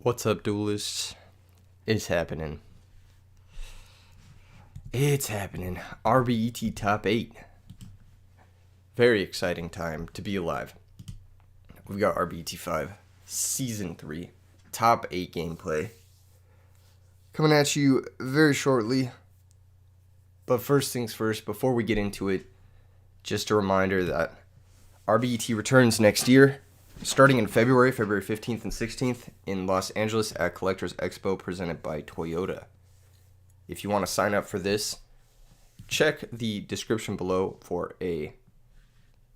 What's up, duelists? It's happening. It's happening. RBET top 8. Very exciting time to be alive. We've got RBET5, Season 3, top 8 gameplay. Coming at you very shortly. But first things first, before we get into it, just a reminder that RBET returns next year, starting in February 15th and 16th in Los Angeles at Collectors Expo presented by Toyota. If you want to sign up for this, check the description below for a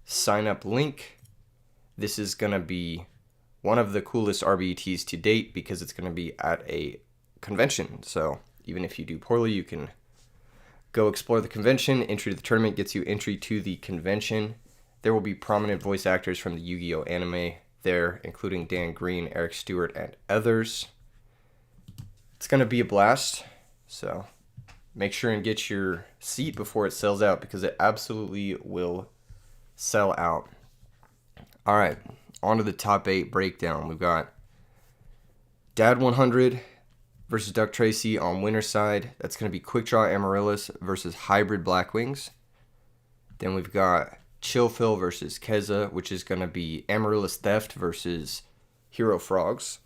sign up link. This is going to be one of the coolest RBETs to date because it's going to be at a convention. So even if you do poorly, you can go explore the convention. Entry to the tournament gets you entry to the convention. There will be prominent voice actors from the Yu-Gi-Oh anime there, including Dan Green, Eric Stewart, and others. It's going to be a blast, so make sure and get your seat before it sells out because it absolutely will sell out. All right, on to the top 8 breakdown. We've got Dad 100 versus DuckTracey on winner's side. That's going to be Quick Draw Amaryllis versus Hybrid Blackwings. Then we've got Chill Phil versus Keza, which is going to be Amaryllis Theft versus Hero Frogs.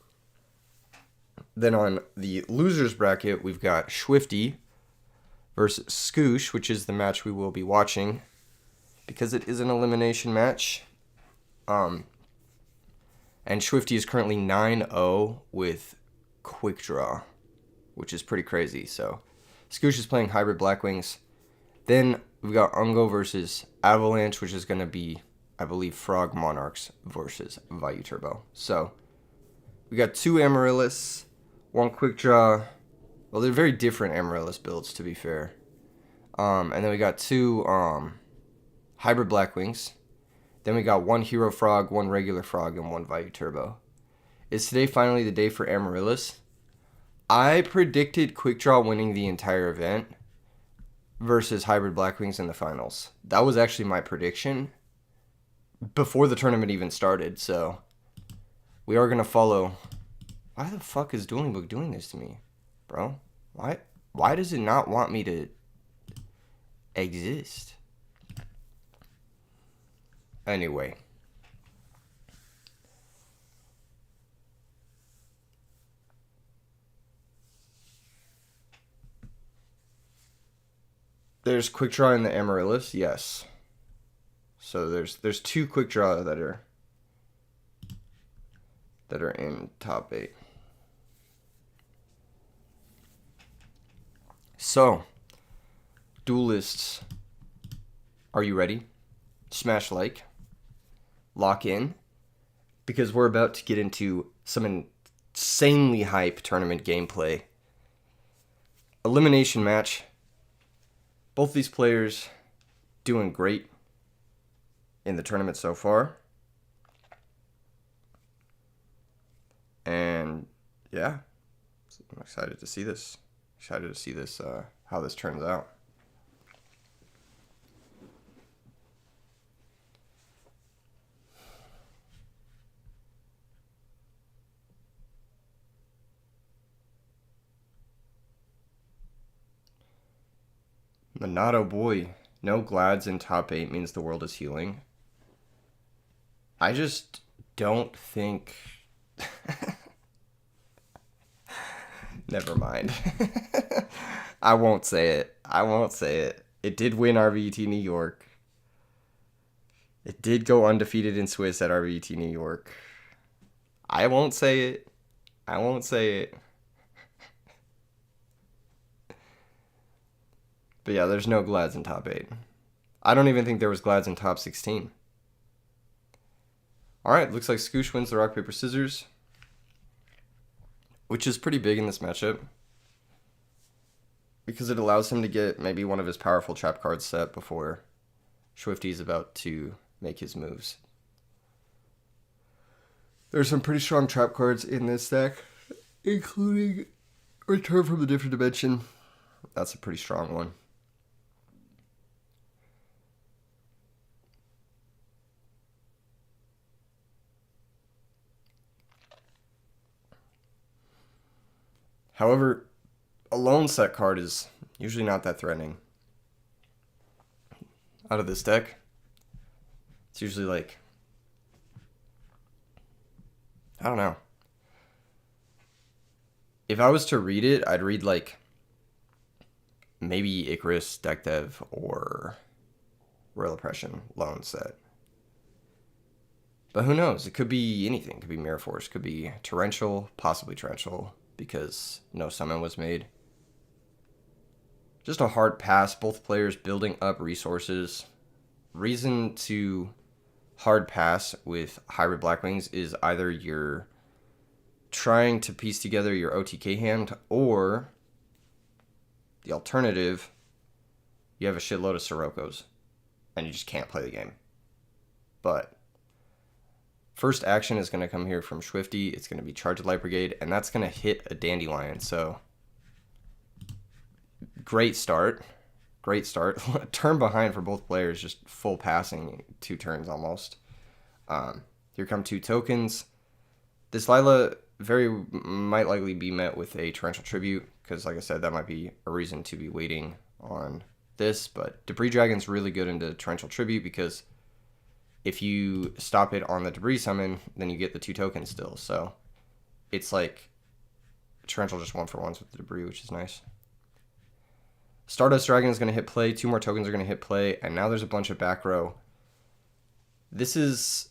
Then on the losers bracket, we've got Schwifty versus Scoo, which is the match we will be watching because it is an elimination match. And Schwifty is currently 9-0 with Quick Draw, which is pretty crazy. So Scoo is playing Hybrid Blackwings. Then we've got Ungo versus Avalanche, which is going to be, I believe, Frog Monarchs versus Vayu Turbo. So we got 2 Amaryllis, 1 Quick Draw. Well, they're very different Amaryllis builds, to be fair. And then we got 2 Hybrid Blackwings. Then we got 1 Hero Frog, 1 regular Frog, and 1 Vayu Turbo. Is today finally the day for Amaryllis? I predicted Quick Draw winning the entire event versus Hybrid Blackwings in the finals. That was actually my prediction before the tournament even started, so we are going to follow. Why the fuck is Dueling Book doing this to me, bro? Why does it not want me to exist? Anyway. There's Quick Draw in the Amaryllis, yes. So there's 2 Quick Draw that are in top 8. So, duelists, are you ready? Smash like, lock in, because we're about to get into some insanely hype tournament gameplay. Elimination match. Both these players doing great in the tournament so far. And yeah, I'm excited to see this. How this turns out. Monado boy, no glads in top 8 means the world is healing. I just don't think... Never mind. I won't say it. It did win RBET New York. It did go undefeated in Swiss at RBET New York. I won't say it. But yeah, there's no glads in top 8. I don't even think there was glads in top 16. Alright, looks like Scoosh wins the rock, paper, scissors, which is pretty big in this matchup because it allows him to get maybe one of his powerful trap cards set before Schwifty's about to make his moves. There's some pretty strong trap cards in this deck, including Return from a Different Dimension. That's a pretty strong one. However, a lone set card is usually not that threatening. Out of this deck, it's usually like, I don't know. If I was to read it, I'd read like maybe Icarus, Deck Dev, or Royal Oppression lone set. But who knows? It could be anything. It could be Mirror Force. It could be Torrential, possibly Torrential, because no summon was made. Just a hard pass. Both players building up resources. Reason to hard pass with Hybrid Blackwings is either you're trying to piece together your OTK hand, or the alternative, you have a shitload of Sirokkos and you just can't play the game. But first action is going to come here from Schwifty. It's going to be Charge Light Brigade, and that's going to hit a Dandelion. So great start. Great start. Turn behind for both players, just full passing 2 turns almost. Here come 2 tokens. This Lila might likely be met with a Torrential Tribute, because like I said, that might be a reason to be waiting on this. But Debris Dragon's really good into Torrential Tribute, because if you stop it on the Debris summon, then you get the 2 tokens still. So it's like Torrential just 1-for-1s with the Debris, which is nice. Stardust Dragon is going to hit play. 2 more tokens are going to hit play. And now there's a bunch of back row. This is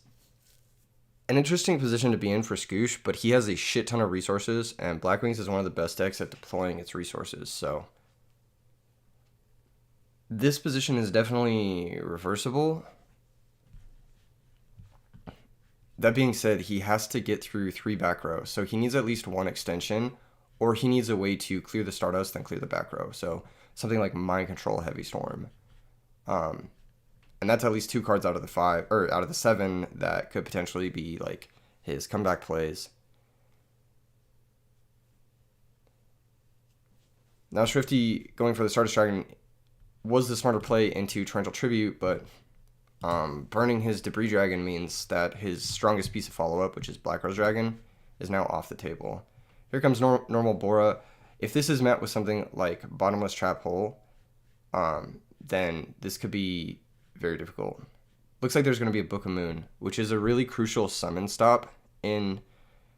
an interesting position to be in for Scoosh, but he has a shit ton of resources, and Blackwings is one of the best decks at deploying its resources. So this position is definitely reversible. That being said, he has to get through 3 back row. So he needs at least 1 extension, or he needs a way to clear the Stardust, then clear the back row. So something like Mind Control, Heavy Storm. And that's at least 2 cards out of the 5, or out of the 7, that could potentially be like his comeback plays. Now Schwifty going for the Stardust Dragon was the smarter play into Torrential Tribute, but burning his Debris Dragon means that his strongest piece of follow-up, which is Black Rose Dragon, is now off the table. Here comes normal Bora. If this is met with something like Bottomless Trap Hole, then this could be very difficult. Looks like there's going to be a Book of Moon, which is a really crucial summon stop in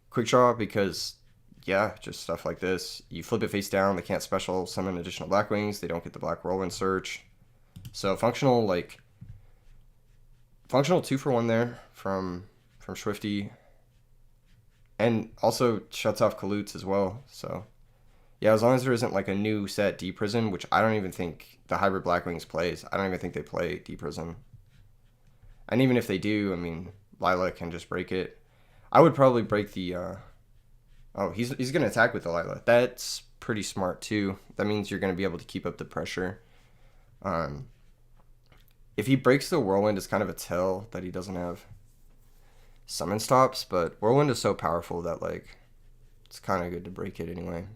Quick Draw, because, yeah, just stuff like this. You flip it face down, they can't special summon additional Blackwings, they don't get the Black Whirlwind Search. So functional 2-for-1 there from Schwifty. And also shuts off Kalutes as well. So yeah, as long as there isn't like a new set D-Prison, which I don't even think the Hybrid Blackwings plays. I don't even think they play D-Prison. And even if they do, I mean, Lila can just break it. I would probably break the... Oh, he's going to attack with the Lila. That's pretty smart too. That means you're going to be able to keep up the pressure. If he breaks the Whirlwind, it's kind of a tell that he doesn't have summon stops, but Whirlwind is so powerful that like it's kind of good to break it anyway.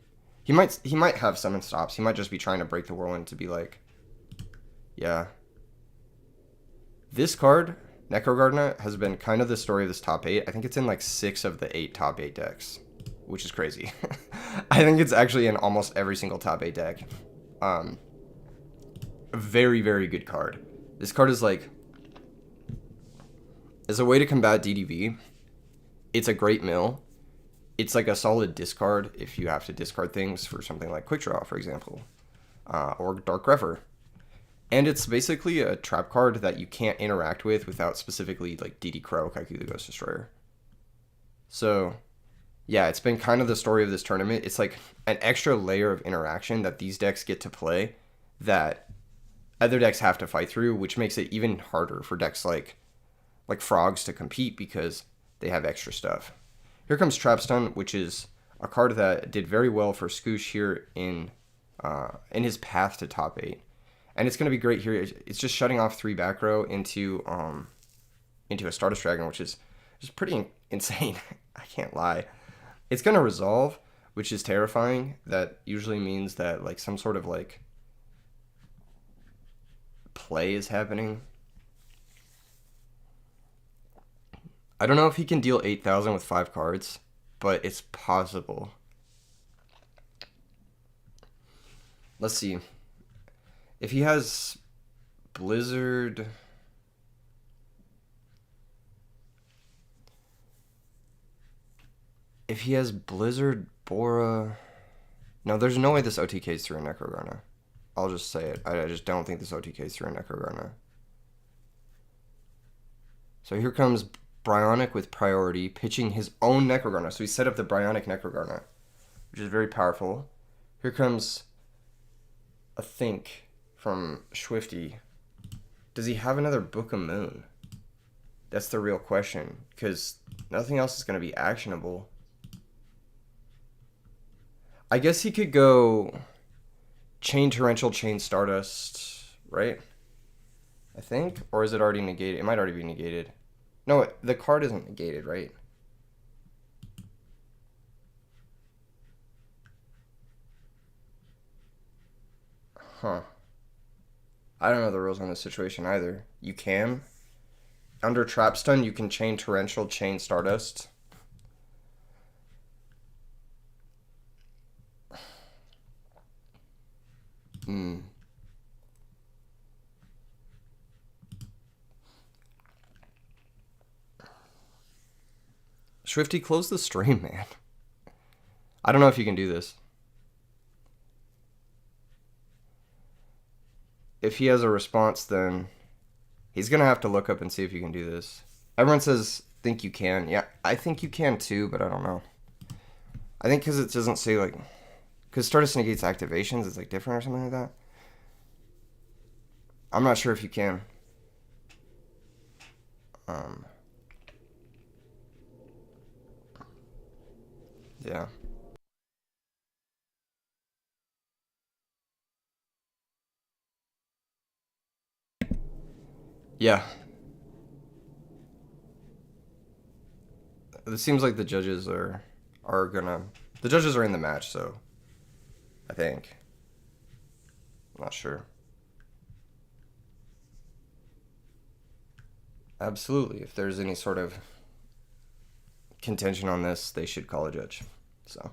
He might have summon stops. He might just be trying to break the Whirlwind to be like, yeah. This card, Necro Gardener, has been kind of the story of this top 8. I think it's in like 6 of the 8 top 8 decks, which is crazy. I think it's actually in almost every single top 8 deck. A very, very good card. This card is like, as a way to combat DDV, it's a great mill. It's like a solid discard if you have to discard things for something like Quick Draw, for example, or Dark Rever. And it's basically a trap card that you can't interact with without specifically like DD Crow, Kaiku the Ghost Destroyer. So yeah, it's been kind of the story of this tournament. It's like an extra layer of interaction that these decks get to play that other decks have to fight through, which makes it even harder for decks like Frogs to compete because they have extra stuff. Here comes Trap Stun, which is a card that did very well for Scoosh here in his path to top 8. And it's going to be great here. It's just shutting off 3 back row into a Stardust Dragon, which is just pretty insane. I can't lie. It's going to resolve, which is terrifying. That usually means that like some sort of like play is happening. I don't know if he can deal 8,000 with 5 cards, but it's possible. Let's see. If he has Blizzard... If he has Blizzard, Bora... No, there's no way this OTK's through a Necrogarna. I'll just say it. I just don't think this OTK's through a Necrogarna. So here comes Bryonic with priority, pitching his own Necrogarna. So he set up the Bryonic Necrogarna, which is very powerful. Here comes a Think from Schwifty. Does he have another Book of Moon? That's the real question, because nothing else is going to be actionable. I guess he could go Chain Torrential, Chain Stardust, right? I think? Or is it already negated? It might already be negated. No, the card isn't negated, right? Huh. I don't know the rules on this situation either. You can. Under Trap Stun, you can Chain Torrential, Chain Stardust. Schwifty, close the stream, man. I don't know if you can do this. If he has a response, then he's going to have to look up and see if you can do this. Everyone says, think you can. Yeah, I think you can too, but I don't know. I think because it doesn't say, like... Because Stardust negates activations, it's, like, different or something like that. I'm not sure if you can. Yeah. Yeah. It seems like the judges are gonna... The judges are in the match, so... I think. I'm not sure. Absolutely. If there's any sort of contention on this, they should call a judge. So...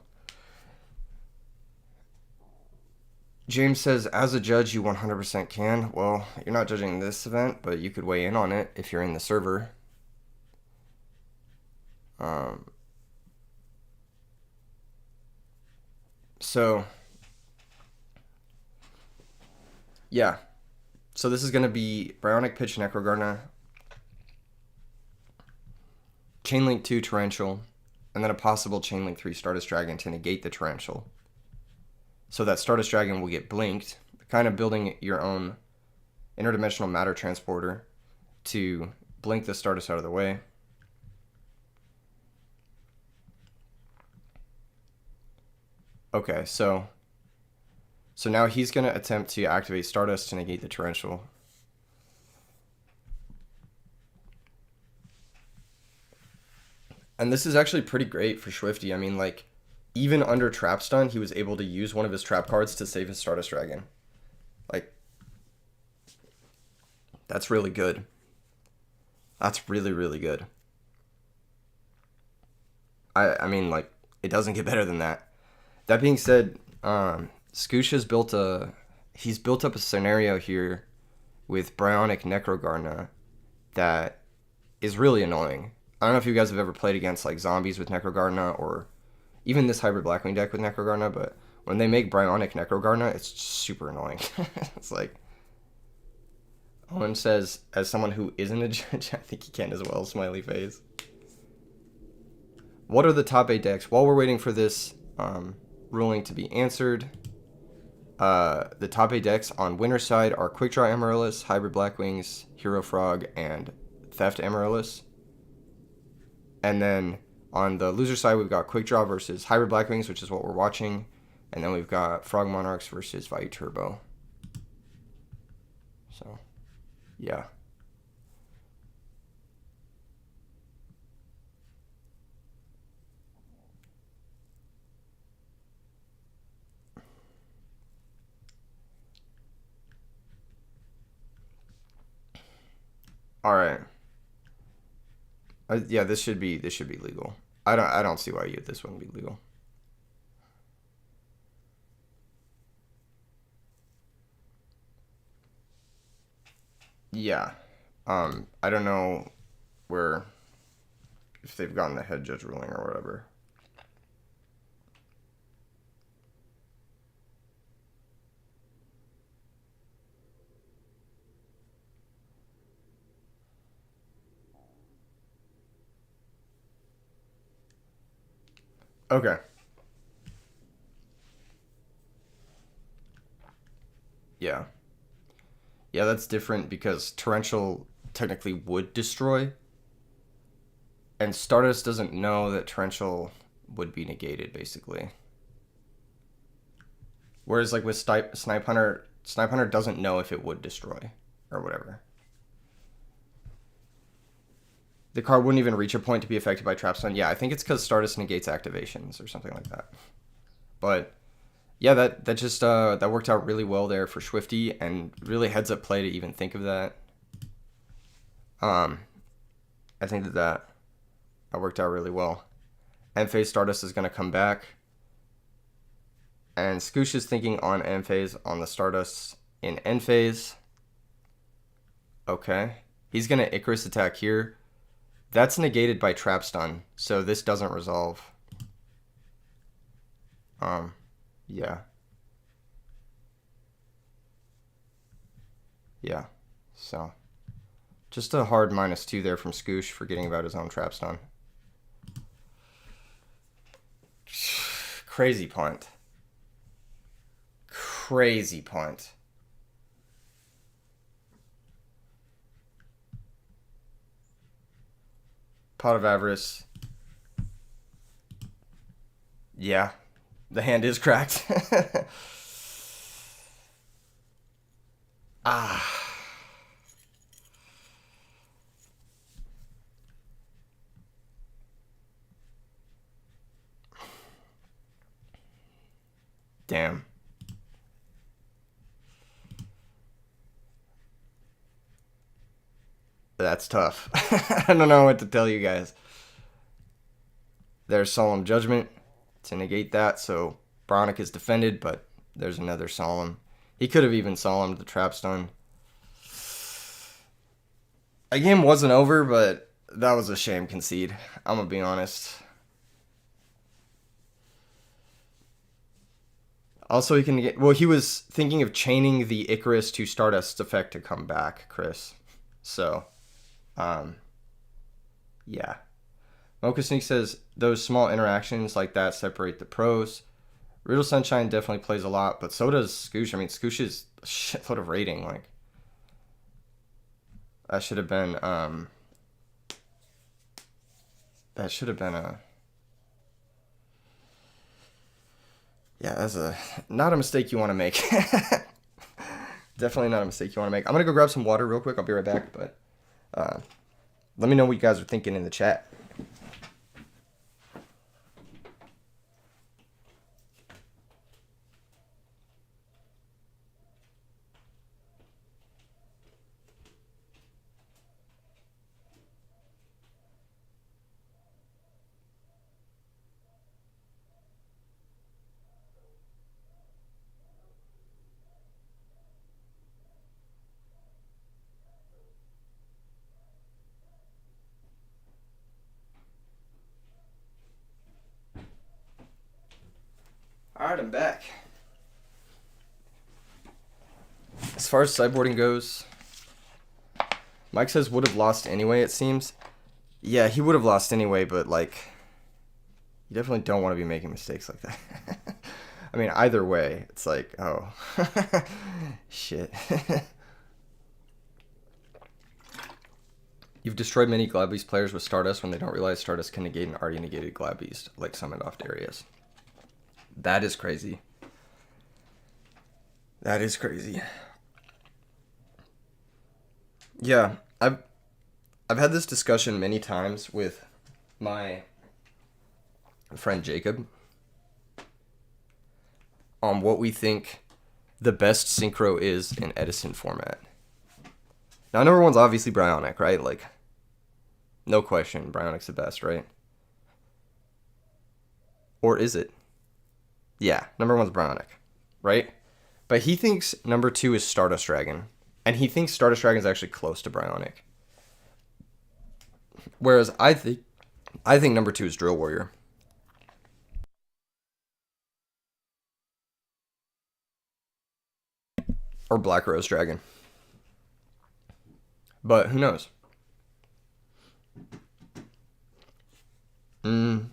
James says, as a judge, you 100% can. Well, you're not judging this event, but you could weigh in on it if you're in the server. So, yeah. So this is going to be Bryonic Pitch Necrogarna, Chainlink 2 Torrential, and then a possible Chainlink 3 Stardust Dragon to negate the Torrential. So that Stardust Dragon will get blinked, kind of building your own interdimensional matter transporter to blink the Stardust out of the way. Okay, so now he's going to attempt to activate Stardust to negate the Torrential. And this is actually pretty great for Schwifty. I mean, like, even under Trap Stun, he was able to use one of his trap cards to save his Stardust Dragon. Like, that's really good. That's really, really good. I mean, like, it doesn't get better than that. That being said, Scoosh he's built up a scenario here with Bryonic Necrogarna that is really annoying. I don't know if you guys have ever played against, like, zombies with Necrogarna or even this hybrid Blackwing deck with Necrogarna, but when they make Bryonic Necrogarna, it's super annoying. It's like... Owen says, as someone who isn't a judge, I think he can as well, smiley face. What are the top 8 decks? While we're waiting for this ruling to be answered, the top 8 decks on winner's side are Quickdraw Amaryllis, Hybrid Blackwings, Hero Frog, and Theft Amaryllis. And then on the loser side, we've got Quickdraw versus Hybrid Blackwings, which is what we're watching. And then we've got Frog Monarchs versus Vayu Turbo. So, yeah. All right. Yeah, this should be legal. I don't see why this wouldn't be legal. Yeah. I don't know where, if they've gotten the head judge ruling or whatever. Okay. Yeah. Yeah, that's different because torrential technically would destroy, and Stardust doesn't know that torrential would be negated, basically. Whereas, like with Snipe Hunter doesn't know if it would destroy or whatever. The card wouldn't even reach a point to be affected by Trap Stun. Yeah, I think it's because Stardust negates activations or something like that. But yeah, that just that worked out really well there for Schwifty, and really heads up play to even think of that. I think that worked out really well. End phase Stardust is gonna come back, and Scoosh is thinking on end phase on the Stardust in end phase. Okay, he's gonna Icarus attack here. That's negated by Trap Stun, so this doesn't resolve. Yeah. Yeah. So, just a hard -2 there from Scoosh, forgetting about his own Trap Stun. Crazy punt. Crazy punt. Pot of Avarice. Yeah. The hand is cracked. Ah. Damn. That's tough. I don't know what to tell you guys. There's Solemn Judgment to negate that, so Bronic is defended, but there's another Solemn. He could have even Solemned the Trap Stun. The game wasn't over, but that was a shame concede. I'm gonna be honest. Also, he can get... Well, he was thinking of chaining the Icarus to Stardust effect to come back, Chris. So, yeah. Mocha Sneak says, those small interactions like that separate the pros. Riddle Sunshine definitely plays a lot, but so does Scoosh. I mean, Scoosh is a shitload of rating. Like, that should have been, yeah, that's not a mistake you want to make. Definitely not a mistake you want to make. I'm going to go grab some water real quick. I'll be right back, but let me know what you guys are thinking in the chat. Alright, I'm back. As far as sideboarding goes, Mike says would have lost anyway, it seems. Yeah, he would have lost anyway, but, like, you definitely don't want to be making mistakes like that. I mean, either way, it's like, oh, shit. You've destroyed many Glad Beast players with Stardust when they don't realize Stardust can negate an already negated Glad Beast, like summoned off Darius. That is crazy. That is crazy. Yeah, I've had this discussion many times with my friend Jacob on what we think the best synchro is in Edison format. Now, number one's obviously Bryonic, right? Like, no question, Bryonic's the best, right? Or is it? Yeah, number one's Bryonic, right? But he thinks number two is Stardust Dragon. And he thinks Stardust Dragon is actually close to Bryonic. Whereas I think number 2 is Drill Warrior. Or Black Rose Dragon. But who knows? You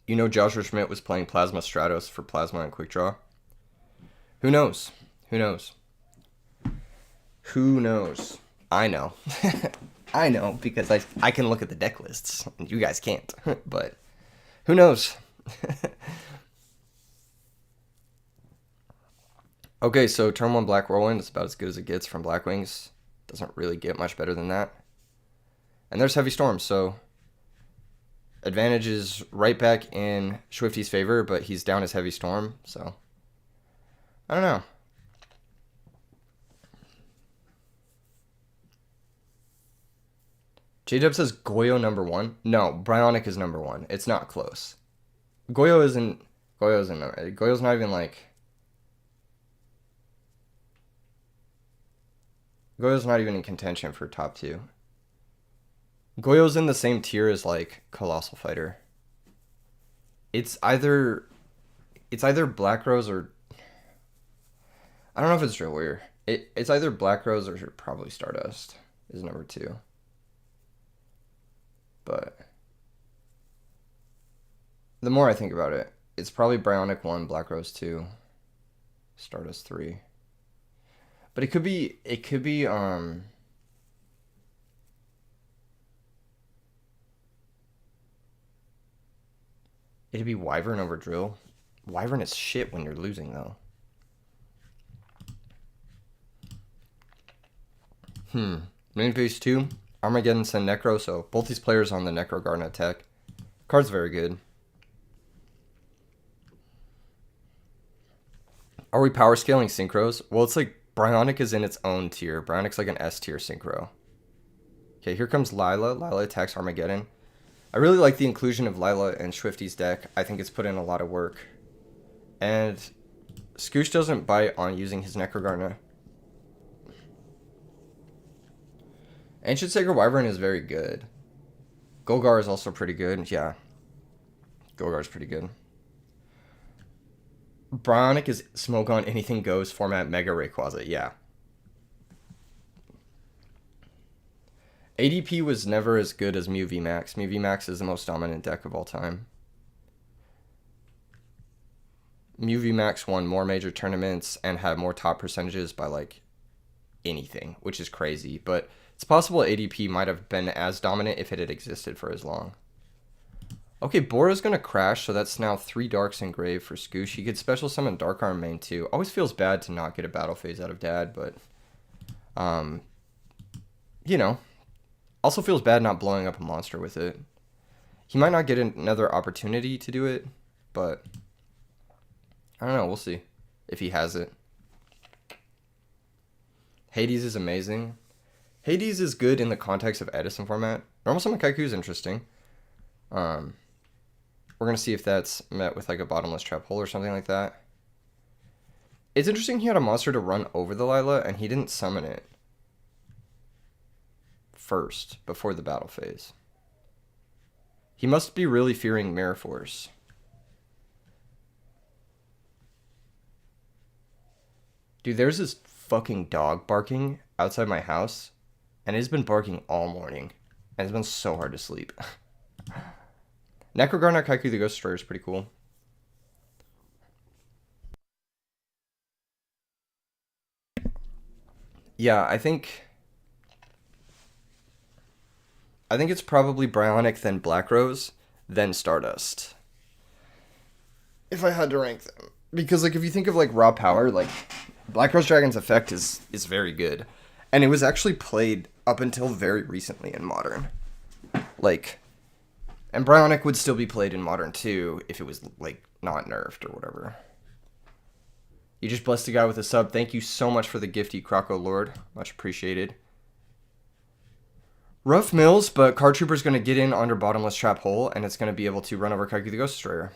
know Joshua Schmidt was playing Plasma Stratos for Plasma and Quick Draw? Who knows? Who knows? Who knows? I know. I know because I can look at the deck lists and you guys can't. But who knows? Okay, so turn 1 Black Whirlwind is about as good as it gets from Blackwings. Doesn't really get much better than that. And there's Heavy Storm, so advantage is right back in Schwifty's favor, but he's down his Heavy Storm, so I don't know. J-Dub says Goyo number 1. No, Bryonic is number 1. It's not close. Goyo's not even like... Goyo's not even in contention for top 2. Goyo's in the same tier as like Colossal Fighter. It's either Black Rose or I don't know if it's Drill Warrior. It's either Black Rose or probably Stardust is number 2. But the more I think about it, it's probably Bryonic 1, Black Rose 2, Stardust 3. But it'd be Wyvern over Drill. Wyvern is shit when you're losing though. Main phase 2, Armageddon send Necro, so both these players on the Necro Garnet tech. Card's very good. Are we power scaling synchros? Well, it's like Bryonic is in its own tier. Bryonic's like an S tier synchro. Okay, here comes Lila. Lila attacks Armageddon. I really like the inclusion of Lila in Schwifty's deck. I think it's put in a lot of work. And Scooch doesn't bite on using his Necrogarna. Ancient Sacred Wyvern is very good. Golgar is also pretty good. Yeah. Golgar's pretty good. Bryonic is smoke on anything goes format Mega Rayquaza. Yeah. ADP was never as good as Mew VMAX. Mew VMAX is the most dominant deck of all time. Mew VMAX won more major tournaments and had more top percentages by like anything, which is crazy. But it's possible ADP might have been as dominant if it had existed for as long. Okay, Bora's going to crash, so that's now 3 Darks in Grave for Scooch. He could special summon Dark Arm main too. Always feels bad to not get a battle phase out of Dad, but you know, also feels bad not blowing up a monster with it. He might not get another opportunity to do it, but I don't know, we'll see if he has it. Hades is amazing. Hades is good in the context of Edison format. Normal Summon Kaiku is interesting. We're going to see if that's met with like a bottomless trap hole or something like that. It's interesting he had a monster to run over the Lila and he didn't summon it first before the battle phase. He must be really fearing Mirror Force. Dude, there's this fucking dog barking outside my house and it's been barking all morning and it's been so hard to sleep. Necrogarnet Kaiku the Ghost Destroyer is pretty cool. Yeah, I think it's probably Bryonic, then Black Rose, then Stardust. If I had to rank them. Because like if you think of like raw power, like Black Rose Dragon's effect is very good. And it was actually played up until very recently in Modern. Like, and Bryonic would still be played in Modern too if it was like not nerfed or whatever. You just blessed a guy with a sub. Thank you so much for the gifty, Croco Lord. Much appreciated. Rough mills, but Card Trooper's going to get in under Bottomless Trap Hole, and it's going to be able to run over Kaiku the Ghost Destroyer.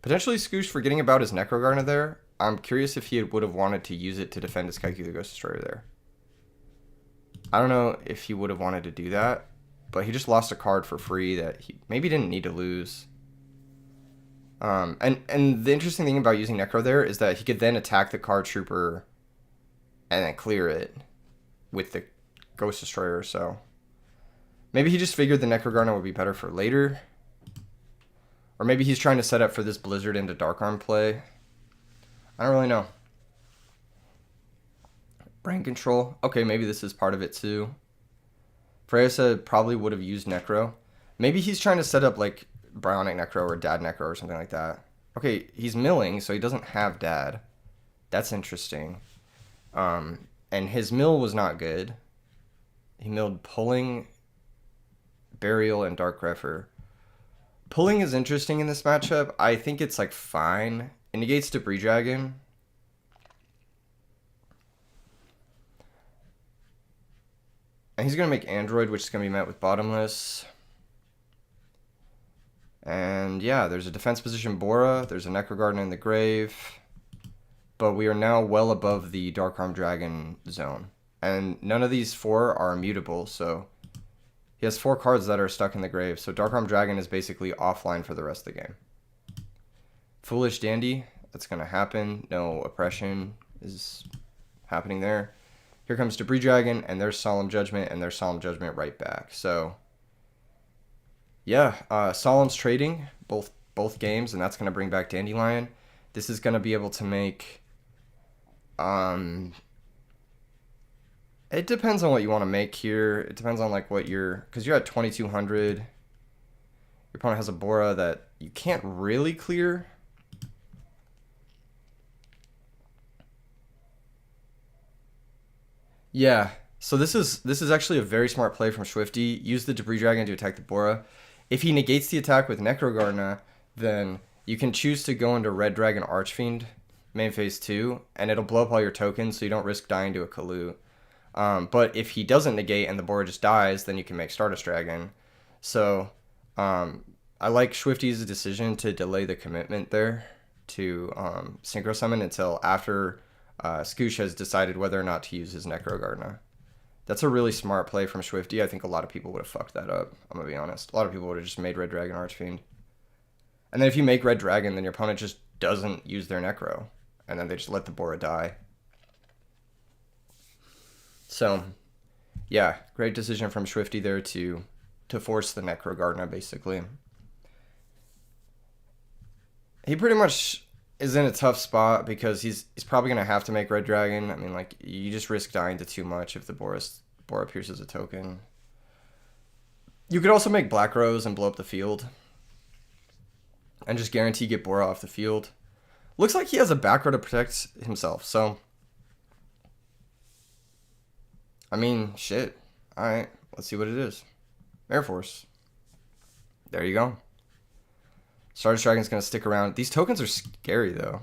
Potentially Scoosh forgetting about his Necrogarna there. I'm curious if he would have wanted to use it to defend his Kaiku the Ghost Destroyer there. I don't know if he would have wanted to do that, but he just lost a card for free that he maybe didn't need to lose. And the interesting thing about using Necro there is that he could then attack the card trooper and then clear it with the Ghost Destroyer. So maybe he just figured the Necrogarna would be better for later. Or maybe he's trying to set up for this Blizzard into Dark Arm play. I don't really know. Brain Control. Okay, maybe this is part of it too. Freya said probably would have used Necro. Maybe he's trying to set up like Bionic Necro or Dad Necro or something like that. Okay, he's milling, so he doesn't have Dad. That's interesting. And his mill was not good. He milled Pulling, Burial, and Dark Grepher. Pulling is interesting in this matchup. I think it's like fine. It negates Debris Dragon. And he's going to make Android, which is going to be met with Bottomless. And yeah, there's a defense position Bora. There's a Necrogarden in the grave. But we are now well above the Dark Arm Dragon zone. And none of these four are immutable, so he has 4 cards that are stuck in the grave. So Dark Arm Dragon is basically offline for the rest of the game. Foolish Dandy, that's going to happen. No oppression is happening there. Here comes Debris Dragon, and there's Solemn Judgment, and there's Solemn Judgment right back. So yeah, Solemn's trading both games, and that's going to bring back Dandelion. This is going to be able to make... It depends on what you want to make here. It depends on like what you're... Because you're at 2200. Your opponent has a Bora that you can't really clear. Yeah, so this is actually a very smart play from Schwifty. Use the Debris Dragon to attack the Bora. If he negates the attack with Necrogarna, then you can choose to go into Red Dragon Archfiend main phase 2, and it'll blow up all your tokens, so you don't risk dying to a Kalut. But if he doesn't negate and the Bora just dies, then you can make Stardust Dragon. So I like Schwifty's decision to delay the commitment there to Synchro Summon until after Scoosh has decided whether or not to use his Necrogarna. That's a really smart play from Schwifty. I think a lot of people would have fucked that up, I'm going to be honest. A lot of people would have just made Red Dragon Archfiend. And then if you make Red Dragon, then your opponent just doesn't use their Necro. And then they just let the Bora die. So, yeah, great decision from Schwifty there to force the Necrogarna, basically. He pretty much is in a tough spot because he's probably going to have to make Red Dragon. I mean, like, you just risk dying to too much if the Bora pierces a token. You could also make Black Rose and blow up the field. And just guarantee get Bora off the field. Looks like he has a back row to protect himself, so... I mean, shit. Alright, let's see what it is. Air Force. There you go. Stardust Dragon's going to stick around. These tokens are scary, though.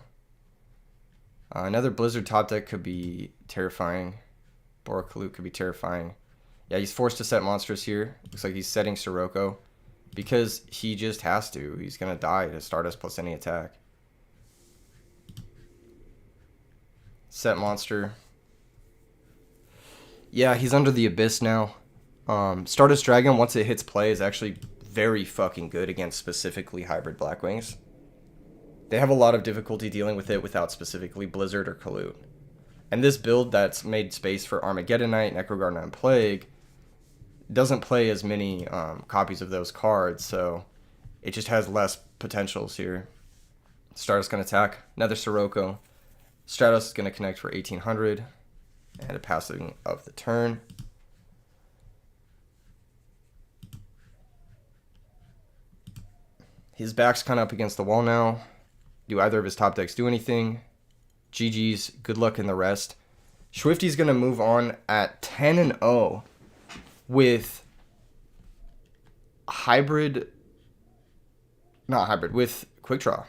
Another Blizzard top deck could be terrifying. Bora Kalut could be terrifying. Yeah, he's forced to set monsters here. Looks like he's setting Sirocco. Because he just has to. He's going to die to Stardust plus any attack. Set monster. Yeah, he's under the Abyss now. Stardust Dragon, once it hits play, is actually very fucking good against specifically hybrid Blackwings. They have a lot of difficulty dealing with it without specifically Blizzard or Kalut. And this build that's made space for Armageddonite, Necrogarna, and Plague doesn't play as many copies of those cards, so it just has less potentials here. Stardust going to attack. Another Sirocco. Stratos is going to connect for 1800 and a passing of the turn. His back's kind of up against the wall now. Do either of his top decks do anything? GG's. Good luck in the rest. Schwifty's going to move on at 10-0 with with Quick Draw.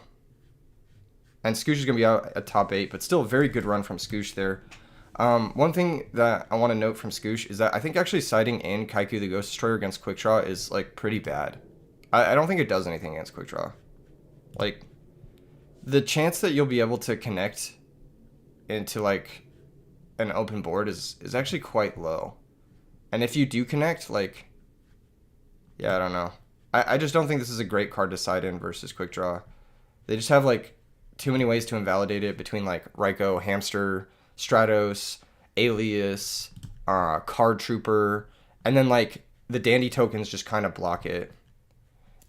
And Scoosh is going to be out at top 8, but still a very good run from Scoosh there. One thing that I want to note from Scoosh is that I think actually siding in Kaiku the Ghost Destroyer against Quick Draw is like pretty bad. I don't think it does anything against Quick Draw. Like, the chance that you'll be able to connect into like an open board is actually quite low. And if you do connect, like, yeah, I don't know. I just don't think this is a great card to side in versus quick draw. They just have like too many ways to invalidate it between like Ryko, Hamster, Stratos, Alias, Card Trooper, and then like the Dandy tokens just kind of block it.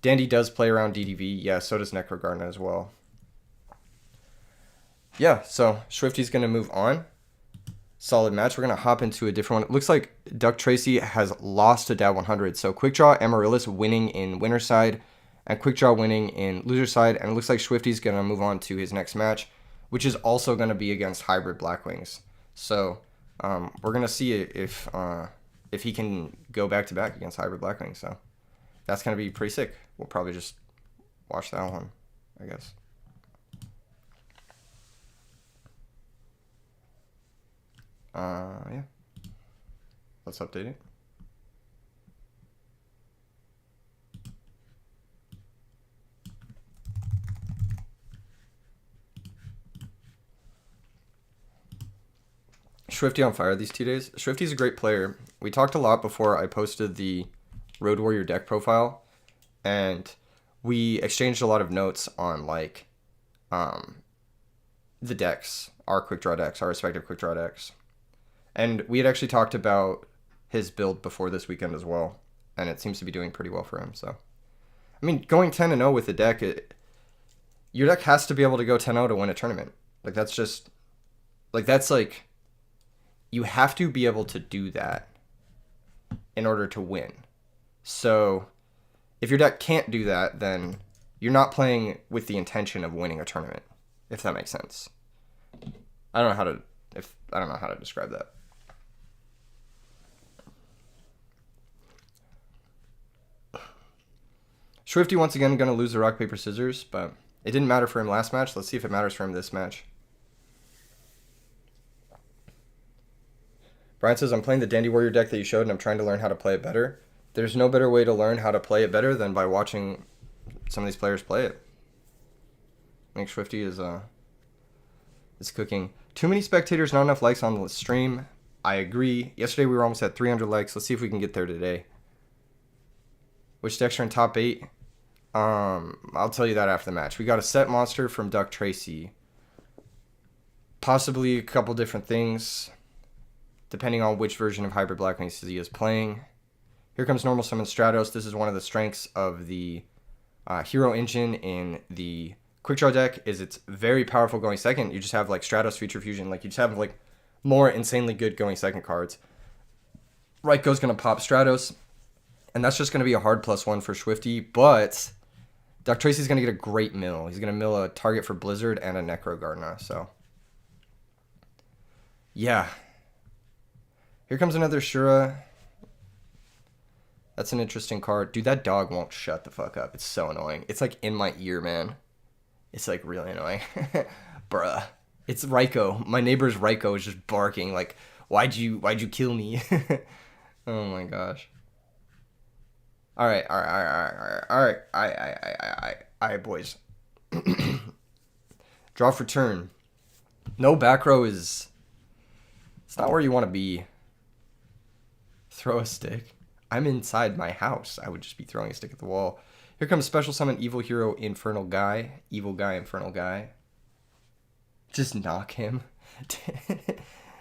Dandy does play around DDV, yeah, so does Necrogarna as well. Yeah, so Schwifty's going to move on. Solid match. We're going to hop into a different one. It looks like DuckTracey has lost to Dad 100. So Quick Draw, Amaryllis winning in winner side, and Quick Draw winning in loser side. And it looks like Schwifty's going to move on to his next match, which is also going to be against Hybrid Blackwings. So we're going to see if he can go back-to-back against Hybrid Blackwings. So that's going to be pretty sick. We'll probably just watch that one, I guess. Yeah. Let's update it. Schwifty on fire these 2 days. Schwifty's a great player. We talked a lot before I posted the Road Warrior deck profile, and we exchanged a lot of notes on like the decks, our quick draw decks, our respective quick draw decks. And we had actually talked about his build before this weekend as well, and it seems to be doing pretty well for him. So, I mean, going 10-0 with the deck, your deck has to be able to go 10-0 to win a tournament. Like, that's just, like, that's like, you have to be able to do that in order to win. So, if your deck can't do that, then you're not playing with the intention of winning a tournament, if that makes sense. I don't know how to describe that. Schwifty once again going to lose the rock, paper, scissors, but it didn't matter for him last match. Let's see if it matters for him this match. Brian says, I'm playing the Dandy Warrior deck that you showed, and I'm trying to learn how to play it better. There's no better way to learn how to play it better than by watching some of these players play it. I think Schwifty is cooking. Too many spectators, not enough likes on the stream. I agree. Yesterday we were almost at 300 likes. Let's see if we can get there today. Which decks are in top 8? I'll tell you that after the match. We got a set monster from DuckTracey. Possibly a couple different things, depending on which version of Hybrid Blackwings he is playing. Here comes Normal Summon Stratos. This is one of the strengths of the Hero Engine in the Quick Draw deck, is it's very powerful going second. You just have like Stratos Future Fusion. Like, you just have like more insanely good going second cards. Ryko's going to pop Stratos, and that's just going to be a hard +1 for Schwifty, but DuckTracey's going to get a great mill. He's going to mill a target for Blizzard and a Necrogarna, so yeah. Here comes another Shura. That's an interesting card. Dude, that dog won't shut the fuck up. It's so annoying. It's like in my ear, man. It's like really annoying. Bruh. It's Ryko. My neighbor's Ryko is just barking like, why'd you kill me? Oh my gosh. All right, boys. Draw for turn. No back row is, it's not where you want to be. Throw a stick. I'm inside my house. I would just be throwing a stick at the wall. Here comes Special Summon Evil Hero Infernal Guy. Evil Guy, Infernal Guy. Just knock him.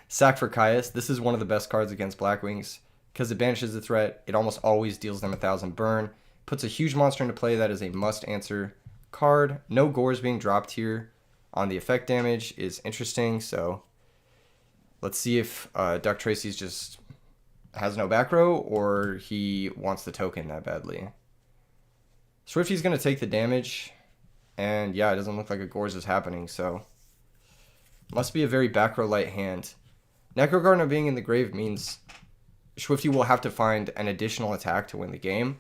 Sack for Caius. This is one of the best cards against Blackwings, because it banishes the threat. It almost always deals them 1,000 burn. Puts a huge monster into play that is a must-answer card. No gores being dropped here on the effect damage is interesting. So let's see if DuckTracey's just has no back row, or he wants the token that badly. Schwifty's going to take the damage, and yeah, it doesn't look like a gores is happening, so must be a very back row light hand. Necrogarna being in the grave means Schwifty will have to find an additional attack to win the game,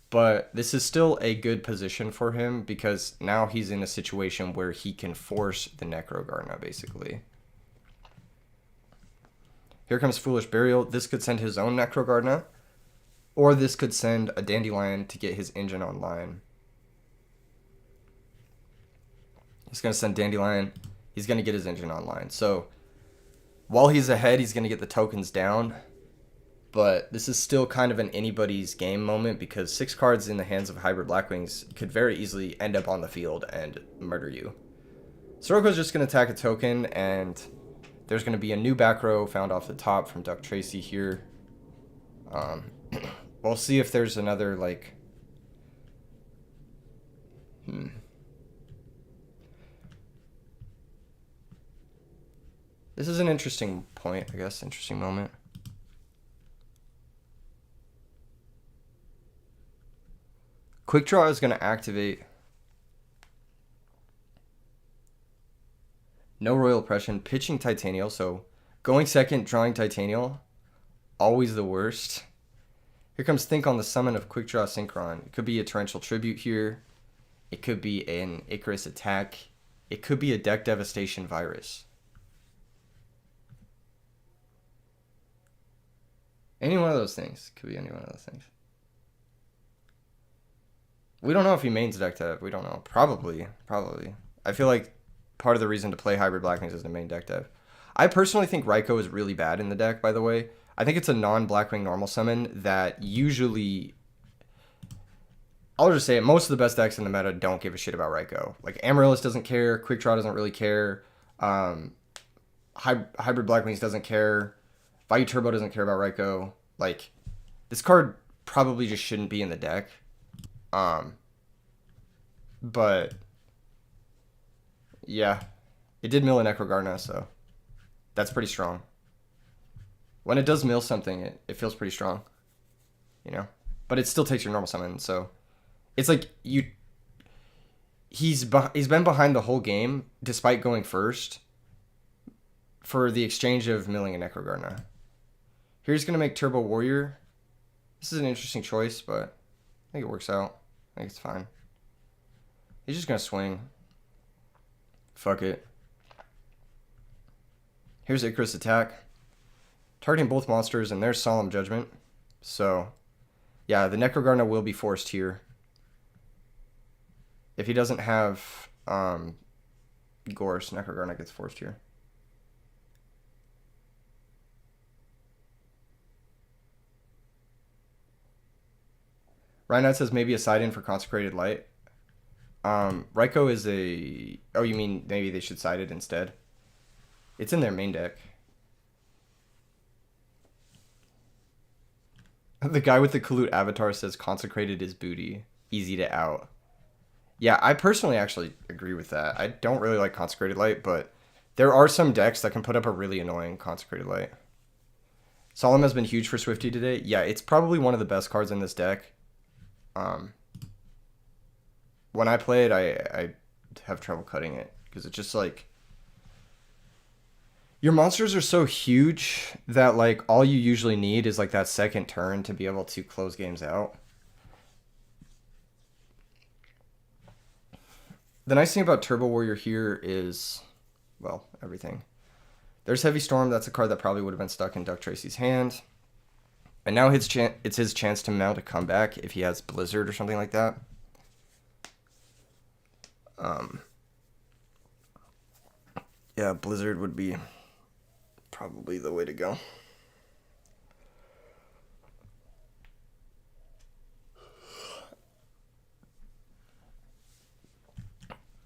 but this is still a good position for him, because now he's in a situation where he can force the Necrogarna, basically. Here comes Foolish Burial. This could send his own Necrogarna, or this could send a Dandelion to get his engine online. He's going to send Dandelion. He's going to get his engine online. So while he's ahead, he's going to get the tokens down. But this is still kind of an anybody's game moment because 6 cards in the hands of Hybrid Blackwings could very easily end up on the field and murder you. Siroko's just going to attack a token, and there's going to be a new back row found off the top from DuckTracey here. We'll see if there's another, like... This is an interesting point, I guess. Interesting moment. Quick Draw is going to activate. No Royal Oppression. Pitching Titanial. So going second, drawing Titanial. Always the worst. Here comes Think on the summon of Quick Draw Synchron. It could be a Torrential Tribute here. It could be an Icarus Attack. It could be a Deck Devastation Virus. Any one of those things. Could be any one of those things. We don't know if he mains deck dev. We don't know. Probably. I feel like part of the reason to play Hybrid Blackwings is the main deck dev. I personally think Raikou is really bad in the deck, by the way. I think it's a non-Blackwing normal summon that usually... I'll just say it. Most of the best decks in the meta don't give a shit about Raikou. Like, Amaryllis doesn't care. Quick Draw doesn't really care. Hybrid Blackwings doesn't care. Vayu Turbo doesn't care about Raikou. Like, this card probably just shouldn't be in the deck. But yeah, it did mill a Necrogarna, so that's pretty strong. When it does mill something, it feels pretty strong, you know, but it still takes your normal summon. So it's like he's been behind the whole game despite going first for the exchange of milling a Necrogarna. Here he's going to make Turbo Warrior. This is an interesting choice, but I think it works out. I think it's fine. He's just going to swing. Fuck it. Here's Icarus Attack. Targeting both monsters, and there's Solemn Judgment. So, yeah, the Necrogarna will be forced here. If he doesn't have Gorse, Necrogarna gets forced here. Rhino says maybe a side-in for Consecrated Light. Raikou is a... Oh, you mean maybe they should side it instead? It's in their main deck. The guy with the Kalut avatar says Consecrated is booty. Easy to out. Yeah, I personally actually agree with that. I don't really like Consecrated Light, but there are some decks that can put up a really annoying Consecrated Light. Solemn has been huge for Schwifty today. Yeah, it's probably one of the best cards in this deck. When I play it, I have trouble cutting it because it's just like your monsters are so huge that like all you usually need is like that second turn to be able to close games out. The nice thing about Turbo Warrior here is, well, everything. There's Heavy Storm. That's a card that probably would have been stuck in DuckTracey's hand. And now it's his chance to mount a comeback if he has Blizzard or something like that. Yeah, Blizzard would be probably the way to go.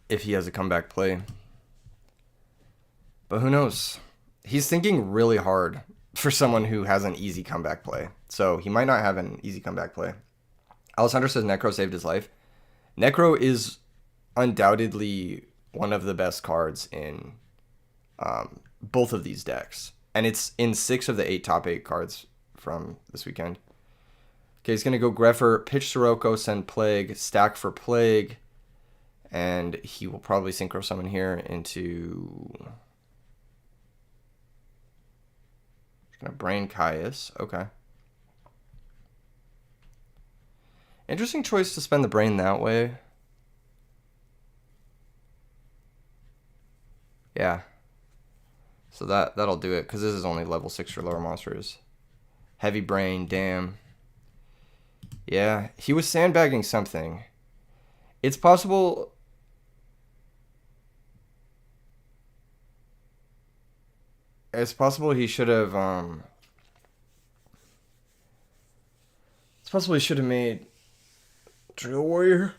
If he has a comeback play. But who knows? He's thinking really hard for someone who has an easy comeback play. So he might not have an easy comeback play. Alessandro says Necro saved his life. Necro is undoubtedly one of the best cards in both of these decks. And it's in 6 of the 8 top 8 cards from this weekend. Okay, he's going to go Greffer, pitch Sirocco, send Plague, stack for Plague. And he will probably Synchro Summon here into... He's going to Brain Caius. Okay. Interesting choice to spend the brain that way. Yeah. So that'll do it, because this is only level 6 or lower monsters. Heavy brain, damn. Yeah, he was sandbagging something. It's possible... It's possible he should have, it's possible he should have made Drill Warrior,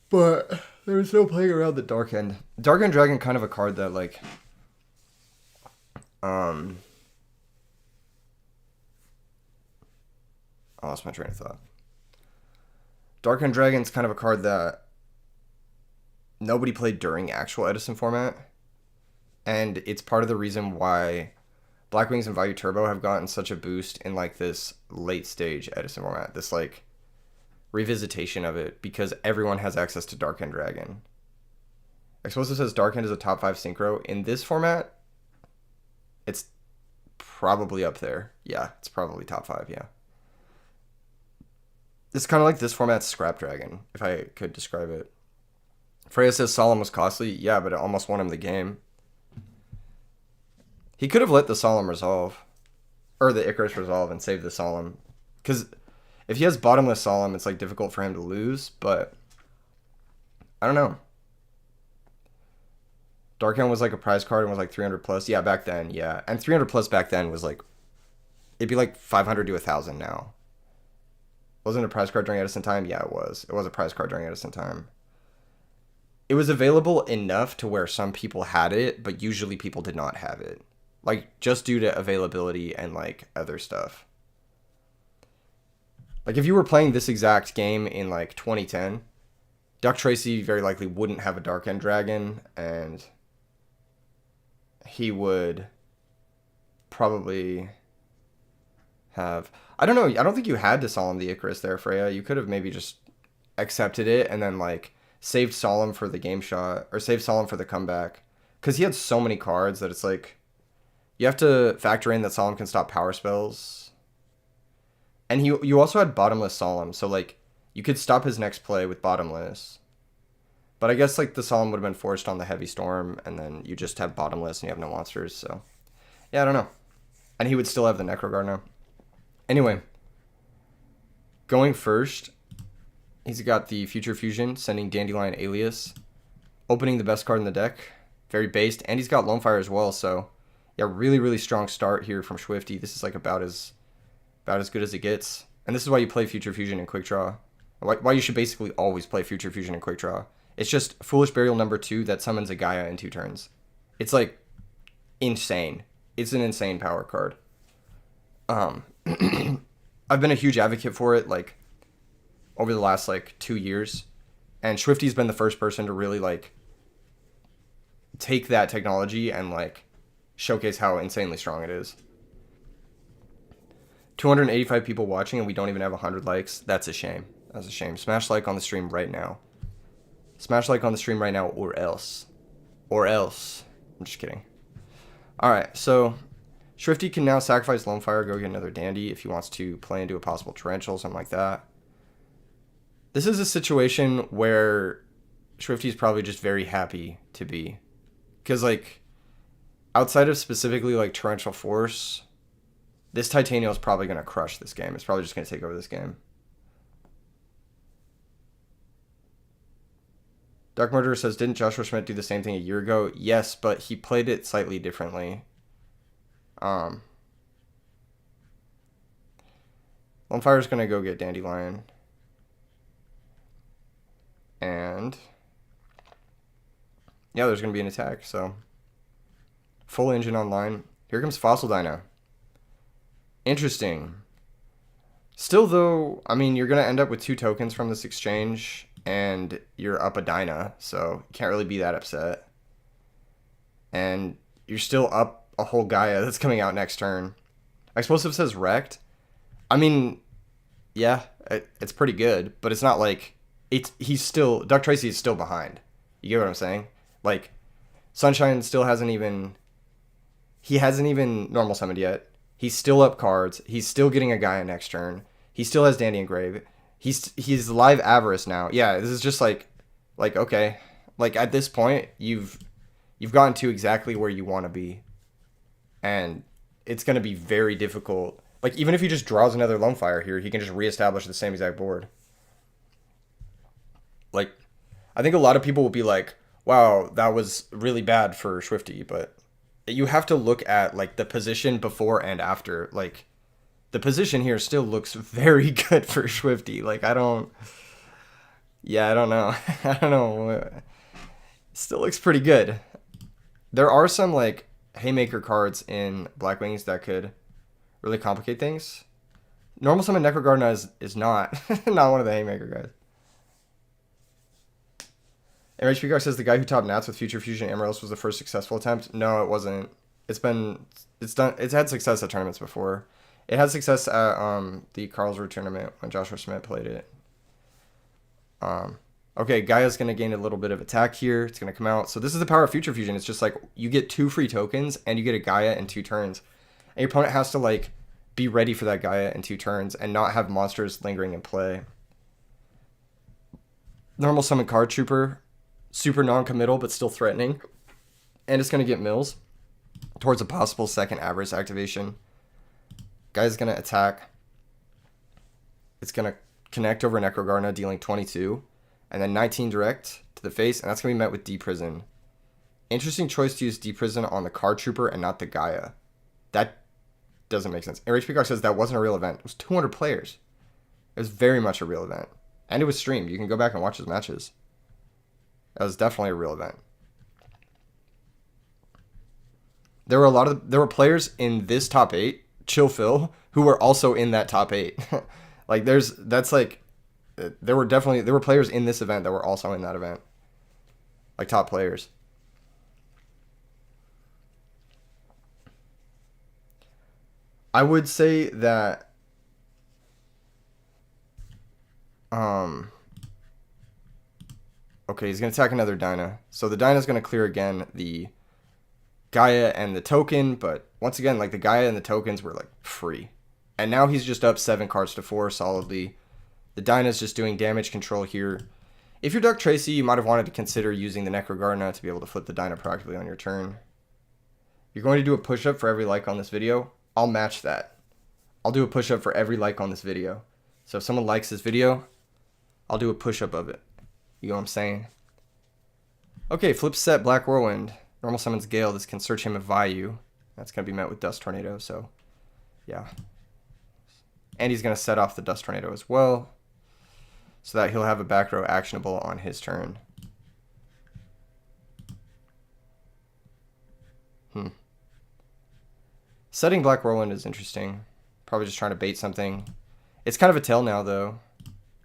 but there was no playing around the Dark End. Dark End Dragon, kind of a card that, like, I lost my train of thought. Dark End Dragon's kind of a card that nobody played during actual Edison format, and it's part of the reason why Black Wings and Value Turbo have gotten such a boost in, like, this late stage Edison format, this, like, revisitation of it, because everyone has access to Dark End Dragon. Explosive says Dark End is a top 5 synchro. In this format, it's probably up there. Yeah, it's probably top 5, yeah. It's kind of like this format's Scrap Dragon, if I could describe it. Freya says Solemn was costly. Yeah, but it almost won him the game. He could have let the Solemn resolve. Or the Icarus resolve and save the Solemn. Because if he has bottomless Solemn, it's, like, difficult for him to lose, but I don't know. Dark End was, like, a prize card and was, like, 300 plus. Yeah, back then, yeah. And 300 plus back then was, like, it'd be, like, 500 to 1,000 now. Wasn't it a prize card during Edison time? Yeah, it was. It was a prize card during Edison time. It was available enough to where some people had it, but usually people did not have it. Like, just due to availability and, like, other stuff. Like, if you were playing this exact game in, like, 2010, DuckTracey very likely wouldn't have a Dark End Dragon, and he would probably have... I don't know. I don't think you had to Solemn the Icarus there, Freya. You could have maybe just accepted it and then, like, saved Solemn for the game shot, or saved Solemn for the comeback. Because he had so many cards that it's like, you have to factor in that Solemn can stop power spells. And you also had bottomless Solemn, so, like, you could stop his next play with bottomless. But I guess, like, the Solemn would have been forced on the Heavy Storm, and then you just have bottomless and you have no monsters, so... Yeah, I don't know. And he would still have the Necroguard now. Anyway, going first, he's got the Future Fusion, sending Dandelion Alias, opening the best card in the deck, very based, and he's got Lone Fire as well, so yeah, really, really strong start here from Schwifty. This is like about as good as it gets, and this is why you play Future Fusion and Quick Draw, why you should basically always play Future Fusion and Quick Draw. It's just Foolish Burial number 2 that summons a Gaia in 2 turns. It's like insane. It's an insane power card. I've been a huge advocate for it, like, over the last, like, 2 years. And Schwifty's been the first person to really, like, take that technology and, like, showcase how insanely strong it is. 285 people watching and we don't even have 100 likes. That's a shame. That's a shame. Smash like on the stream right now. Smash like on the stream right now, or else. Or else. I'm just kidding. Alright, so... Schwifty can now sacrifice Lone Fire, go get another Dandy if he wants to play into a possible Torrential, something like that. This is a situation where Schwifty's probably just very happy to be. Because, like, outside of specifically, like, Torrential Force, this Titanium is probably going to crush this game. It's probably just going to take over this game. Dark Murderer says, didn't Joshua Schmidt do the same thing a year ago? Yes, but he played it slightly differently. Lone Fire's gonna go get Dandelion. And yeah, there's gonna be an attack, so full engine online. Here comes Fossil Dino. Interesting. Still though, I mean, you're gonna end up with 2 tokens from this exchange, and you're up a Dyna, so you can't really be that upset. And you're still up a whole Gaia that's coming out next turn. Explosive says wrecked. I mean, yeah, it's pretty good, but it's not like he's still, DuckTracey is still behind. You get what I'm saying? Like, Sunshine still hasn't even normal summoned yet. He's still up cards. He's still getting a Gaia next turn. He still has Dandy Engrave. He's live Avarice now. Yeah, this is just like okay, like at this point you've gotten to exactly where you want to be. And it's going to be very difficult. Like, even if he just draws another Lone Fire here, he can just reestablish the same exact board. Like, I think a lot of people will be like, wow, that was really bad for Schwifty, but you have to look at like the position before and after. Like the position here still looks very good for Schwifty. Like I don't know. I don't know. Still looks pretty good. There are some like haymaker cards in Black Wings that could really complicate things. Normal summon Necrogardener is not not one of the haymaker guys. MHP Gar says the guy who topped Nats with Future Fusion Amaryllis was the first successful attempt. No, it wasn't. It's had success at tournaments before. It had success at the Carlsruhe tournament when Joshua Schmidt played it. Okay, Gaia's going to gain a little bit of attack here. It's going to come out. So this is the power of Future Fusion. It's just like you get 2 free tokens and you get a Gaia in 2 turns. And your opponent has to like be ready for that Gaia in 2 turns and not have monsters lingering in play. Normal summon Card Trooper. Super non-committal but still threatening. And it's going to get mills towards a possible second Avarice activation. Guy's going to attack. It's going to connect over Necrogardener, dealing 22. And then 19 direct to the face, and that's going to be met with D-Prison. Interesting choice to use D-Prison on the Card Trooper and not the Gaia. That doesn't make sense. And HP Gar says that wasn't a real event. It was 200 players. It was very much a real event. And it was streamed. You can go back and watch his matches. That was definitely a real event. There were players in this top 8, Chill Phil, who were also in that top 8. Like there were players in this event that were also in that event. Like top players. I would say that okay, he's going to attack another Dyna. So the Dyna's going to clear again the Gaia and the token, but once again, like the Gaia and the tokens were like free. And now he's just up 7 cards to 4 solidly. The Dyna's just doing damage control here. If you're DuckTracey, you might have wanted to consider using the Necrogardener to be able to flip the Dyna proactively on your turn. You're going to do a push-up for every like on this video. I'll match that. I'll do a push-up for every like on this video. So if someone likes this video, I'll do a push-up of it. You know what I'm saying? Okay, flip set Black Whirlwind. Normal summons Gale. This can search him and Vayu. That's going to be met with Dust Tornado, so yeah. And he's going to set off the Dust Tornado as well, so that he'll have a back row actionable on his turn. Setting Black Whirlwind is interesting. Probably just trying to bait something. It's kind of a tell now, though.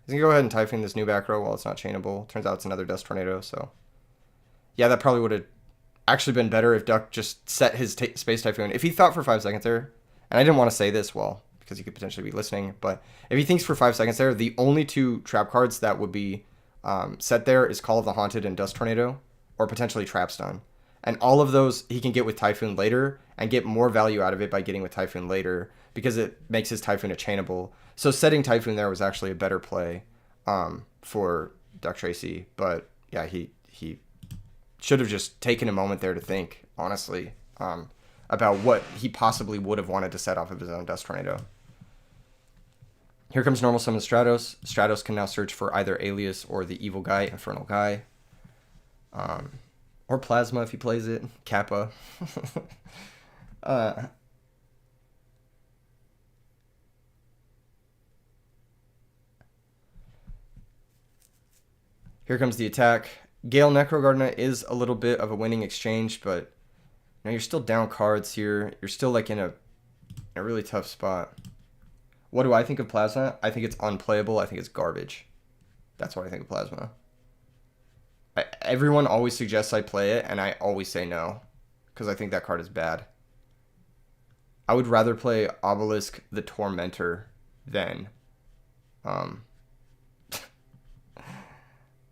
He's going to go ahead and Typhoon this new back row while it's not chainable. Turns out it's another Dust Tornado, so yeah, that probably would have actually been better if Duck just set his Space Typhoon. If he thought for 5 seconds there, and I didn't want to say this, well, because he could potentially be listening, but if he thinks for 5 seconds there, the only 2 trap cards that would be set there is Call of the Haunted and Dust Tornado, or potentially Trap Stun. And all of those he can get with Typhoon later, and get more value out of it by getting with Typhoon later, because it makes his Typhoon a chainable. So setting Typhoon there was actually a better play for DuckTracey, but yeah, he should have just taken a moment there to think, honestly, about what he possibly would have wanted to set off of his own Dust Tornado. Here comes normal summon Stratos. Stratos can now search for either Alias or the evil guy, Infernal Guy. Or Plasma if he plays it. Kappa. Here comes the attack. Gale Necrogardener is a little bit of a winning exchange, but you know, you're still down cards here. You're still like in a really tough spot. What do I think of Plasma? I think it's unplayable. I think it's garbage. That's what I think of Plasma. Everyone always suggests I play it, and I always say no, because I think that card is bad. I would rather play Obelisk the Tormentor than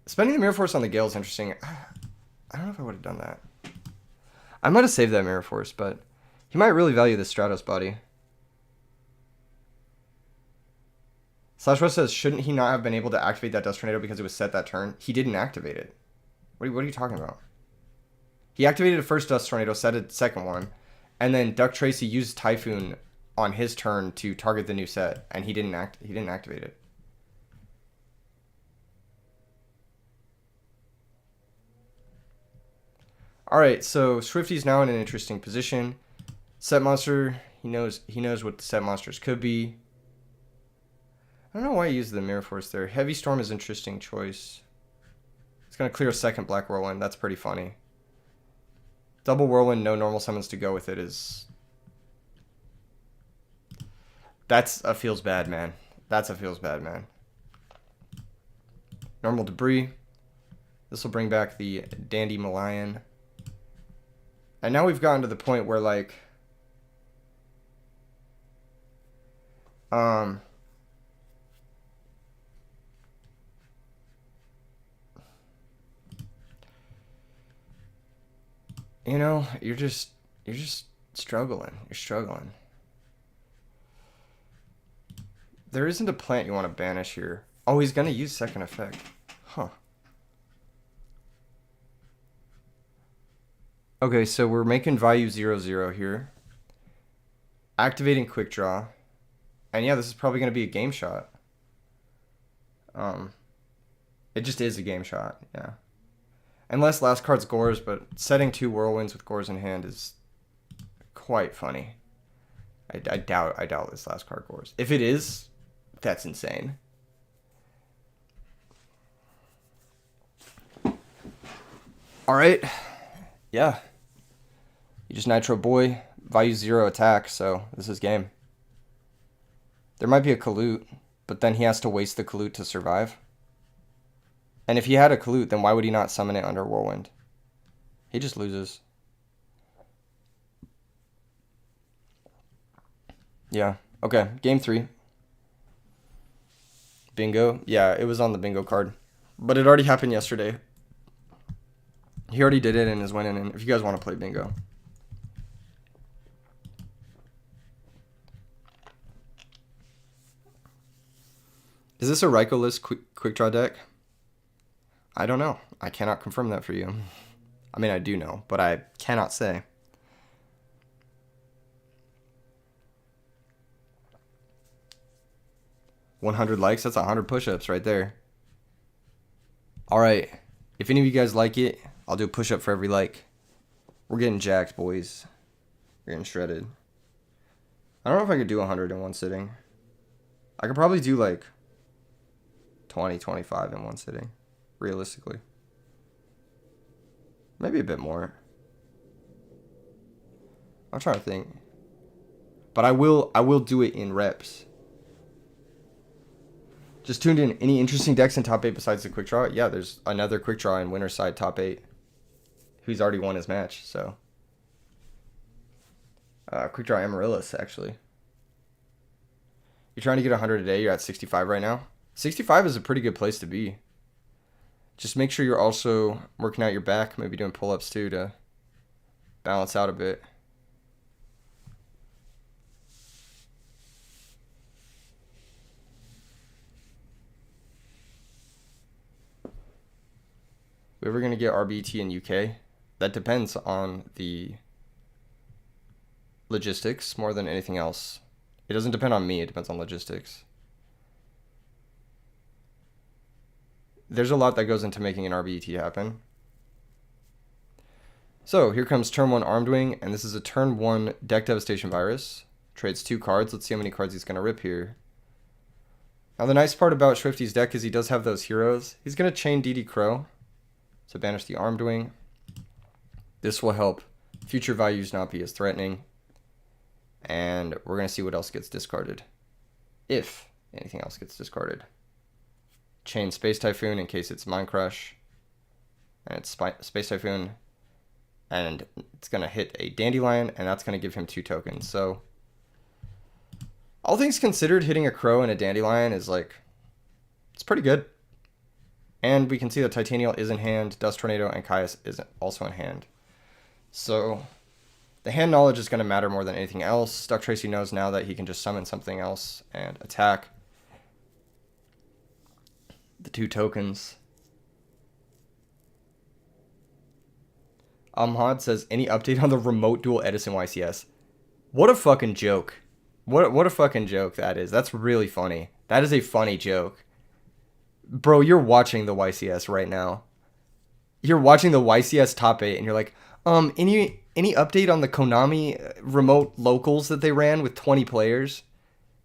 spending the Mirror Force on the Gale is interesting. I don't know if I would have done that. I might have saved that Mirror Force, but he might really value this Stratos body. Slashwell says, shouldn't he not have been able to activate that Dust Tornado because it was set that turn? He didn't activate it. What are you talking about? He activated a first Dust Tornado, set a second one, and then DuckTracey used Typhoon on his turn to target the new set, and he didn't activate it. All right, so Schwifty's now in an interesting position. Set monster, he knows what the set monsters could be. I don't know why he used the Mirror Force there. Heavy Storm is an interesting choice. It's going to clear a second Black Whirlwind. That's pretty funny. Double Whirlwind, no normal summons to go with it is... That's a feels bad, man. That's a feels bad, man. Normal Debris. This will bring back the Dandelion. And now we've gotten to the point where, like... You know, you're just struggling. You're struggling. There isn't a plant you want to banish here. Oh, he's going to use second effect. Huh. Okay, so we're making value 0/0 here. Activating quick draw. And yeah, this is probably going to be a game shot. It just is a game shot, yeah. Unless last card's Gores, but setting 2 Whirlwinds with Gores in hand is quite funny. I doubt this last card Gores. If it is, that's insane. Alright. Yeah. You just Nitro Boy. Value 0 attack, so this is game. There might be a Kalut, but then he has to waste the Kalut to survive. And if he had a Kalut, then why would he not summon it under Whirlwind? He just loses. Yeah. Okay. Game 3. Bingo. Yeah, it was on the bingo card. But it already happened yesterday. He already did it and is winning. And if you guys want to play bingo. Is this a Raikou-less quick draw deck? I don't know. I cannot confirm that for you. I mean, I do know, but I cannot say. $100 likes, that's 100 push-ups right there. Alright, if any of you guys like it, I'll do a push-up for every like. We're getting jacked, boys. We're getting shredded. I don't know if I could do 100 in one sitting. I could probably do like 20, 25 in one sitting. Realistically. Maybe a bit more. I'm trying to think. But I will do it in reps. Just tuned in. Any interesting decks in top 8 besides the quick draw? Yeah, there's another quick draw in winner's side top 8. Who's already won his match, so. Quick draw Amaryllis, actually. You're trying to get 100 a day. You're at 65 right now. 65 is a pretty good place to be. Just make sure you're also working out your back, maybe doing pull-ups too to balance out a bit. We ever going to get RBET in UK? That depends on the logistics more than anything else. It doesn't depend on me, it depends on logistics. There's a lot that goes into making an RBET happen. So here comes turn 1 Armed Wing, and this is a turn 1 Deck Devastation Virus. Trades 2 cards. Let's see how many cards he's going to rip here. Now the nice part about Schwifty's deck is he does have those heroes. He's going to chain DD Crow. So banish the Armed Wing. This will help future values not be as threatening. And we're going to see what else gets discarded. If anything else gets discarded. Chain Space Typhoon in case it's Mind Crush. And it's Space Typhoon. And it's going to hit a Dandelion, and that's going to give him 2 tokens. So, all things considered, hitting a Crow and a Dandelion is like, it's pretty good. And we can see that Titanial is in hand, Dust Tornado, and Caius is also in hand. So, the hand knowledge is going to matter more than anything else. DuckTracey knows now that he can just summon something else and attack. The 2 tokens. Ahmad says, any update on the remote dual Edison YCS? What a fucking joke. What a fucking joke that is. That's really funny. That is a funny joke. Bro, you're watching the YCS right now. You're watching the YCS top 8 and you're like, Any update on the Konami remote locals that they ran with 20 players?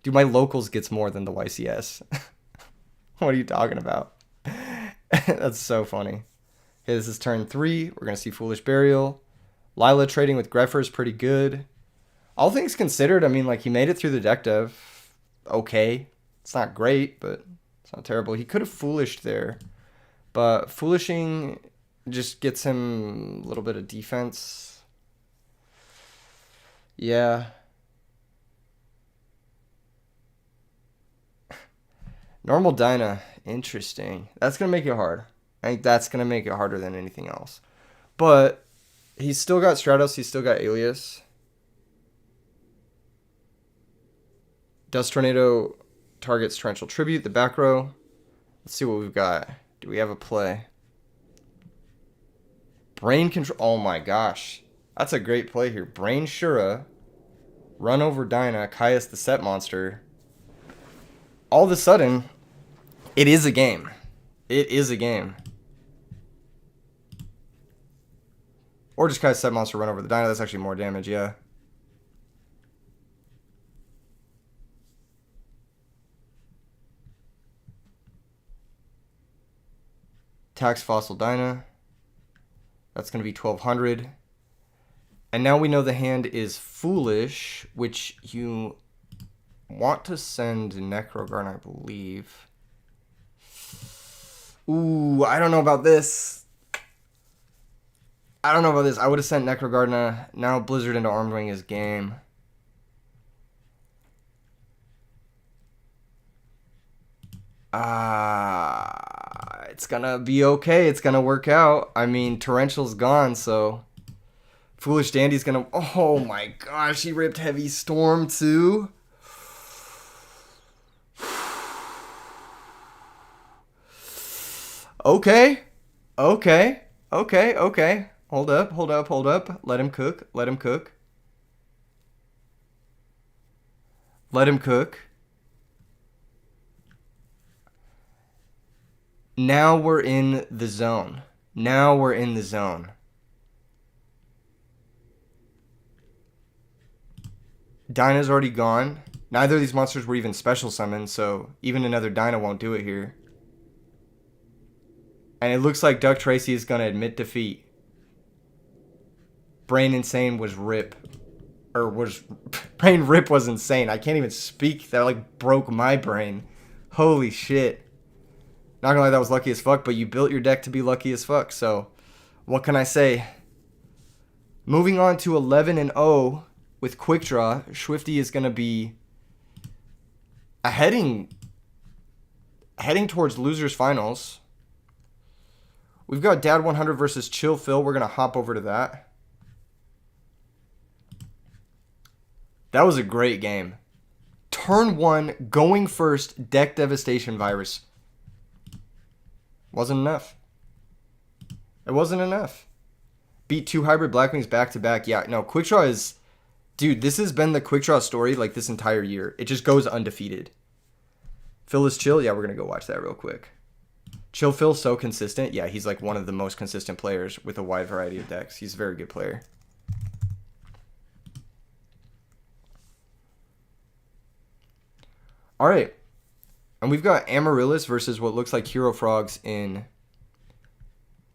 Dude, my locals gets more than the YCS. What are you talking about? That's so funny. Okay, this is turn 3. We're going to see Foolish Burial. Lila trading with Greffer is pretty good. All things considered, I mean, like, he made it through the deck dev. Okay. It's not great, but it's not terrible. He could have Foolished there. But Foolishing just gets him a little bit of defense. Yeah. Normal Dyna. Interesting. That's going to make it hard. I think that's going to make it harder than anything else. But he's still got Stratos. He's still got Alias. Dust Tornado targets Torrential Tribute, the back row. Let's see what we've got. Do we have a play? Brain Control. Oh my gosh. That's a great play here. Brain Shura. Run over Dyna. Caius the Set Monster. All of a sudden, it is a game. It is a game. Or just Caius Set Monster run over the Dyna. That's actually more damage, yeah. Tax Fossil Dyna. That's going to be 1200. And now we know the hand is Foolish, which you want to send Necrogarn, I believe. Ooh, I don't know about this. I would have sent Necrogarden. Now Blizzard into Armwing is game. It's gonna be okay. It's gonna work out. I mean, Torrential's gone, so Foolish Dandy's gonna... Oh my gosh, he ripped Heavy Storm too. Okay. Hold up. Let him cook. Now we're in the zone. Dyna's already gone. Neither of these monsters were even special summoned, so even another Dyna won't do it here. And it looks like DuckTracey is going to admit defeat. Brain Insane was rip. Brain Rip was insane. I can't even speak. That like broke my brain. Holy shit. Not gonna lie, that was lucky as fuck, but you built your deck to be lucky as fuck, so what can I say? Moving on to 11-0 with Quick Draw, Schwifty is gonna be heading towards losers finals. We've got Dad 100 versus Chill Phil. We're gonna hop over to that. That was a great game. Turn 1, going first, deck devastation virus. Wasn't enough. It wasn't enough. Beat 2 hybrid Blackwings back to back. Yeah, no, Quick Draw is... Dude, this has been the Quick Draw story like this entire year. It just goes undefeated. Phil is chill. Yeah, we're going to go watch that real quick. Chill Phil's so consistent. Yeah, he's like one of the most consistent players with a wide variety of decks. He's a very good player. All right. And we've got Amaryllis versus what looks like Hero Frogs in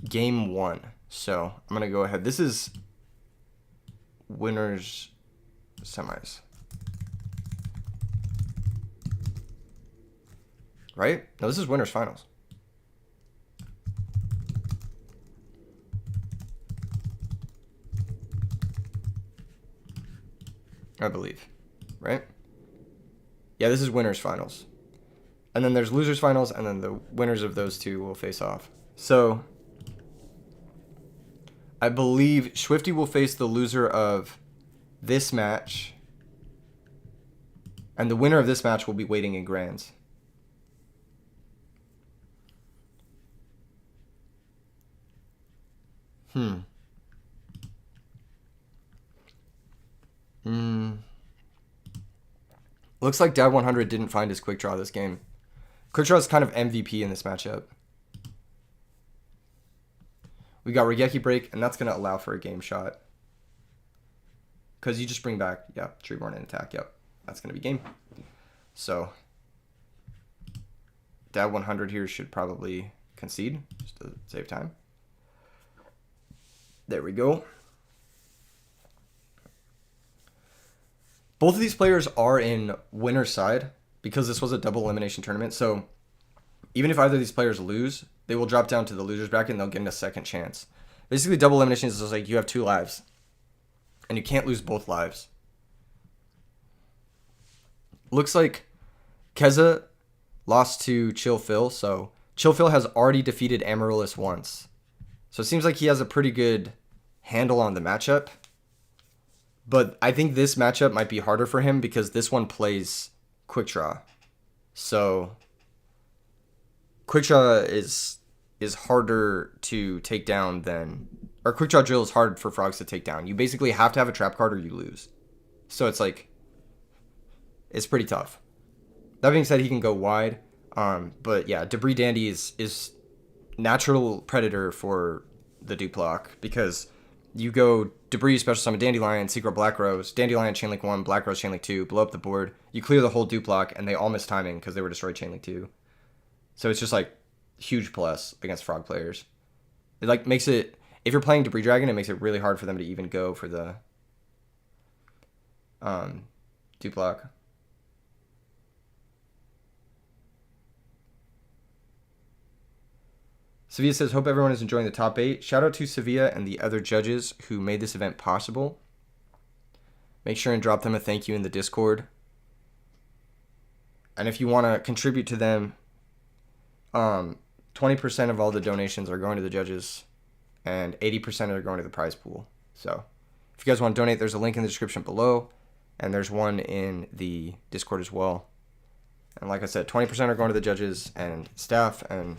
game 1. So I'm going to go ahead. This is winners semis. Right? No, this is winners finals. I believe. Right? Yeah, this is winners finals. And then there's losers finals, and then the winners of those two will face off. So I believe Schwifty will face the loser of this match, and the winner of this match will be waiting in grands. Looks like Dad 100 didn't find his Quick Draw this game. Quick Draw is kind of MVP in this matchup. We got Regeki Break, and that's going to allow for a game shot. Because you just bring back, yeah, Treeborn and attack. Yep, that's going to be game. So, Dad 100 here should probably concede, just to save time. There we go. Both of these players are in winner's side because this was a double elimination tournament. So even if either of these players lose, they will drop down to the loser's bracket and they'll get a second chance. Basically, double elimination is just like you have 2 lives and you can't lose both lives. Looks like Keza lost to Chill Phil. So Chill Phil has already defeated Amaryllis once. So it seems like he has a pretty good handle on the matchup. But I think this matchup might be harder for him because this one plays Quick Draw. So Quick Draw is harder to take down than... Or Quick Draw Drill is hard for Frogs to take down. You basically have to have a trap card or you lose. So it's like... It's pretty tough. That being said, he can go wide. But yeah, Debris Dandy is natural predator for the dupe lock because... You go Debris, Special Summon Dandelion, Secret Black Rose, Dandelion, Chainlink 1, Black Rose, Chainlink 2, blow up the board. You clear the whole dupe block, and they all miss timing because they were destroyed Chainlink 2. So it's just like huge plus against Frog players. It like makes it, if you're playing Debris Dragon, it makes it really hard for them to even go for the dupe block. Sevilla says, hope everyone is enjoying the top 8. Shout out to Sevilla and the other judges who made this event possible. Make sure and drop them a thank you in the Discord. And if you want to contribute to them, 20% of all the donations are going to the judges and 80% are going to the prize pool. So if you guys want to donate, there's a link in the description below and there's one in the Discord as well. And like I said, 20% are going to the judges and staff and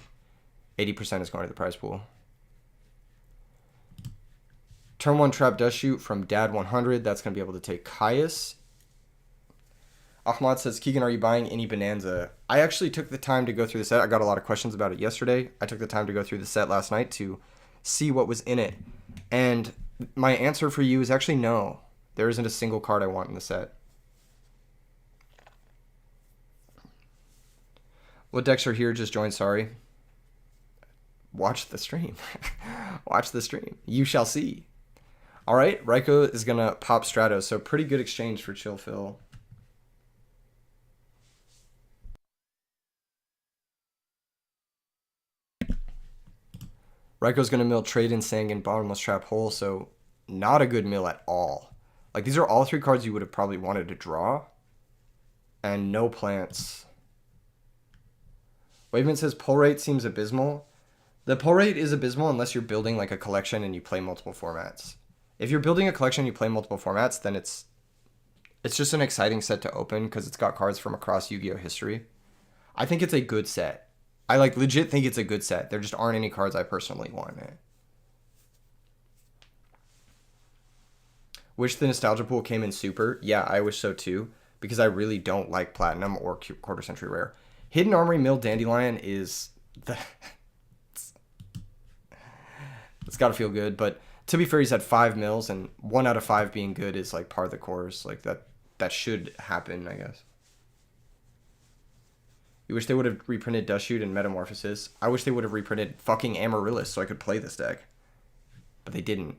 80% is going to the prize pool. Turn 1 trap dust shoot from Dad 100. That's going to be able to take Caius. Ahmad says, Keegan, are you buying any Bonanza? I actually took the time to go through the set. I got a lot of questions about it yesterday. I took the time to go through the set last night to see what was in it. And my answer for you is actually no. There isn't a single card I want in the set. What decks are here? Just joined, sorry. Watch the stream. Watch the stream. You shall see. All right, Raiko is going to pop Stratos, so pretty good exchange for Chill Phil. Raiko's going to mill Trade and Sangan, Bottomless Trap Hole, so not a good mill at all. Like, these are all 3 cards you would have probably wanted to draw. And no plants. Waveman says, pull rate seems abysmal. The pull rate is abysmal unless you're building like a collection and you play multiple formats. If you're building a collection and you play multiple formats, then it's just an exciting set to open because it's got cards from across Yu-Gi-Oh history. I think it's a good set. I like legit think it's a good set. There just aren't any cards I personally want in it. Wish the Nostalgia Pool came in Super. Yeah, I wish so too because I really don't like Platinum or Quarter Century Rare. Hidden Armory Mill Dandelion is the... It's got to feel good, but to be fair, he's had 5 mills, and 1 out of 5 being good is like par of the course. Like that should happen, I guess. You wish they would have reprinted Dust Shoot and Metamorphosis. I wish they would have reprinted fucking Amaryllis so I could play this deck, but they didn't.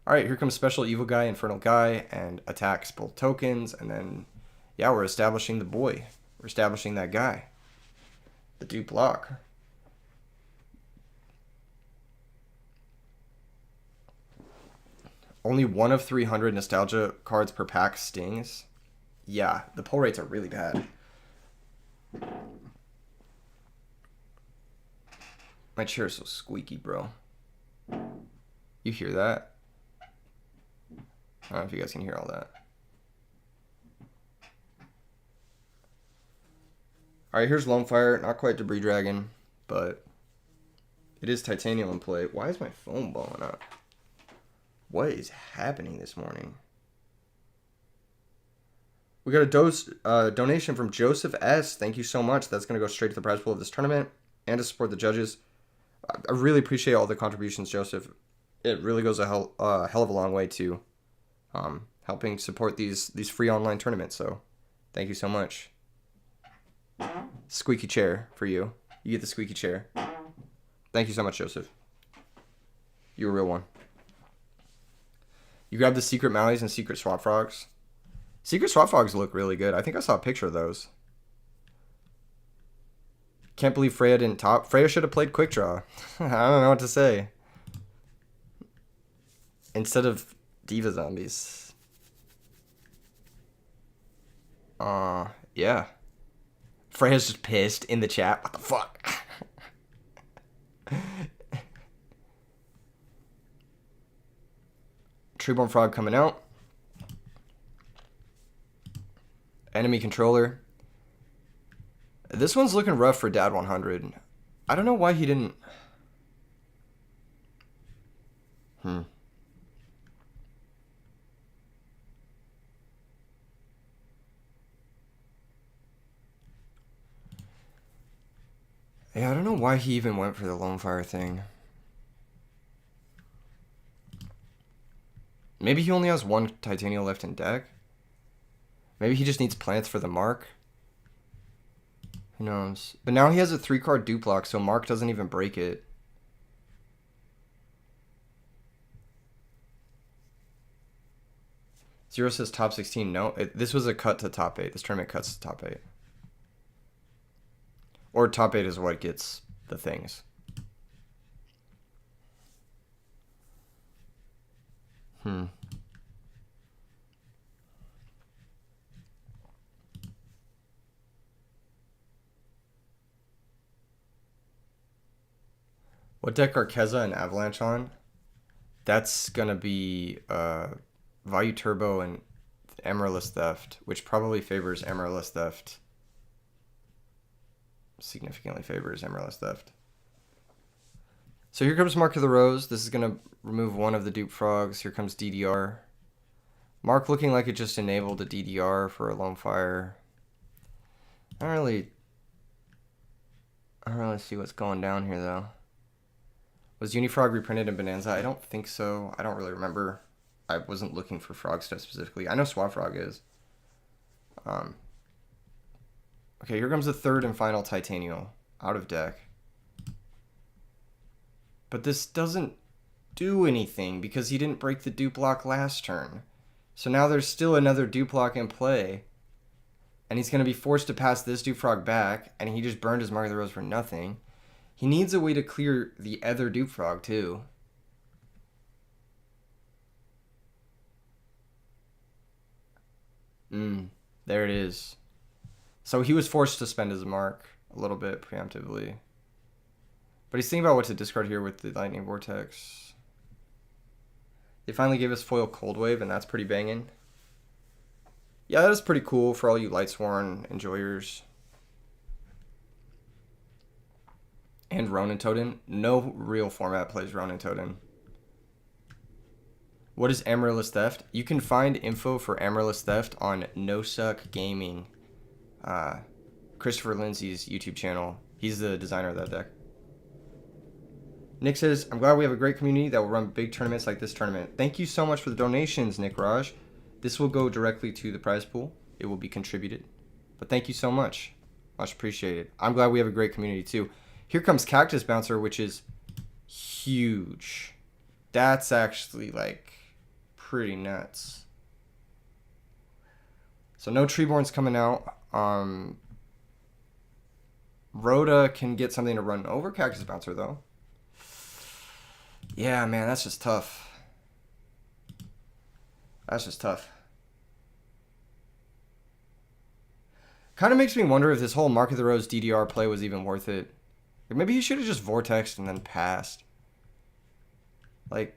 All right, here comes Special Evil Guy, Infernal Guy, and attacks both tokens, and then yeah, we're establishing the boy. We're establishing that guy, the dupe lock. Only 1 of 300 nostalgia cards per pack stings. Yeah, the pull rates are really bad. My chair is so squeaky, bro. You hear that? I don't know if you guys can hear all that. Alright, here's Lone Fire. Not quite Debris Dragon, but it is Titanium in play. Why is my phone blowing up? What is happening this morning? We got a donation from Joseph S. Thank you so much. That's going to go straight to the prize pool of this tournament and to support the judges. I really appreciate all the contributions, Joseph. It really goes a hell of a long way to helping support these free online tournaments. So thank you so much. Squeaky chair for you. You get the squeaky chair. Thank you so much, Joseph. You're a real one. You grab the secret Mallies and secret swap frogs. Secret swap frogs look really good. I think I saw a picture of those. Can't believe Freya didn't top. Freya should have played quick draw. I don't know what to say. Instead of Diva Zombies. Yeah. Freya's just pissed in the chat. What the fuck? Treeborn Frog coming out. Enemy controller. This one's looking rough for Dad 100. I don't know why he didn't. Yeah, I don't know why he even went for the Lone Fire thing. Maybe he only has one Titania left in deck. Maybe he just needs plants for the Mark. Who knows? But now he has a 3-card duplock, so Mark doesn't even break it. Zero says top 16. No, this was a cut to top 8. This tournament cuts to top 8. Or top 8 is what gets the things. What deck are Keza and Avalanche on? That's gonna be Value Turbo and Amaryllis Theft, which probably favors Amaryllis Theft. Significantly favors Amaryllis Theft. So here comes Mark of the Rose. This is going to remove one of the dupe frogs. Here comes DDR. Mark looking like it just enabled a DDR for a Lone Fire. I don't really see what's going down here, though. Was Unifrog reprinted in Bonanza? I don't think so. I don't really remember. I wasn't looking for frog stuff specifically. I know Swap Frog is. Okay, here comes the third and final Titanial out of deck. But this doesn't do anything because he didn't break the dupe block last turn. So now there's still another dupe block in play. And he's going to be forced to pass this dupe frog back. And he just burned his Mark of the Rose for nothing. He needs a way to clear the other dupe frog too. There it is. So he was forced to spend his Mark a little bit preemptively. But he's thinking about what to discard here with the Lightning Vortex. They finally gave us foil Cold Wave, and that's pretty banging. Yeah, that is pretty cool for all you Lightsworn enjoyers. And Ronin Totem. No real format plays Ronin Totem. What is Amaryllis Theft? You can find info for Amaryllis Theft on No Suck Gaming. Christopher Lindsay's YouTube channel. He's the designer of that deck. Nick says, I'm glad we have a great community that will run big tournaments like this tournament. Thank you so much for the donations, Nick Raj. This will go directly to the prize pool. It will be contributed. But thank you so much. Much appreciated. I'm glad we have a great community too. Here comes Cactus Bouncer, which is huge. That's actually like pretty nuts. So no Treeborns coming out. Rhoda can get something to run over Cactus Bouncer though. Yeah, man, that's just tough. That's just tough. Kind of makes me wonder if this whole Mark of the Rose DDR play was even worth it. Like maybe he should have just vortexed and then passed. Like,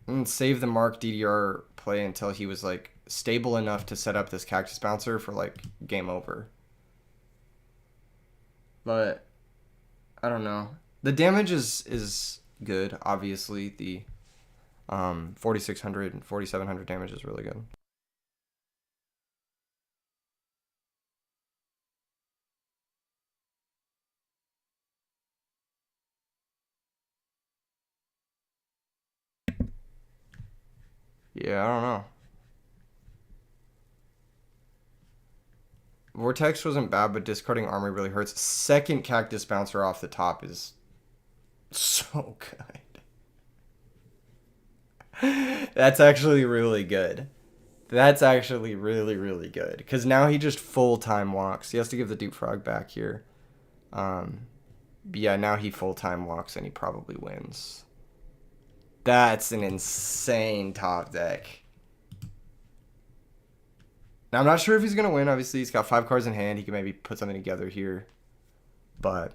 and save the Mark DDR play until he was like stable enough to set up this Cactus Bouncer for like game over. But I don't know. The damage is good, obviously. The 4600 and 4700 damage is really good. Yeah, I don't know. Vortex wasn't bad, but discarding Armory really hurts. Second Cactus Bouncer off the top is so good. That's actually really good. That's actually really, really good. Because now he just full-time walks. He has to give the Dupe Frog back here. But yeah, now he full-time walks and he probably wins. That's an insane top deck. Now, I'm not sure if he's going to win. Obviously, he's got 5 cards in hand. He can maybe put something together here. But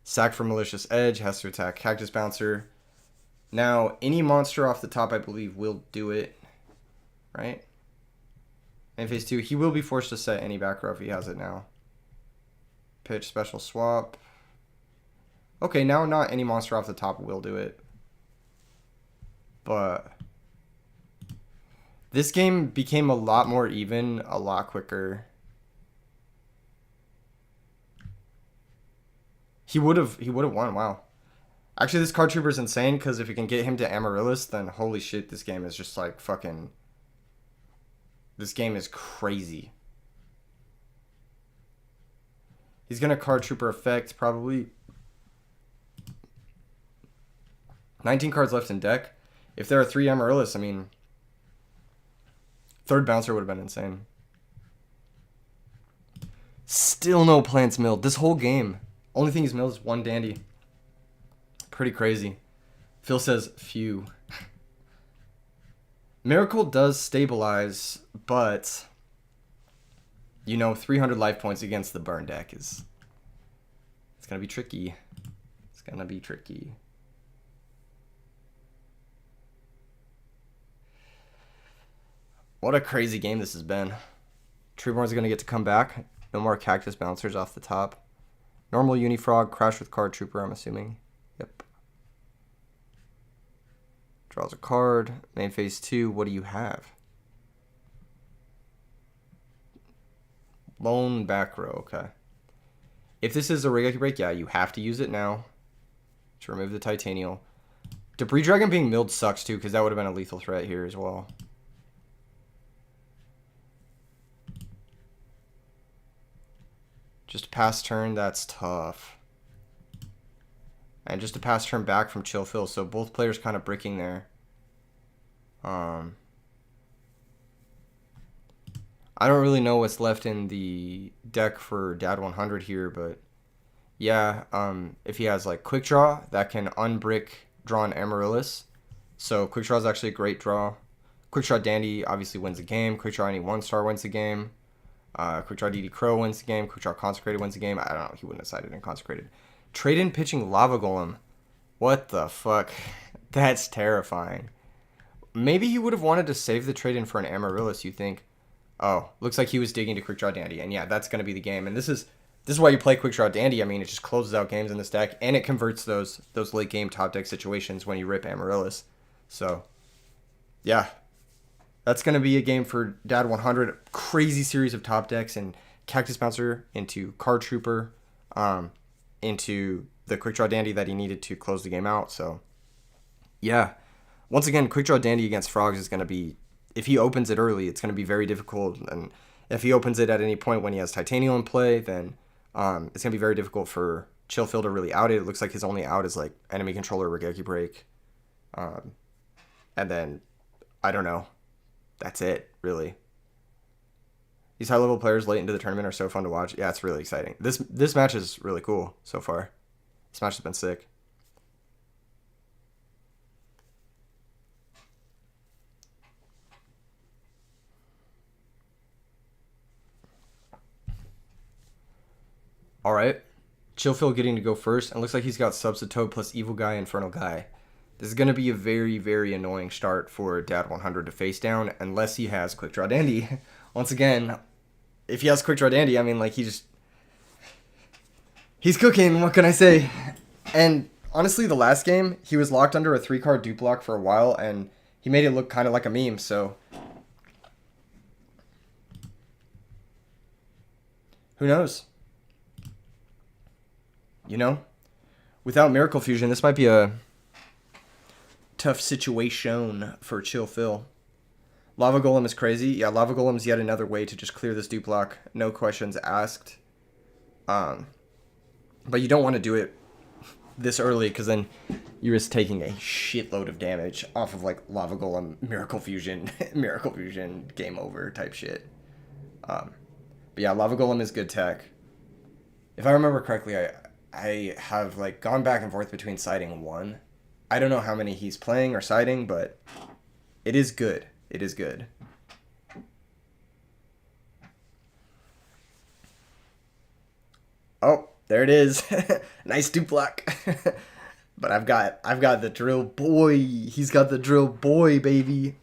sack for Malicious Edge. Has to attack Cactus Bouncer. Now, any monster off the top, I believe, will do it. Right? In phase 2, he will be forced to set any back row if he has it now. Pitch, special swap. Okay, now not any monster off the top will do it. But this game became a lot more even, a lot quicker. He would have won, wow. Actually, this card trooper is insane, because if you can get him to Amaryllis, then holy shit, this game is just like fucking... This game is crazy. He's going to card trooper effect, probably. 19 cards left in deck. If there are 3 Amaryllis, I mean... Third bouncer would have been insane. Still no plants milled. This whole game. Only thing he's milled is 1 dandy. Pretty crazy. Phil says, phew. Miracle does stabilize, but... You know, 300 life points against the burn deck is... It's going to be tricky. It's going to be tricky. What a crazy game this has been. Treeborn's going to get to come back. No more Cactus Bouncers off the top. Normal Unifrog, Crash with Card Trooper, I'm assuming. Yep. Draws a card. Main phase 2, what do you have? Lone back row, okay. If this is a Regeki Break, yeah, you have to use it now to remove the Titanial. Debris Dragon being milled sucks too, because that would have been a lethal threat here as well. Just a pass turn, that's tough. And just a pass turn back from Chill Phil, so both players kind of bricking there. I don't really know what's left in the deck for Dad 100 here, but yeah, if he has like Quick Draw, that can unbrick draw an Amaryllis. So Quick Draw is actually a great draw. Quick Draw Dandy obviously wins the game. Quick Draw any 1-star wins the game. Quick Draw DD Crow wins the game. Quick Draw Consecrated wins the game. I don't know. He wouldn't have sided in Consecrated. Trade in pitching Lava Golem. What the fuck? That's terrifying. Maybe he would have wanted to save the trade in for an Amaryllis, you think. Oh, looks like he was digging to Quick Draw Dandy. And yeah, that's going to be the game. And this is why you play Quick Draw Dandy. I mean, it just closes out games in this deck. And it converts those late game top deck situations when you rip Amaryllis. So, yeah. That's going to be a game for Dad 100. Crazy series of top decks and Cactus Bouncer into Card Trooper, into the Quick Draw Dandy that he needed to close the game out. So, yeah. Once again, Quick Draw Dandy against Frogs is going to be, if he opens it early, it's going to be very difficult. And if he opens it at any point when he has Titanium in play, then it's going to be very difficult for Chillfield to really out it. It looks like his only out is like enemy controller, Regeki Break. And then, I don't know. That's it, really. These high-level players late into the tournament are so fun to watch. Yeah, it's really exciting. This match is really cool so far. This match has been sick. All right. Chillfield getting to go first. And looks like he's got Substitute plus Evil Guy, Infernal Guy. This is going to be a very, very annoying start for Dad 100 to face down unless he has Quick Draw Dandy. Once again, if he has Quick Draw Dandy, I mean, like, he's cooking. What can I say? And honestly, the last game, he was locked under a 3-card dupe lock for a while, and he made it look kind of like a meme, so who knows? You know? Without Miracle Fusion, this might be a tough situation for Chill Phil. Lava Golem is crazy. Yeah, Lava Golem's yet another way to just clear this dupe block. No questions asked. But you don't want to do it this early because then you risk taking a shitload of damage off of like Lava Golem, Miracle Fusion, Miracle Fusion, game over type shit. But yeah, Lava Golem is good tech. If I remember correctly, I have like gone back and forth between siding one. I don't know how many he's playing or siding, but it is good. It is good. Oh, there it is. Nice dupe block. But I've got the drill boy. He's got the drill boy, baby.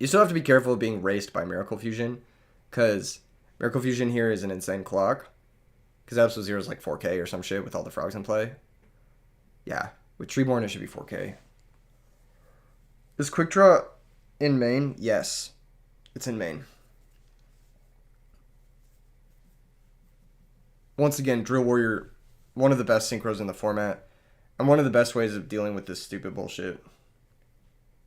You still have to be careful of being raced by Miracle Fusion, because Miracle Fusion here is an insane clock. Because Absolute Zero is like 4K or some shit with all the frogs in play. Yeah, with Treeborn it should be 4K. Is Quick Draw in main? Yes, it's in main. Once again, Drill Warrior, one of the best synchros in the format, and one of the best ways of dealing with this stupid bullshit.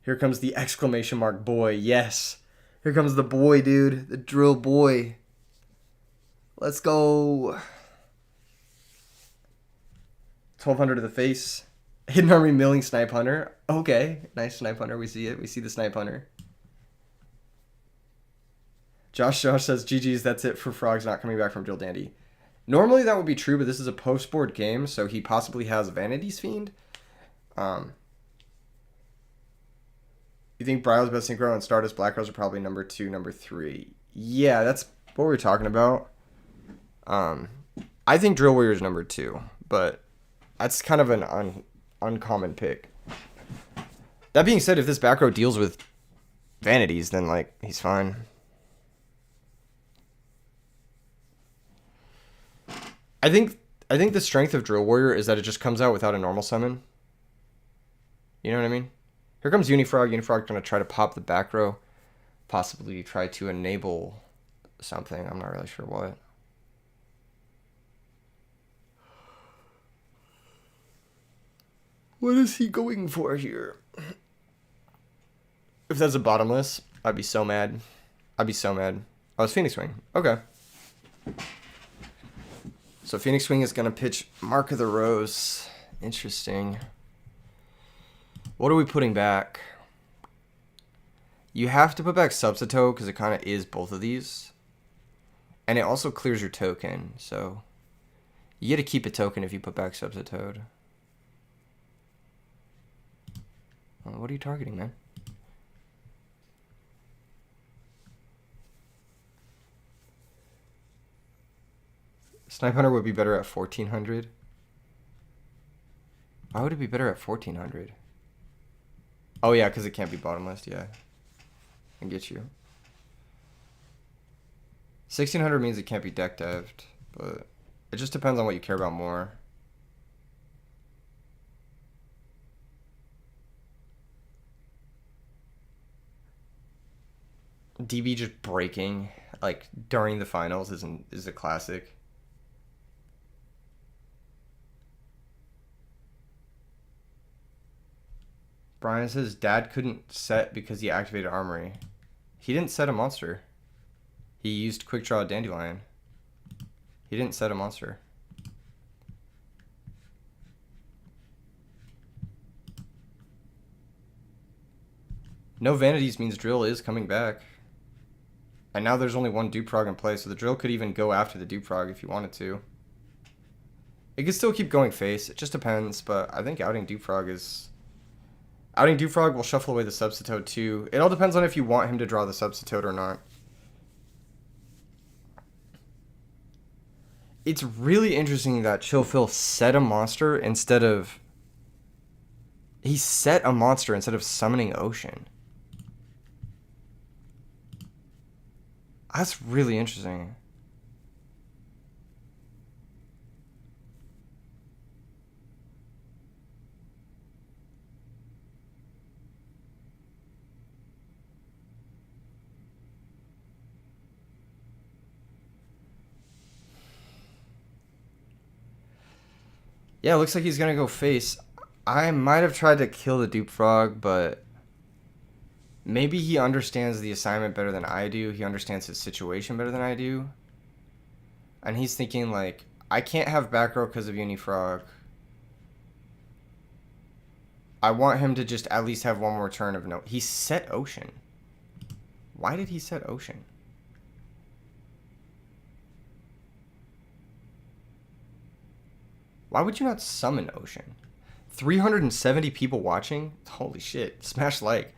Here comes the exclamation mark boy. Yes. Here comes the boy, dude. The drill boy. Let's go. 1200 to the face. Hidden Army Milling Snipe Hunter. Okay. Nice Snipe Hunter. We see it. We see the Snipe Hunter. Josh says, GG's, that's it for Frogs not coming back from Drill Dandy. Normally that would be true, but this is a post-board game, so he possibly has Vanity's Fiend. You think Bryle's best synchro and Stardust Black Rose are probably number 2, number 3. Yeah, that's what we're talking about. I think Drill Warrior is number 2, but that's kind of an uncommon pick. That being said, if this back row deals with Vanities, then like he's fine. I think the strength of Drill Warrior is that it just comes out without a normal summon. You know what I mean? Here comes Unifrog. Unifrog going to try to pop the back row. Possibly try to enable something. I'm not really sure what. What is he going for here? If that's a bottomless, I'd be so mad. I'd be so mad. Oh, it's Phoenix Wing. Okay. So Phoenix Wing is going to pitch Mark of the Rose. Interesting. What are we putting back? You have to put back Subsito because it kind of is both of these. And it also clears your token. So you get to keep a token if you put back Subsitoad. What are you targeting, man? Snipe Hunter would be better at 1400. Why would it be better at 1400? Oh yeah, because it can't be bottomless. Yeah, I get you. 1600 means it can't be deck devved, but it just depends on what you care about more. DB just breaking like during the finals is a classic. Brian says Dad couldn't set because he activated Armory. He didn't set a monster. He used Quick Draw Dandelion. He didn't set a monster. No Vanities means Drill is coming back. And now there's only one Duprog in play, so the Drill could even go after the Duprog if you wanted to. It could still keep going face. It just depends, but I think outing Duprog is... Outing Duprog will shuffle away the Subsitoad too. It all depends on if you want him to draw the Subsitoad or not. It's really interesting that Chill Phil set a monster instead of... He set a monster instead of summoning Ocean. That's really interesting. Yeah, it looks like he's going to go face. I might have tried to kill the dupe frog, but maybe he understands the assignment better than I do. He understands his situation better than I do. And he's thinking, like, I can't have back row because of Unifrog. I want him to just at least have one more turn of no... He set Ocean. Why did he set Ocean? Why would you not summon Ocean? 370 people watching? Holy shit. Smash like.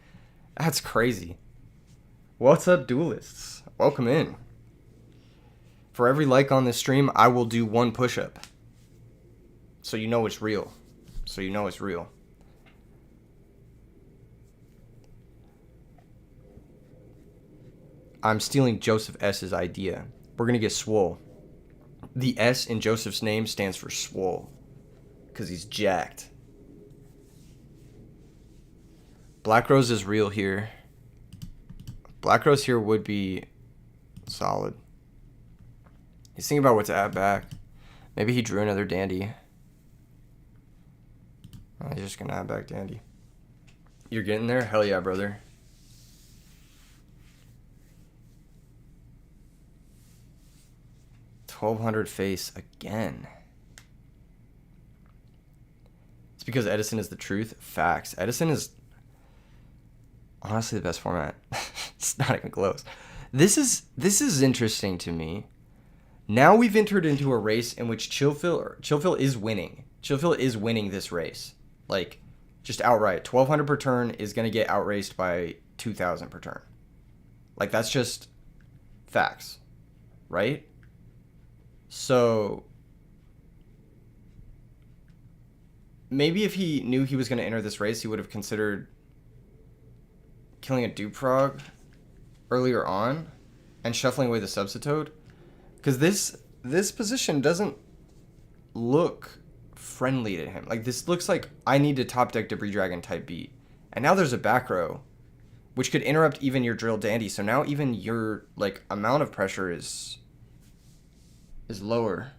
That's crazy. What's up, duelists? Welcome in. For every like on this stream, I will do one push-up. So you know it's real. So you know it's real. I'm stealing Joseph S.'s idea. We're going to get swole. The S in Joseph's name stands for swole. Because he's jacked. Black Rose is real here. Black Rose here would be solid. He's thinking about what to add back. Maybe he drew another Dandy. Oh, he's just going to add back Dandy. You're getting there? Hell yeah, brother. $1,200 face again. It's because Edison is the truth. Facts. Edison is honestly the best format. It's not even close. This is interesting to me. Now we've entered into a race in which Chillfill is winning. Chillfill is winning this race. Like, just outright. 1,200 per turn is going to get outraced by 2,000 per turn. Like, that's just facts. Right? So, maybe if he knew he was going to enter this race, he would have considered killing a dupe frog earlier on and shuffling away the substitute. Because this position doesn't look friendly to him. Like, this looks like I need to top deck Debris Dragon type beat. And now there's a back row, which could interrupt even your drill Dandy. So now even your, like, amount of pressure is lower.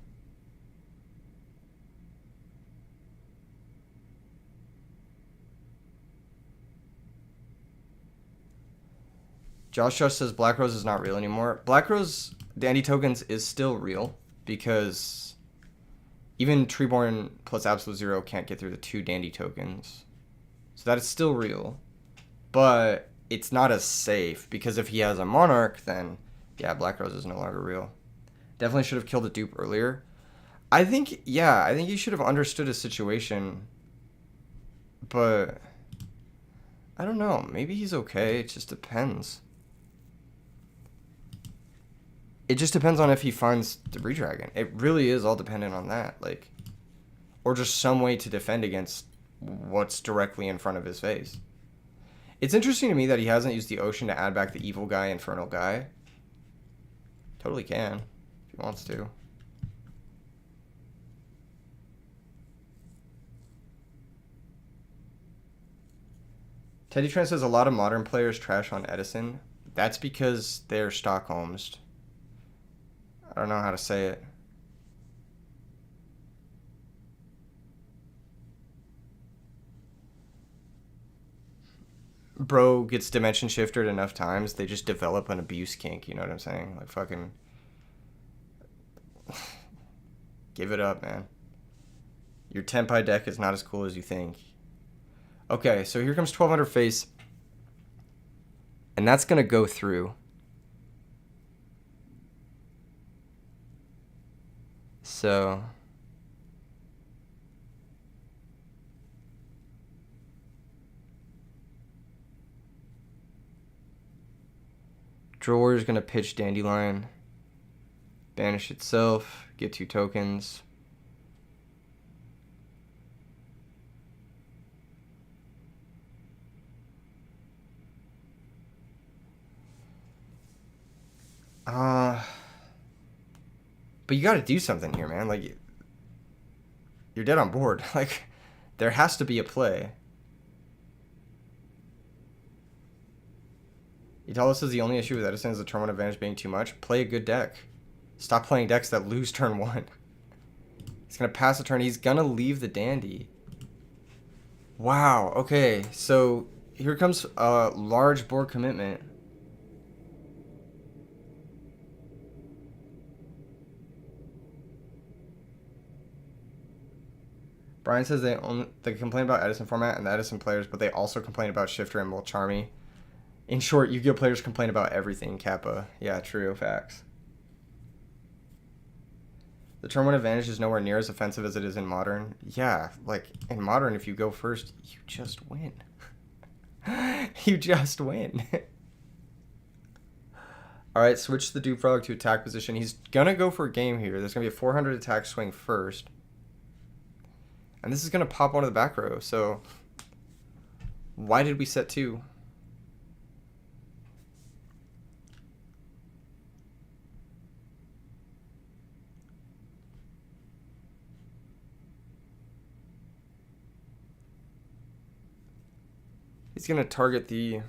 Josh says Black Rose is not real anymore. Black Rose Dandy tokens is still real because even Treeborn plus Absolute Zero can't get through the 2 Dandy tokens. So that is still real. But it's not as safe because if he has a Monarch, then yeah, Black Rose is no longer real. Definitely should have killed a dupe earlier. I think he should have understood his situation. But I don't know. Maybe he's okay. It just depends. It just depends on if he finds Debris Dragon. It really is all dependent on that. Like, or just some way to defend against what's directly in front of his face. It's interesting to me that he hasn't used the Ocean to add back the Evil Guy, Infernal Guy. Totally can. He wants to. Teddy Trent says a lot of modern players trash on Edison. That's because they're Stockholmsed. I don't know how to say it. Bro gets dimension shifted enough times, they just develop an abuse kink, you know what I'm saying? Like, fucking give it up, man. Your Tenpai deck is not as cool as you think. Okay, so here comes 1,200 face. And that's going to go through. So Drawer is going to pitch Dandelion. Banish itself. Get 2 tokens. But you got to do something here, man. Like, you're dead on board. Like, there has to be a play. Italo says the only issue with Edison is the turn 1 advantage being too much. Play a good deck. Stop playing decks that lose turn 1. He's going to pass a turn. He's going to leave the Dandy. Wow, okay. So here comes a large board commitment. Brian says they complain about Edison format and the Edison players, but they also complain about Shifter and Mulcharmy. In short, Yu-Gi-Oh players complain about everything, Kappa. Yeah, true, facts. The turn one advantage is nowhere near as offensive as it is in Modern. Yeah, like, in Modern, if you go first, you just win. You just win. Alright, switch the Dude Frog to attack position. He's gonna go for a game here. There's gonna be a 400 attack swing first. And this is gonna pop one of the back row, so... Why did we set 2? He's going to target the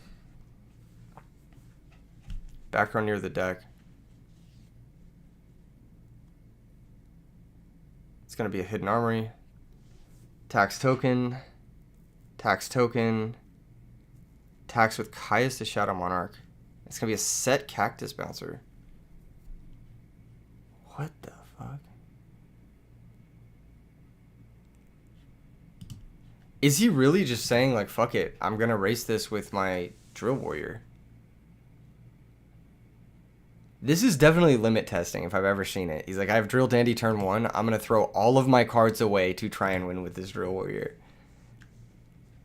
back row near the deck. It's going to be a hidden armory. Tax token. Tax token. Tax with Caius the Shadow Monarch. It's going to be a set Cactus Bouncer. What the fuck? Is he really just saying, like, fuck it, I'm going to race this with my Drill Warrior? This is definitely limit testing if I've ever seen it. He's like, I have Drill Dandy turn 1. I'm going to throw all of my cards away to try and win with this Drill Warrior.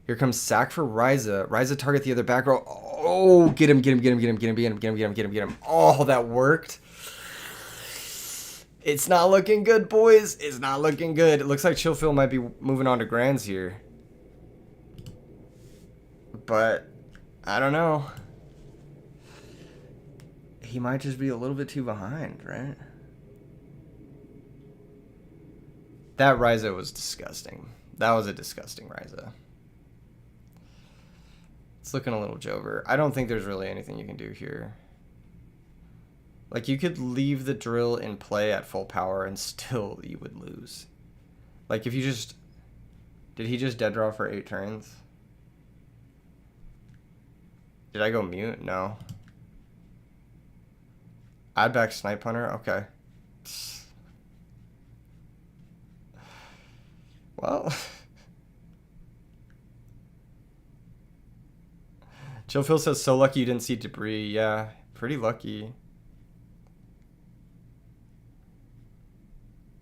Here comes Sack for Ryza. Ryza target the other back row. Oh, get him, get him, get him, get him, get him, get him, get him, get him, get him, get him. Oh, that worked. It's not looking good, boys. It's not looking good. It looks like Chillfield might be moving on to Grands here. But, I don't know. He might just be a little bit too behind, right? That Ryza was disgusting. That was a disgusting Ryza. It's looking a little Jover. I don't think there's really anything you can do here. Like, you could leave the drill in play at full power and still you would lose. Like, if you just... Did he just dead draw for 8 turns? Did I go mute? No. Add back Snipe Hunter? Okay. Well. Chillfield says, so lucky you didn't see debris. Yeah, pretty lucky.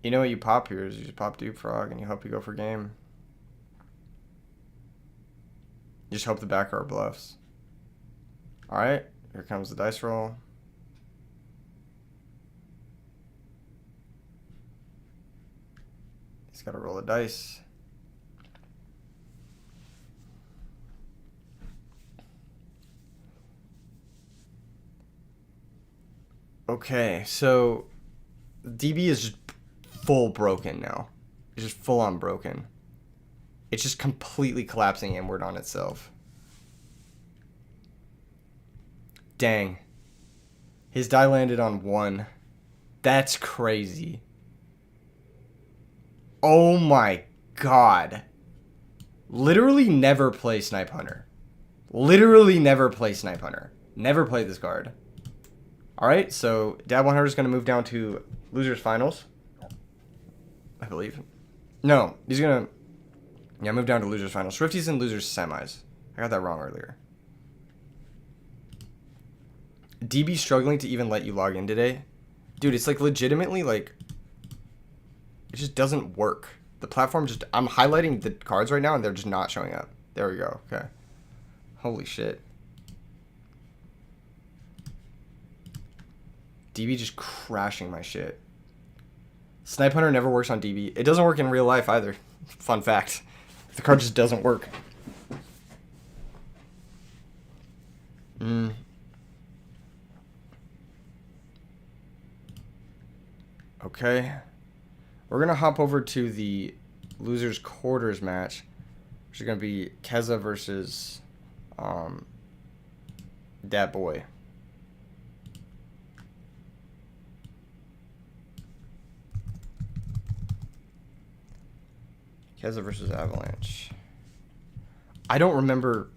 You know what you pop here is you just pop Dude Frog and you hope you go for game. You just hope the back row bluffs. Alright, here comes the dice roll. He's got to roll the dice. Okay, so DB is just full broken now. It's just full on broken. It's just completely collapsing inward on itself. Dang. His die landed on 1. That's crazy. Oh my god. Literally never play Snipe Hunter. Literally never play Snipe Hunter. Never play this card. Alright, so Dab 100 is going to move down to Losers Finals. I believe. No, he's going to... Yeah, move down to Losers Finals. Schwifty's in Losers Semis. I got that wrong earlier. DB struggling to even let you log in today. Dude, it's like legitimately like... It just doesn't work. The platform just... I'm highlighting the cards right now and they're just not showing up. There we go. Okay. Holy shit. DB just crashing my shit. Snipe Hunter never works on DB. It doesn't work in real life either. Fun fact. The card just doesn't work. Okay. We're going to hop over to the losers quarters match, which is going to be Keza versus Dat Boy. Keza versus Avalanche. I don't remember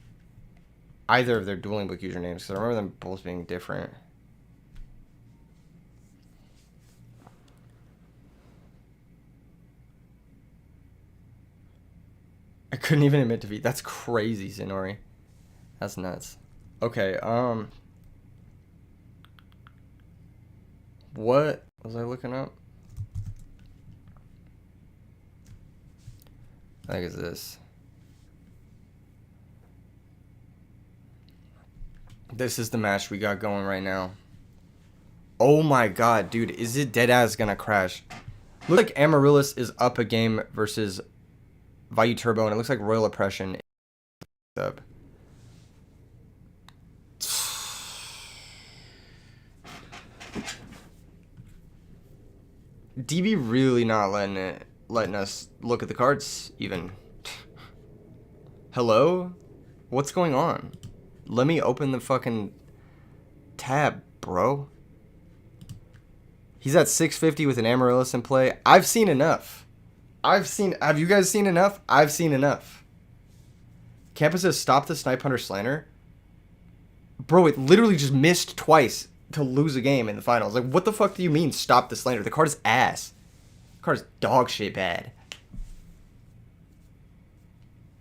either of their dueling book usernames because I remember them both being different. I couldn't even admit defeat. That's crazy, Zenori. That's nuts. Okay, what was I looking up? I think it's this. This is the match we got going right now. Oh my god, dude. Is it deadass gonna crash? Looks like Amaryllis is up a game versus Vayu Turbo, and it looks like Royal Oppression is up. DB really not letting us look at the cards even. Hello? What's going on? Let me open the fucking tab, bro. He's at 650 with an Amaryllis in play. I've seen enough. Have you guys seen enough? I've seen enough. Campus says stop the Snipe Hunter Slander. Bro, it literally just missed twice to lose a game in the finals. Like, what the fuck do you mean stop the Slander? The card is ass. The card is dog shit bad.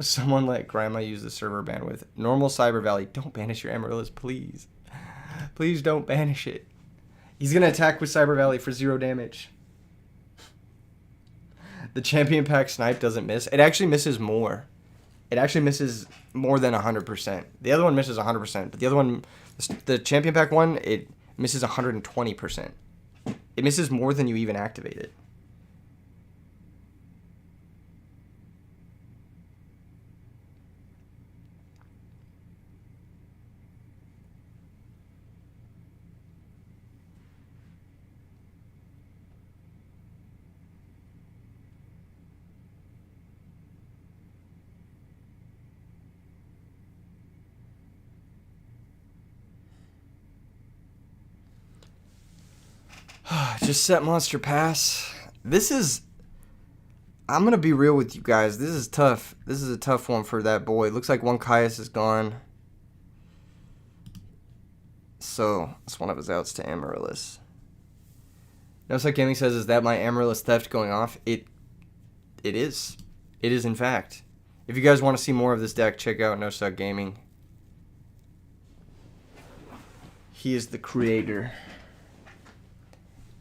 Someone let Grandma use the server bandwidth. Normal Cyber Valley. Don't banish your Amaryllis, please. Please don't banish it. He's going to attack with Cyber Valley for 0 damage. The Champion Pack Snipe doesn't miss. It actually misses more. It actually misses more than 100%. The other one misses 100%. But the other one, the Champion Pack one, it misses 120%. It misses more than you even activate it. Just set Monster Pass. This is... I'm going to be real with you guys. This is tough. This is a tough one for that boy. It looks like one Caius is gone. So, that's one of his outs to Amaryllis. No Suck Gaming says, is that my Amaryllis theft going off? It is. It is, in fact. If you guys want to see more of this deck, check out No Suck Gaming. He is the creator.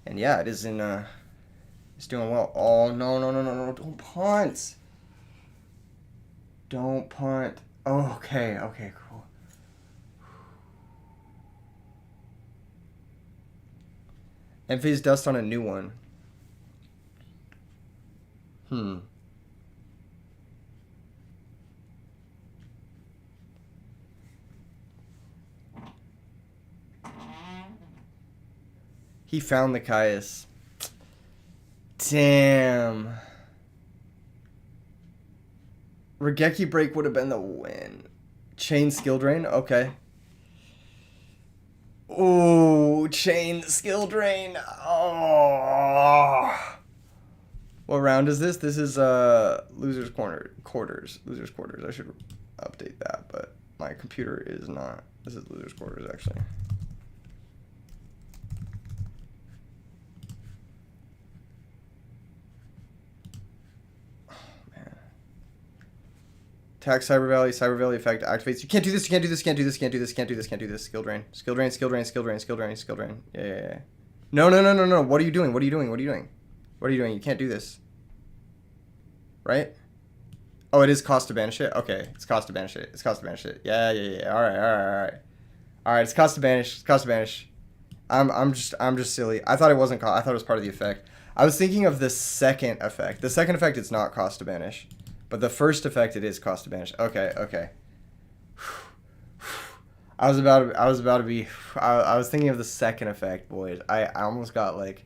And yeah, it is in, it's doing well. Oh, no, don't punt. Don't punt. Oh, okay, cool. And phase dust on a new one. He found the Caius. Damn. Regeki Break would have been the win. Chain Skill Drain? Okay. Ooh, Chain Skill Drain. Oh. What round is this? This is Losers Quarters. Losers Quarters. I should update that, but my computer is not. This is Losers Quarters, actually. Attack Cyber Valley effect activates. You can't do this, can't do this. Skill drain. Yeah. No. What are you doing? You can't do this. Right? Oh, it is cost to banish it? Okay, it's cost to banish it. Yeah. Alright. Alright, it's cost to banish. I'm just silly. I thought it wasn't cost. I thought it was part of the effect. I was thinking of the second effect. The second effect, it's not cost to banish. But the first effect, it is cost to banish. Okay. I was thinking of the second effect, boys. I almost got like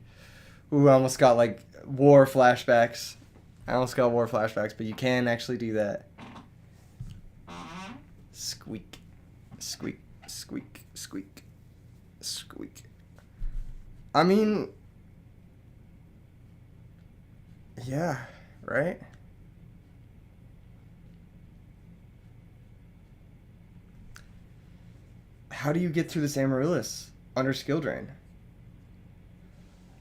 war flashbacks. But you can actually do that. Squeak. I mean, yeah, right? How do you get through this Amaryllis under skill drain?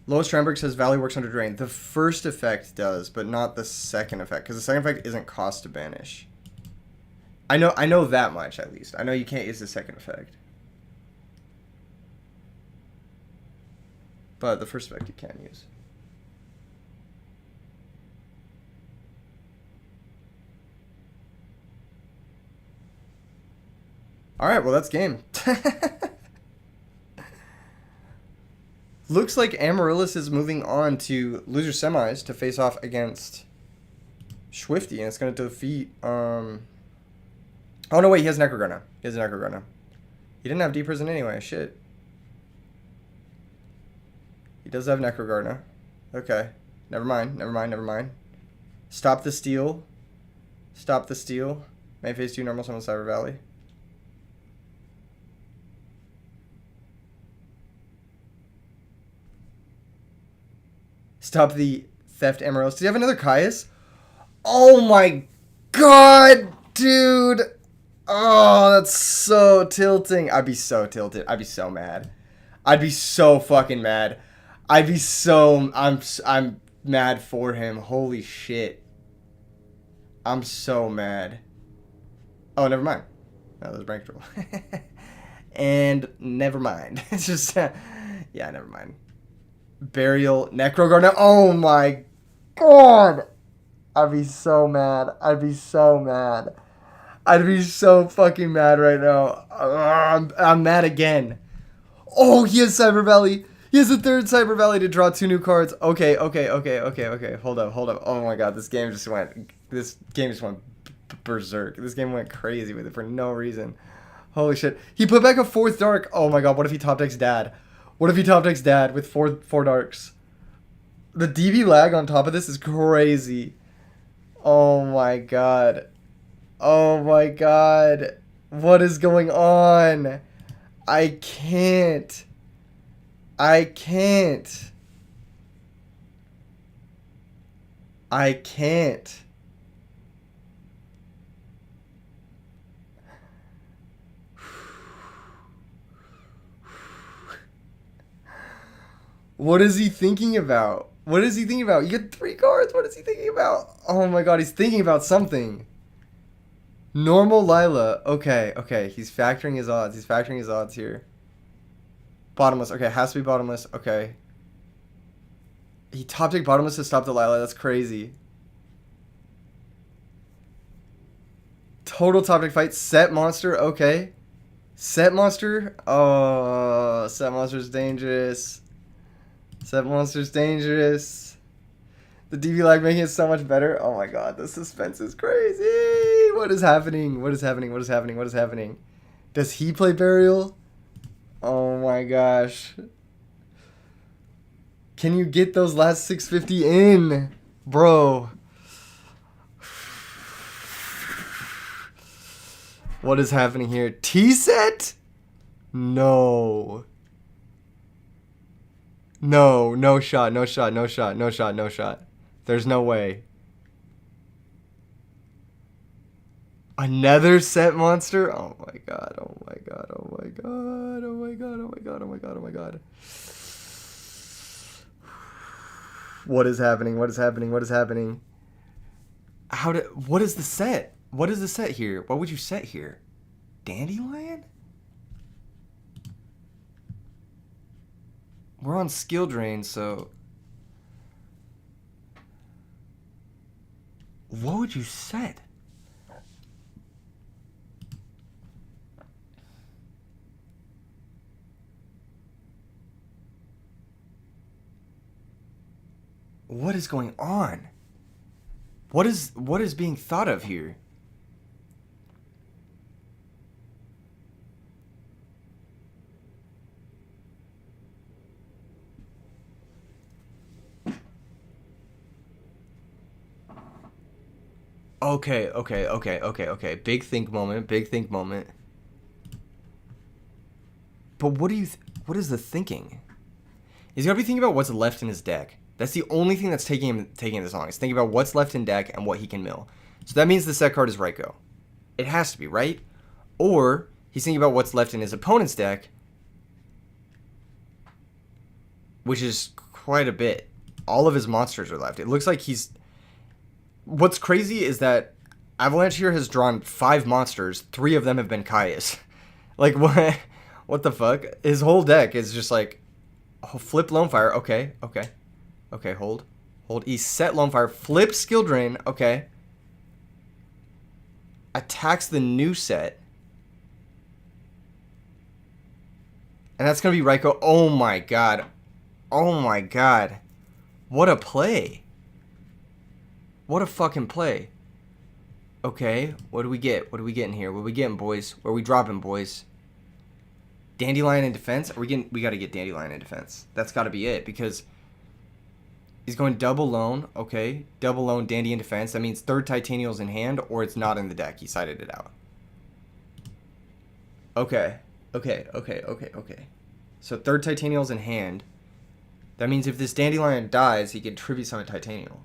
Lois Stramberg says Valley works under drain. The first effect does, but not the second effect, because the second effect isn't cost to banish. I know that much at least. I know you can't use the second effect. But the first effect you can use. Alright, well that's game. Looks like Amaryllis is moving on to loser semis to face off against Schwifty, and it's going to defeat... Oh no, wait, he has Necrogona. He has a Necrogona. He didn't have Deep Prison anyway, shit. He does have Necrogona. Okay. Never mind. Stop the steal. Stop the steal. May phase 2 normal summon Cyber Valley. Stop the theft Amaryllis. Does he have another Caius? Oh my god, dude. Oh, that's so tilting. I'd be so tilted. I'd be so mad. I'd be so fucking mad. I'd be so... I'm mad for him. Holy shit. I'm so mad. Oh, never mind. No, that was rank roll. And never mind. It's just... yeah, never mind. Burial, Necrogona. Oh my god. I'd be so mad. I'd be so mad. I'd be so fucking mad right now. I'm mad again. Oh, he has Cyber Valley. He has a third Cyber Valley to draw 2 new cards. Okay. Hold up. Oh my god, this game just went berserk. This game went crazy with it for no reason. Holy shit. He put back a 4th Dark. Oh my god, what if he top decks Dad? What if he top decks Dad with four Darks? The DB lag on top of this is crazy. Oh my god. Oh my god. What is going on? I can't. What is he thinking about? You get 3 cards. What is he thinking about? Oh my god, he's thinking about something. Normal Lila. Okay. He's factoring his odds. Here. Bottomless. Okay, has to be bottomless. Okay. He top decked bottomless to stop the Lila. That's crazy. Total top deck fight. Set monster. Okay. Set monster. Oh, set monster's dangerous. The DB lag making it so much better. Oh my god, the suspense is crazy. What is happening? Does he play Burial? Oh my gosh. Can you get those last 650 in? Bro. What is happening here? T-set? No shot. There's no way. Another set monster? Oh my god. What is happening? What is the set? What is the set here? What would you set here? Dandelion? We're on skill drain, so... What would you set? What is going on? What is being thought of here? Okay. Big think moment. But what is the thinking? He's got to be thinking about what's left in his deck. That's the only thing that's taking him this long. Is thinking about what's left in deck and what he can mill. So that means the set card is Raikou. It has to be, right? Or He's thinking about what's left in his opponent's deck, which is quite a bit. All of his monsters are left. It looks like he's... What's crazy is that Avalanche here has drawn 5 monsters. 3 of them have been Kai's. Like, what? What the fuck? His whole deck is just like, oh, flip Lone Fire. Okay, okay. Okay, hold. Hold. He set Lone Fire. Flip Skill Drain. Okay. Attacks the new set. And that's going to be Raikou. Oh my god. Oh my god. What a play. What a fucking play. Okay, what do we get? What are we getting here? What are we getting, boys? Where are we dropping, boys? Dandelion in defense? Are we getting... We got to get Dandelion in defense. That's got to be it, because he's going double loan. Okay, double loan, Dandy in defense. That means 3rd Titanial's in hand, or it's not in the deck. He sided it out. Okay. Okay. So 3rd Titanial's in hand. That means if this Dandelion dies, he can tribute summon Titanial.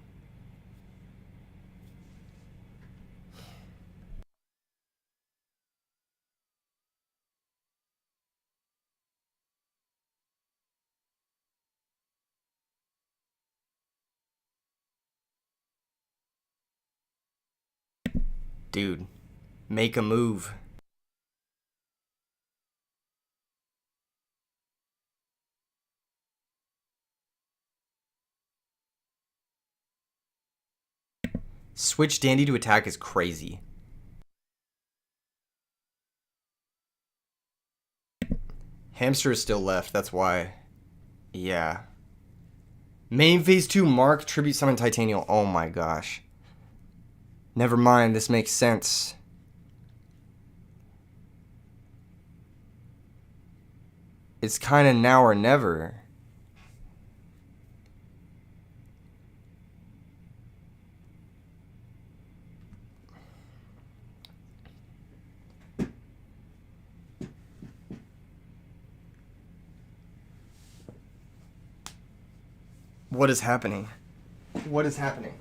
Dude, make a move. Switch Dandy to attack is crazy. Hamster is still left, that's why. Yeah. Main phase 2 Mark, tribute summon Titanial. Oh my gosh. Never mind, this makes sense. It's kind of now or never. What is happening? What is happening?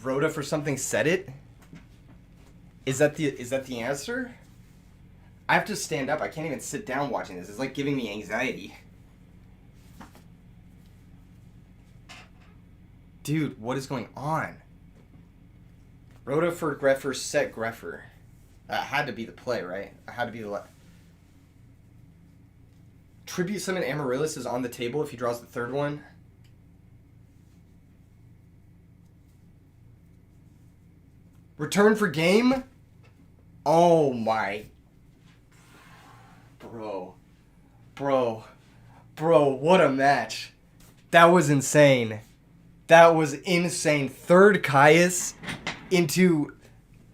Rhoda for something said it? Is that the answer? I have to stand up. I can't even sit down watching this. It's like giving me anxiety. Dude, what is going on? Rhoda for Greffer set Greffer. That had to be the play, right? That had to be the... Tribute summon Amaryllis is on the table if he draws the 3rd one. Return for game? Oh my... Bro, what a match. That was insane. That was insane. 3rd Caius into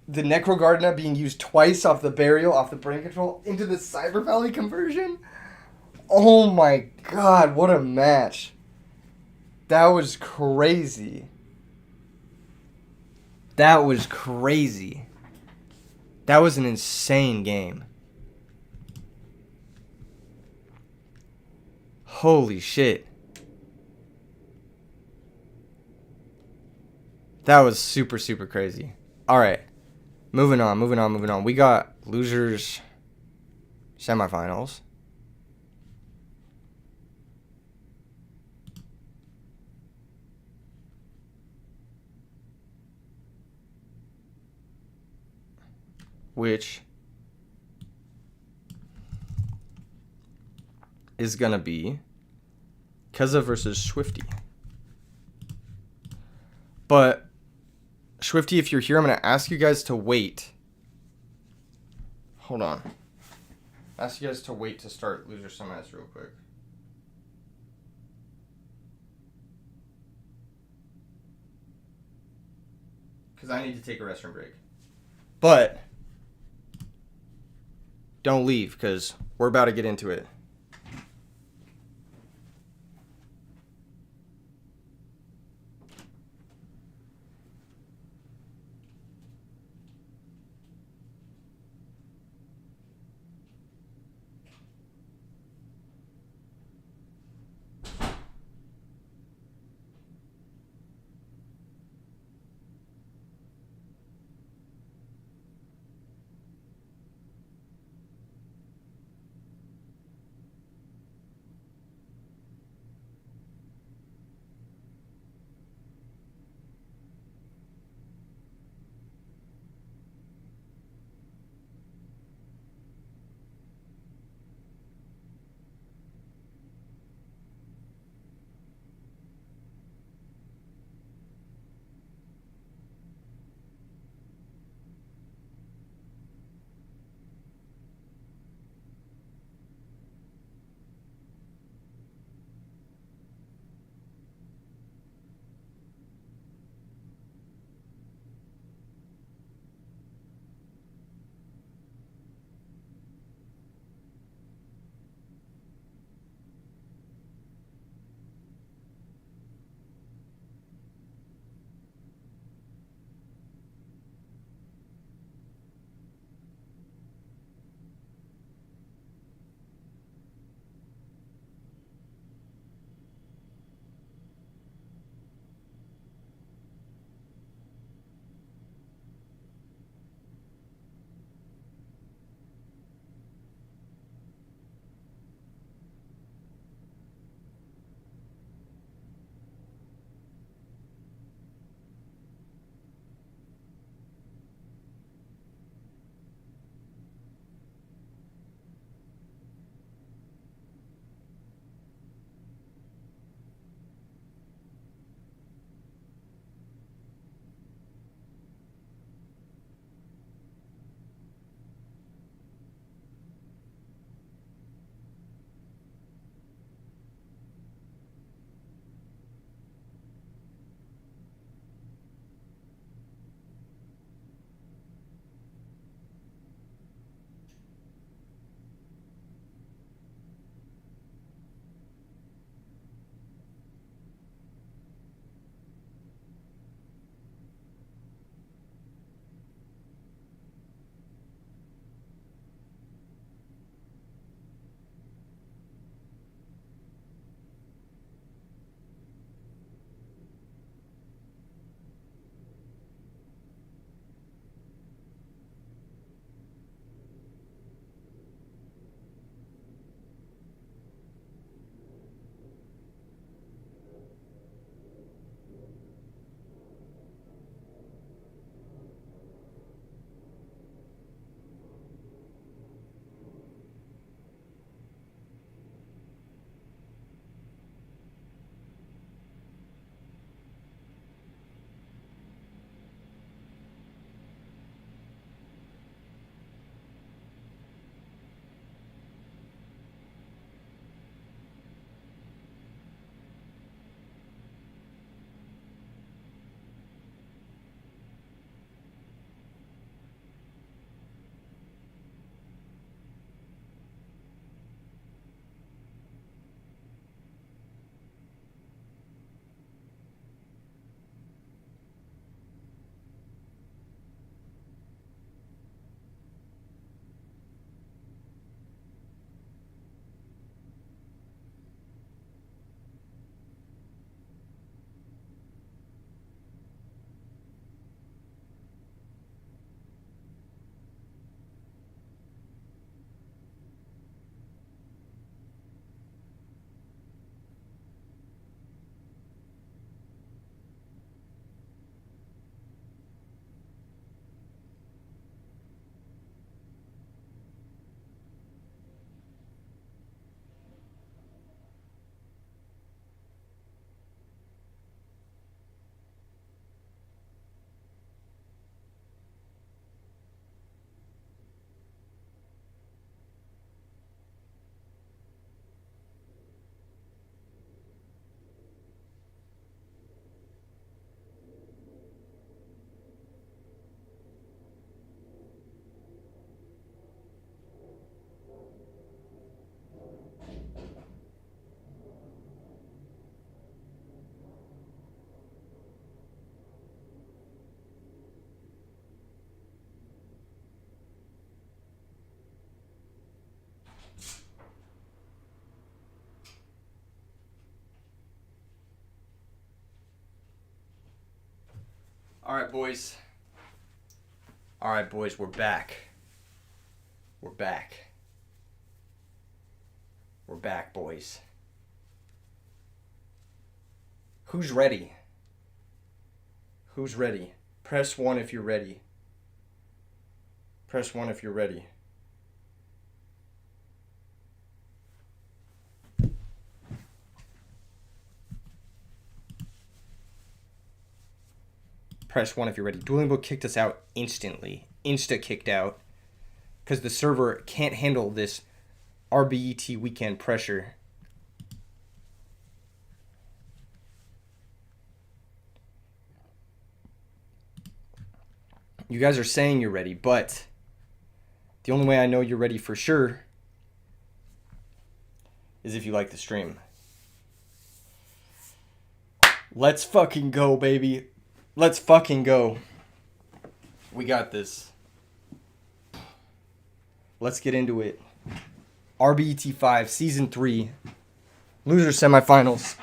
the Necrogardna being used twice off the Burial, off the Brain Control, into the Cyber Valley conversion. Oh my god, what a match. That was crazy. That was crazy. That was an insane game. Holy shit. That was super, super crazy. Alright. Moving on. We got losers semifinals. Which is going to be Keza versus Schwifty. But Schwifty, if you're here, I'm going to ask you guys to wait. Hold on. Ask you guys to wait to start loser semis real quick. Because I need to take a restroom break. But don't leave, because we're about to get into it. All right, boys. All right, boys, we're back. We're back. We're back, boys. Who's ready? Who's ready? Press 1 if you're ready. Press 1 if you're ready. Press 1 if you're ready. Dueling Book kicked us out instantly. Insta kicked out. Because the server can't handle this RBET weekend pressure. You guys are saying you're ready, but the only way I know you're ready for sure is if you like the stream. Let's fucking go, baby. Let's fucking go. We got this. Let's get into it. RBET5, Season 3. Loser semifinals.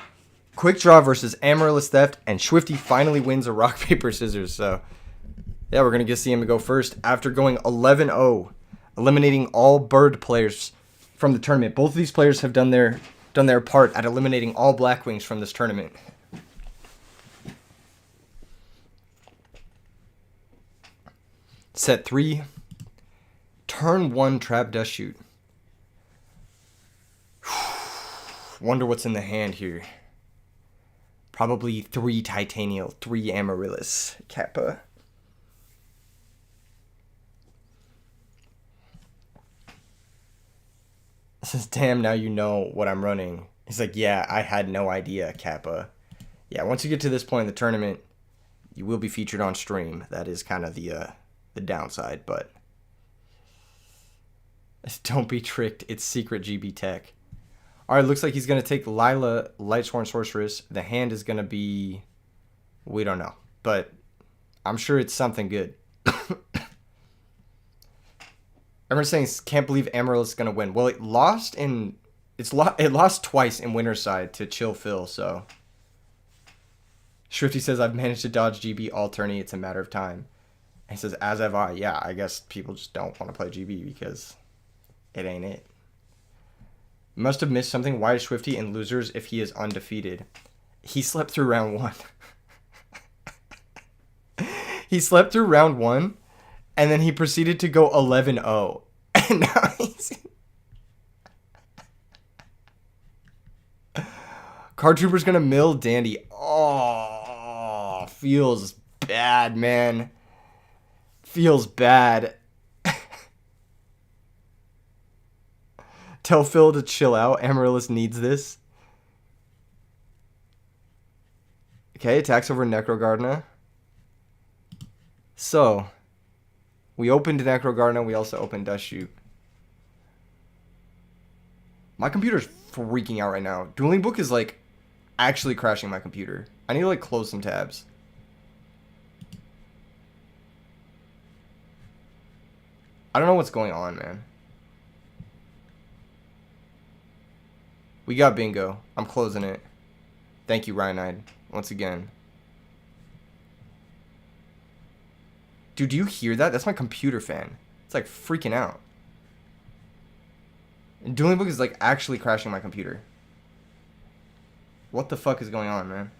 Quick draw versus Amaryllis Theft, and Schwifty finally wins a rock, paper, scissors. So, yeah, we're going to get see him go first after going 11-0, eliminating all bird players from the tournament. Both of these players have done their part at eliminating all Blackwings from this tournament. Set 3. Turn 1 trap dust shoot. Wonder what's in the hand here. Probably 3 Titanial, 3 Amaryllis Kappa. Says, damn, now you know what I'm running. He's like, yeah, I had no idea, Kappa. Yeah, once you get to this point in the tournament, you will be featured on stream. That is kind of the downside, but don't be tricked. It's secret GB tech. All right, looks like he's going to take Lila, Lightsworn Sorceress. The hand is going to be, we don't know, but I'm sure it's something good. Everyone's saying, can't believe Amaryllis is going to win. Well, it lost twice in winner's side to Chill Phil, so. Schwifty says, I've managed to dodge GB all tourney. It's a matter of time. And he says, as have I. Yeah, I guess people just don't want to play GB because it ain't it. Must have missed something. Why is Schwifty in losers if he is undefeated? He slept through round 1. He slept through round 1, and then he proceeded to go 11-0. And now he's... Card Trooper's going to mill Dandy. Oh, feels bad, man. Feels bad. Tell Phil to chill out. Amaryllis needs this. Okay, attacks over Necrogardna. So, we opened Necrogardna. We also opened Dust Shoot. My computer's freaking out right now. Dueling Book is, like, actually crashing my computer. I need to, like, close some tabs. I don't know what's going on, man. We got bingo. I'm closing it. Thank you, Ryanide, once again. Dude, do you hear that? That's my computer fan. It's like freaking out. And Dueling Book is like actually crashing my computer. What the fuck is going on, man?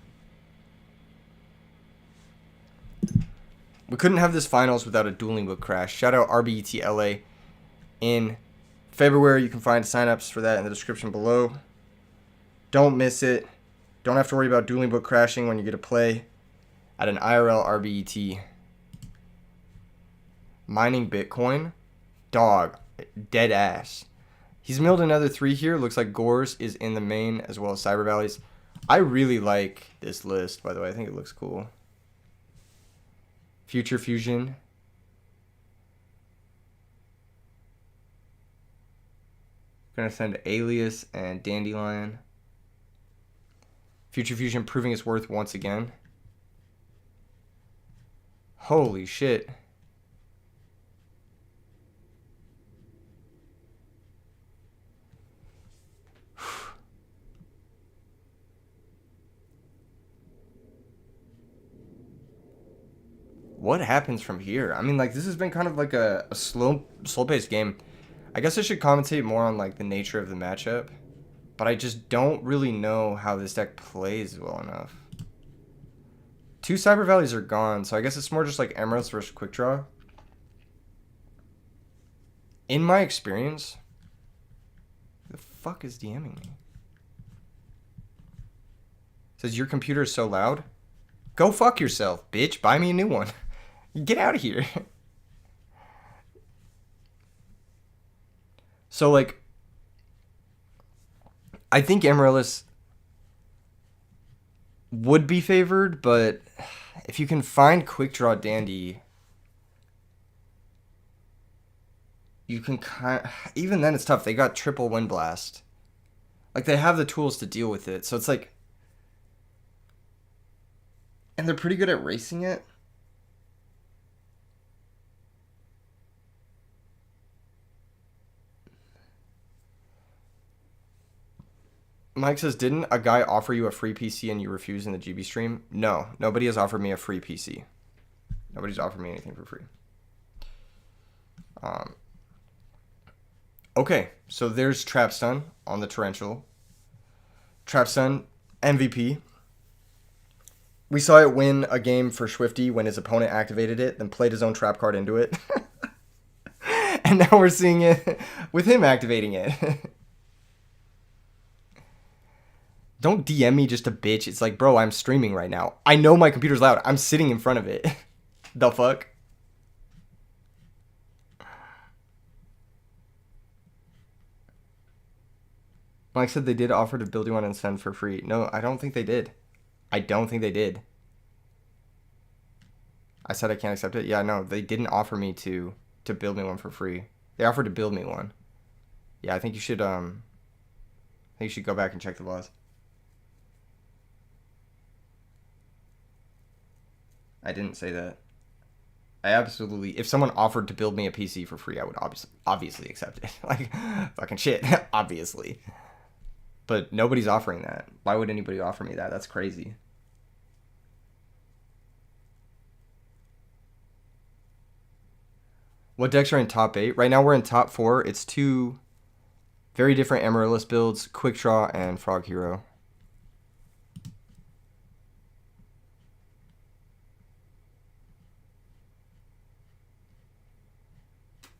We couldn't have this finals without a Dueling Book crash. Shout out RBET LA. In February, you can find signups for that in the description below. Don't miss it. Don't have to worry about Dueling Book crashing when you get to play at an IRL RBET. Mining Bitcoin. Dog. Dead ass. He's milled another 3 here. Looks like Gores is in the main as well as Cyber Valleys. I really like this list, by the way. I think it looks cool. Future Fusion. Gonna send Alias and Dandelion. Future Fusion proving its worth once again. Holy shit. what happens from here? I mean, like, this has been kind of like a slow-paced game. I guess I should commentate more on, like, the nature of the matchup. But I just don't really know how this deck plays well enough. 2 Cyber Valleys are gone, so I guess it's more just like Emeralds versus Quick Draw. In my experience, who the fuck is DMing me? Says, your computer is so loud. Go fuck yourself, bitch. Buy me a new one. Get out of here. So, like, I think Amaryllis would be favored, but if you can find Quick Draw Dandy, you can even then it's tough. They got triple Wind Blast. Like, they have the tools to deal with it. So it's like, and they're pretty good at racing it. Mike says, didn't a guy offer you a free PC and you refused in the GB stream? No, nobody has offered me a free PC. Nobody's offered me anything for free. Okay, so there's Trap Stun on the Torrential. Trap Stun, MVP. We saw it win a game for Schwifty when his opponent activated it, then played his own trap card into it. And now we're seeing it with him activating it. Don't DM me just a bitch. It's like, bro, I'm streaming right now. I know my computer's loud. I'm sitting in front of it. The fuck? Mike said they did offer to build you one and send for free. No, I don't think they did. I don't think they did. I said I can't accept it. Yeah, no, they didn't offer me to build me one for free. They offered to build me one. Yeah, I think you should go back and check the laws. I didn't say that. I absolutely, if someone offered to build me a PC for free, I would obviously accept it. Like, fucking shit, obviously. But nobody's offering that. Why would anybody offer me that? That's crazy. What decks are in top 8? Right now we're in top 4. It's 2 very different Amaryllis builds, Quick Draw and Frog Hero.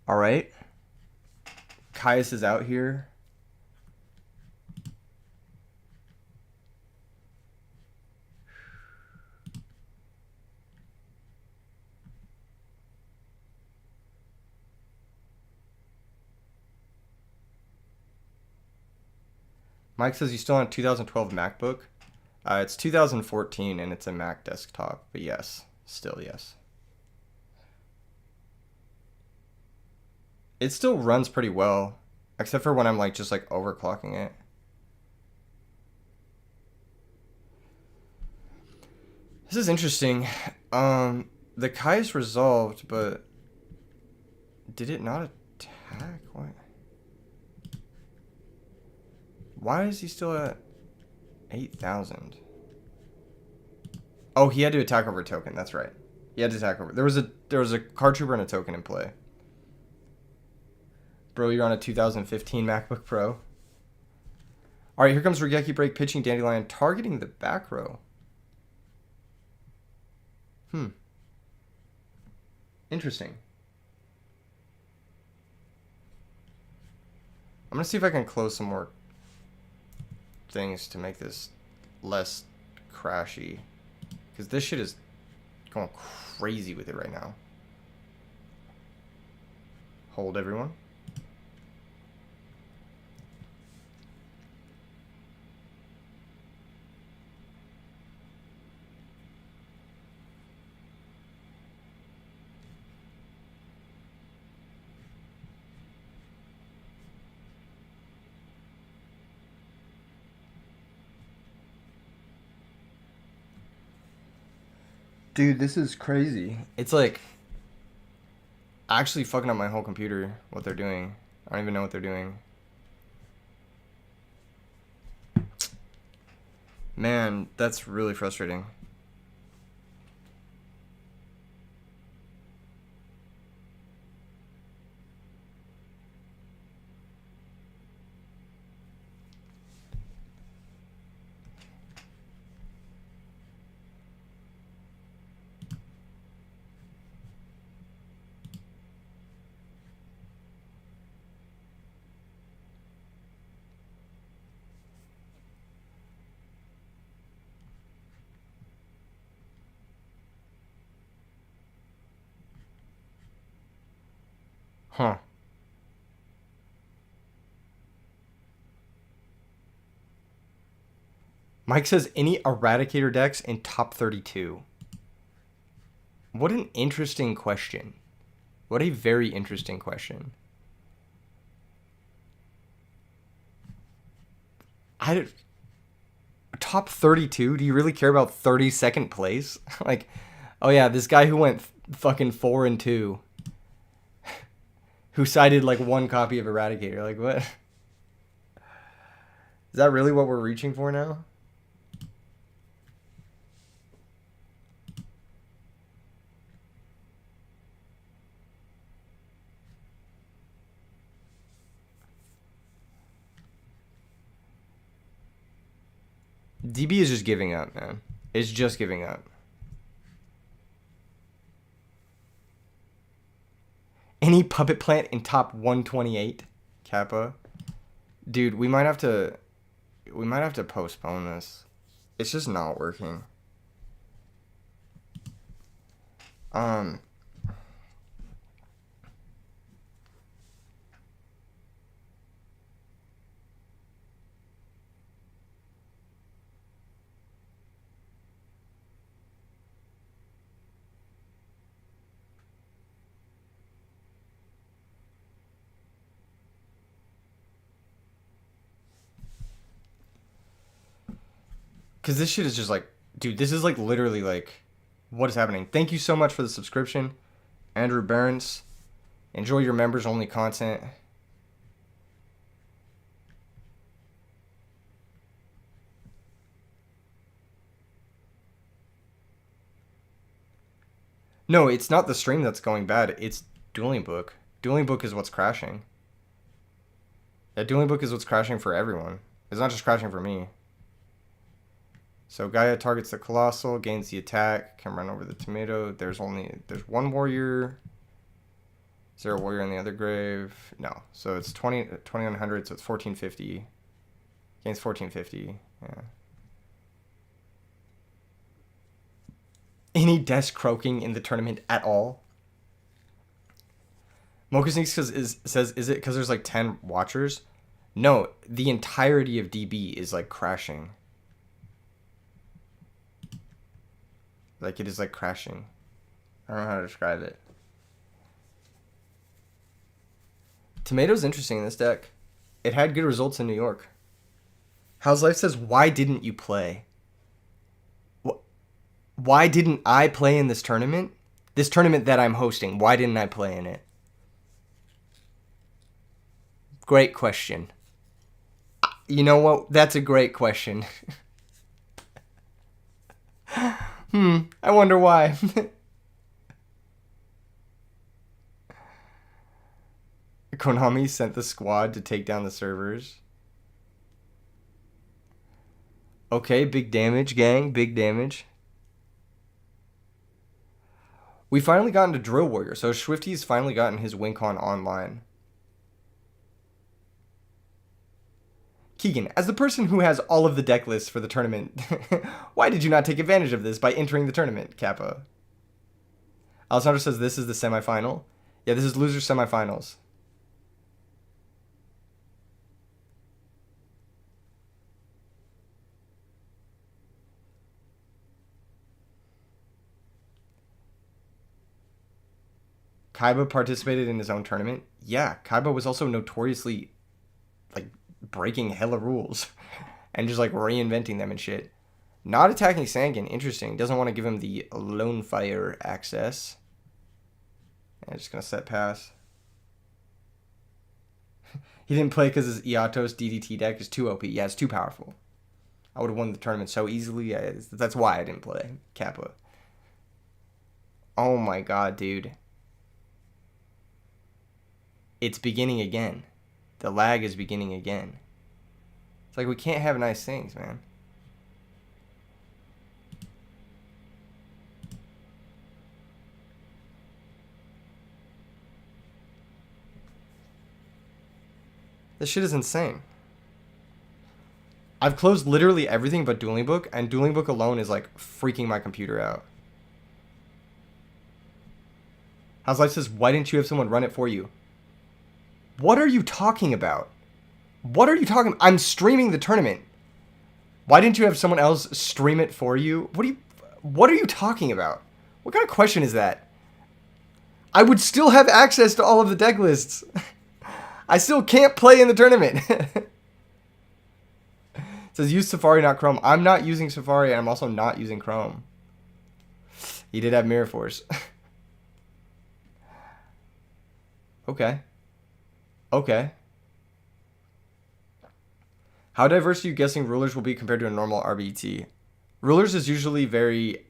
All right. Caius is out here. Mike says you still on a 2012 MacBook. It's 2014 and it's a Mac desktop, but yes, still yes. It still runs pretty well, except for when I'm like just like overclocking it. This is interesting. The Kai's resolved, but did it not attack? What? Why is he still at 8,000? Oh, he had to attack over a token. That's right. He had to attack over. There was a card trooper and a token in play. Bro, you're on a 2015 MacBook Pro. All right, here comes Regeki Break pitching Dandelion, targeting the back row. Interesting. I'm going to see if I can close some more things to make this less crashy. Because this shit is going crazy with it right now. Hold, everyone. Dude, this is crazy. It's like actually fucking up my whole computer, what they're doing. I don't even know what they're doing. Man, that's really frustrating. Huh. Mike says any Eradicator decks in top 32. What an interesting question. What a very interesting question. Top 32? Do you really care about 32nd place? Like, oh yeah, this guy who went fucking 4-2. Who cited like one copy of Eradicator. Like, what? Is that really what we're reaching for now? DB is just giving up, man. It's just giving up. Any puppet plant in top 128, Kappa? Dude, we might have to postpone this. It's just not working. Because this shit is just like, dude, this is like literally like, what is happening? Thank you so much for the subscription, Andrew Barnes. Enjoy your members only content. No, it's not the stream that's going bad. It's Dueling Book. Dueling Book is what's crashing. Yeah, Dueling Book is what's crashing for everyone. It's not just crashing for me. So Gaia targets the Colossal, gains the attack, can run over the tomato. There's one warrior. Is there a warrior in the other grave? No. So it's 2100, so it's 1450. Gains 1450. Yeah. Any desk croaking in the tournament at all? Mocha Sneaks says, is it because there's like 10 watchers? No, the entirety of DB is like crashing. Like, it is, like, crashing. I don't know how to describe it. Tomato's interesting in this deck. It had good results in New York. How's Life says, why didn't you play? Why didn't I play in this tournament? This tournament that I'm hosting, why didn't I play in it? Great question. You know what? That's a great question. I wonder why. Konami sent the squad to take down the servers. Okay, big damage, gang. Big damage. We finally got into Drill Warrior, so Schwifty's finally gotten his WinCon online. Keegan, as the person who has all of the deck lists for the tournament, why did you not take advantage of this by entering the tournament, Kappa? Alessandro says this is the semifinal. Yeah, this is loser semifinals. Kaiba participated in his own tournament. Yeah, Kaiba was also notoriously, like, breaking hella rules and just like reinventing them and shit. Not attacking Sangan, interesting. Doesn't want to give him the Lone Fire access. I'm just gonna set pass. He didn't play because his Iatos DDT deck is too OP. Yeah, it's too powerful. I would have won the tournament so easily. That's why I didn't play Kappa. Oh my god, dude. It's beginning again. The lag is beginning again. It's like we can't have nice things, man. This shit is insane. I've closed literally everything but Dueling Book, and Dueling Book alone is like freaking my computer out. How's Life says, why didn't you have someone run it for you? What are you talking about? What are you talking about? I'm streaming the tournament. Why didn't you have someone else stream it for you? What are you talking about? What kind of question is that? I would still have access to all of the deck lists. I still can't play in the tournament. It says use Safari, not Chrome. I'm not using Safari, and I'm also not using Chrome. He did have Mirror Force. Okay. Okay. How diverse are you guessing rulers will be compared to a normal RBET? Rulers is usually very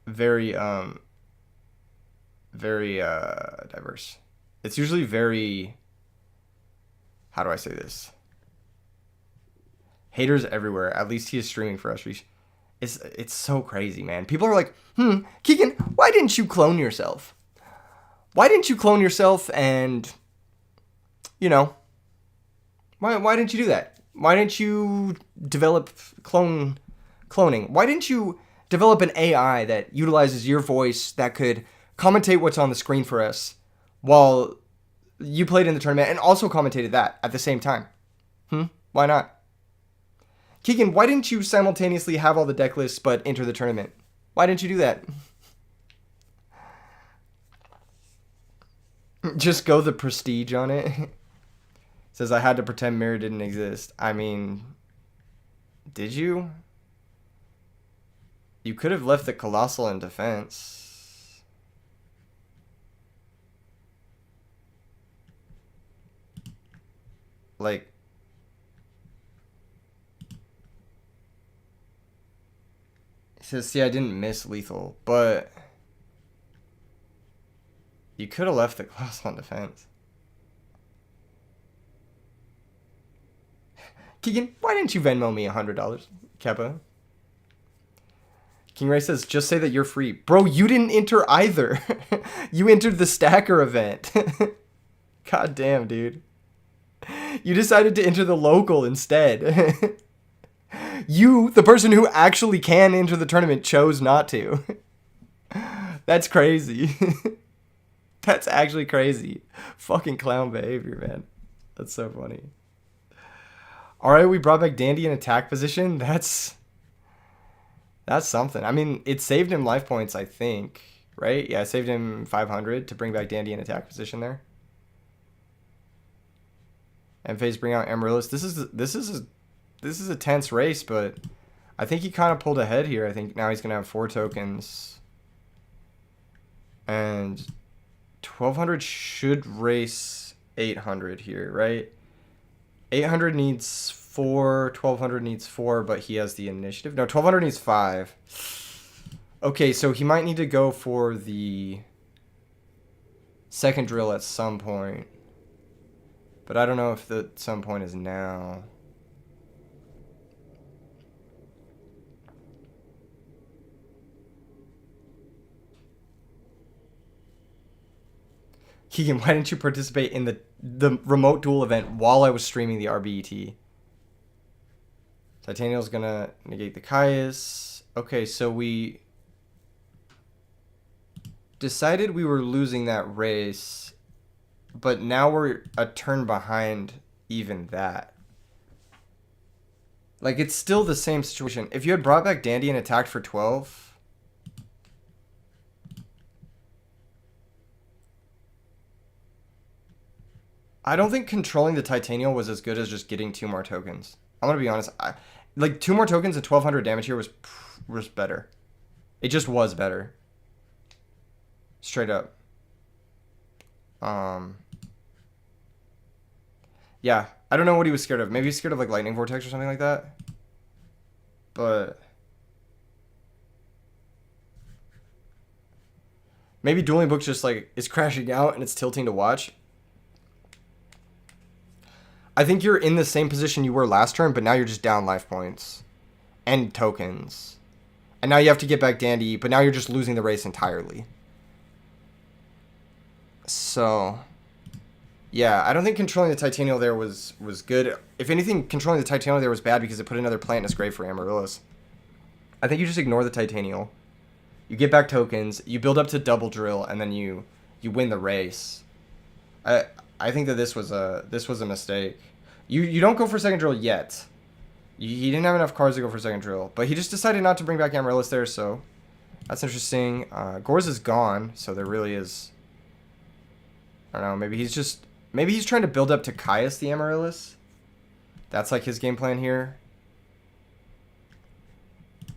diverse. It's usually very, how do I say this? Haters everywhere. At least he is streaming for us. It's so crazy, man. People are like, Keegan, why didn't you clone yourself? Why didn't you clone yourself and, you know, why didn't you do that? Why didn't you develop cloning? Why didn't you develop an AI that utilizes your voice that could commentate what's on the screen for us while you played in the tournament and also commentated that at the same time? Why not? Keegan, why didn't you simultaneously have all the deck lists but enter the tournament? Why didn't you do that? Just go the prestige on it. Says I had to pretend Mirror didn't exist. I mean, did you? You could have left the Colossal in defense. Like, it says, see, I didn't miss lethal, but you could have left the Colossal in defense. Keegan, why didn't you Venmo me $100? Keppa. King Ray says, just say that you're free. Bro, you didn't enter either. You entered the stacker event. God damn, dude. You decided to enter the local instead. You, the person who actually can enter the tournament, chose not to. That's crazy. That's actually crazy. Fucking clown behavior, man. That's so funny. Alright, we brought back Dandy in attack position. That's something. I mean, it saved him life points, I think. Right? Yeah, it saved him 500 to bring back Dandy in attack position there. And FaZe bring out Amaryllis. This is a tense race, but I think he kind of pulled ahead here. I think now he's gonna have 4 tokens. And 1200 should race 800 here, right? 800 needs 4, 1200 needs 4, but he has the initiative. No, 1200 needs 5. Okay, so he might need to go for the second drill at some point. But I don't know if the some point is now. Keegan, why didn't you participate in the remote duel event while I was streaming the RBET? Titaniel's gonna negate the Caius. Okay, so we decided we were losing that race, but now we're a turn behind even that. Like, it's still the same situation. If you had brought back Dandy and attacked for 12... I don't think controlling the Titanial was as good as just getting 2 more tokens. I'm going to be honest. Like, 2 more tokens and 1200 damage here was better. It just was better. Straight up. Yeah, I don't know what he was scared of. Maybe he's scared of, like, Lightning Vortex or something like that. But maybe Dueling Book just, like, is crashing out and it's tilting to watch. I think you're in the same position you were last turn, but now you're just down life points and tokens. And now you have to get back Dandy, but now you're just losing the race entirely. So, yeah, I don't think controlling the Titanial there was good. If anything, controlling the Titanial there was bad because it put another plant in his grave for Amaryllis. I think you just ignore the Titanial. You get back tokens, you build up to double drill, and then you win the race. I think that this was a mistake. You don't go for second drill yet. He didn't have enough cards to go for second drill, but he just decided not to bring back Amaryllis there, so that's interesting. Gorz is gone, so there really is. I don't know. Maybe he's trying to build up to Caius the Amaryllis. That's like his game plan here.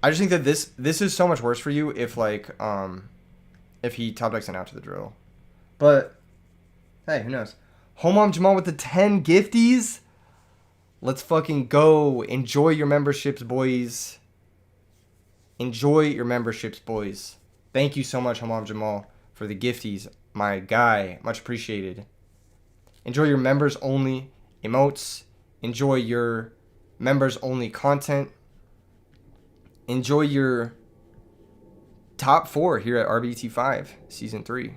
I just think that this is so much worse for you if like if he top decks an out to the drill. But hey, who knows? Homom Jamal with the 10 gifties. Let's fucking go. Enjoy your memberships, boys. Enjoy your memberships, boys. Thank you so much, Homom Jamal, for the gifties. My guy, much appreciated. Enjoy your members only emotes. Enjoy your members only content. Enjoy your top 4 here at RBET5 Season 3.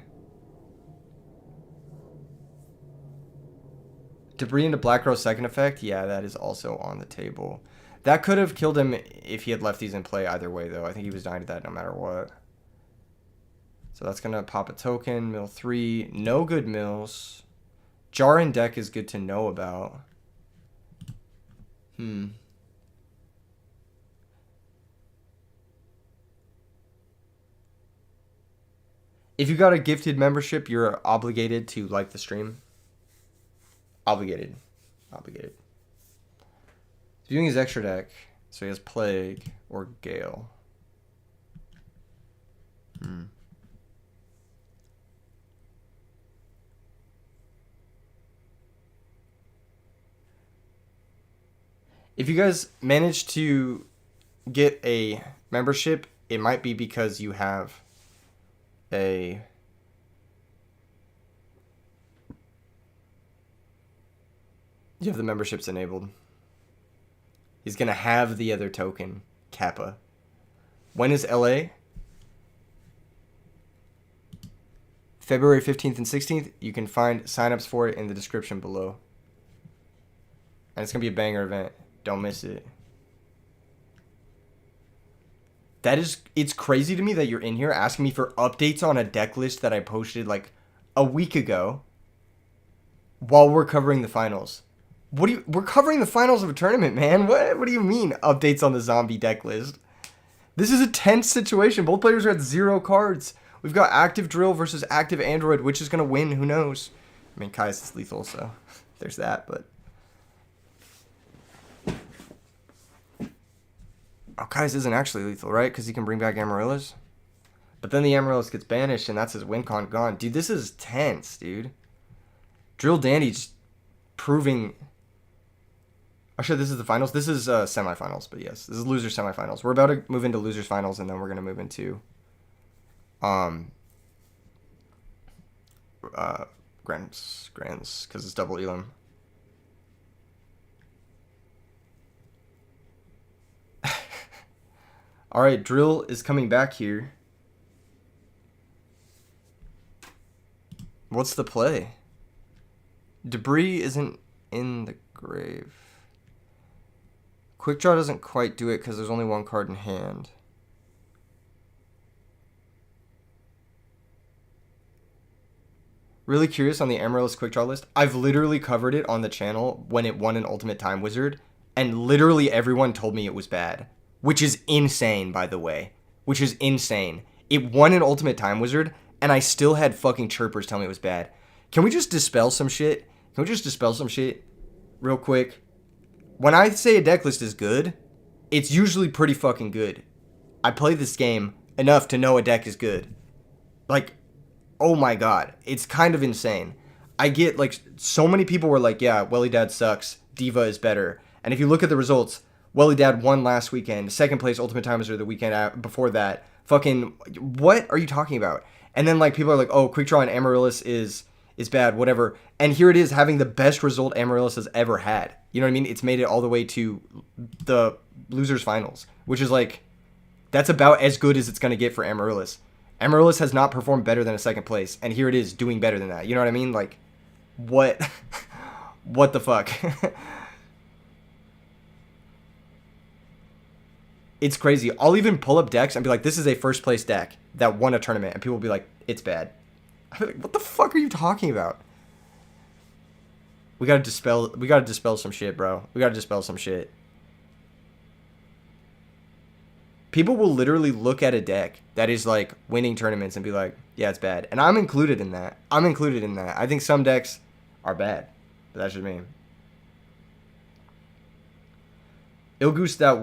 Debris into Black Rose second effect? Yeah, that is also on the table. That could have killed him if he had left these in play either way, though. I think he was dying to that no matter what. So that's going to pop a token. Mill 3. No good mills. Jar in deck is good to know about. If you got a gifted membership, you're obligated to like the stream. Obligated. Viewing his extra deck, so he has Plague or Gale. If you guys manage to get a membership, it might be because you have a the memberships enabled. He's going to have the other token, Kappa. When is LA? February 15th and 16th. You can find signups for it in the description below. And it's going to be a banger event. Don't miss it. It's crazy to me that you're in here asking me for updates on a deck list that I posted like a week ago while we're covering the finals. We're covering the finals of a tournament, man. What do you mean updates on the zombie deck list? This is a tense situation. Both players are at 0 cards. We've got active drill versus active android. Which is going to win? Who knows? I mean, Caius is lethal, so there's that, but... Oh, Caius isn't actually lethal, right? Because he can bring back Amaryllis. But then the Amaryllis gets banished, and that's his win con gone. Dude, this is tense, dude. Drill Dandy's proving... Oh, shit, this is the finals? This is semifinals, but yes. This is loser semifinals. We're about to move into losers finals, and then we're going to move into... Grands, because it's double Elam. Alright, Drill is coming back here. What's the play? Debris isn't in the grave. Quick Draw doesn't quite do it because there's only 1 card in hand. Really curious on the Amaryllis Quick Draw list. I've literally covered it on the channel when it won an Ultimate Time Wizard, and literally everyone told me it was bad. Which is insane, by the way. Which is insane. It won an Ultimate Time Wizard, and I still had fucking chirpers tell me it was bad. Can we just dispel some shit? Can we just dispel some shit real quick? When I say a deck list is good, it's usually pretty fucking good. I play this game enough to know a deck is good. Like, oh my god. It's kind of insane. I get, like, so many people were like, yeah, Welly Dad sucks. Diva is better. And if you look at the results... Welly Dad won last weekend. Second place Ultimate Time Wizard the weekend before that. Fucking, what are you talking about? And then, like, people are like, oh, Quick Draw and Amaryllis is bad, whatever. And here it is having the best result Amaryllis has ever had. You know what I mean? It's made it all the way to the losers finals, which is, like, that's about as good as it's going to get for Amaryllis. Amaryllis has not performed better than a second place, and here it is doing better than that. You know what I mean? Like, what? What the fuck? It's crazy. I'll even pull up decks and be like, this is a first place deck that won a tournament. And people will be like, it's bad. I'm like, what the fuck are you talking about? We gotta dispel some shit, bro. We gotta dispel some shit. People will literally look at a deck that is like winning tournaments and be like, yeah, it's bad. And I'm included in that. I think some decks are bad. But that's just me. Ilgoose, that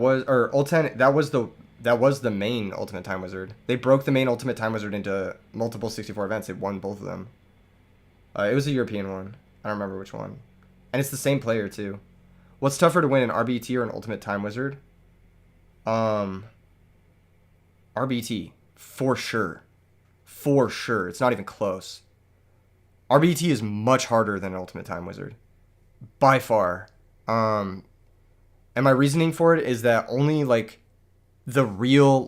was the main Ultimate Time Wizard. They broke the main Ultimate Time Wizard into multiple 64 events. They won both of them. It was a European one. I don't remember which one. And it's the same player too. What's tougher to win, an RBET or an Ultimate Time Wizard? RBET, for sure. For sure. It's not even close. RBET is much harder than an Ultimate Time Wizard. By far. And my reasoning for it is that only, like, the real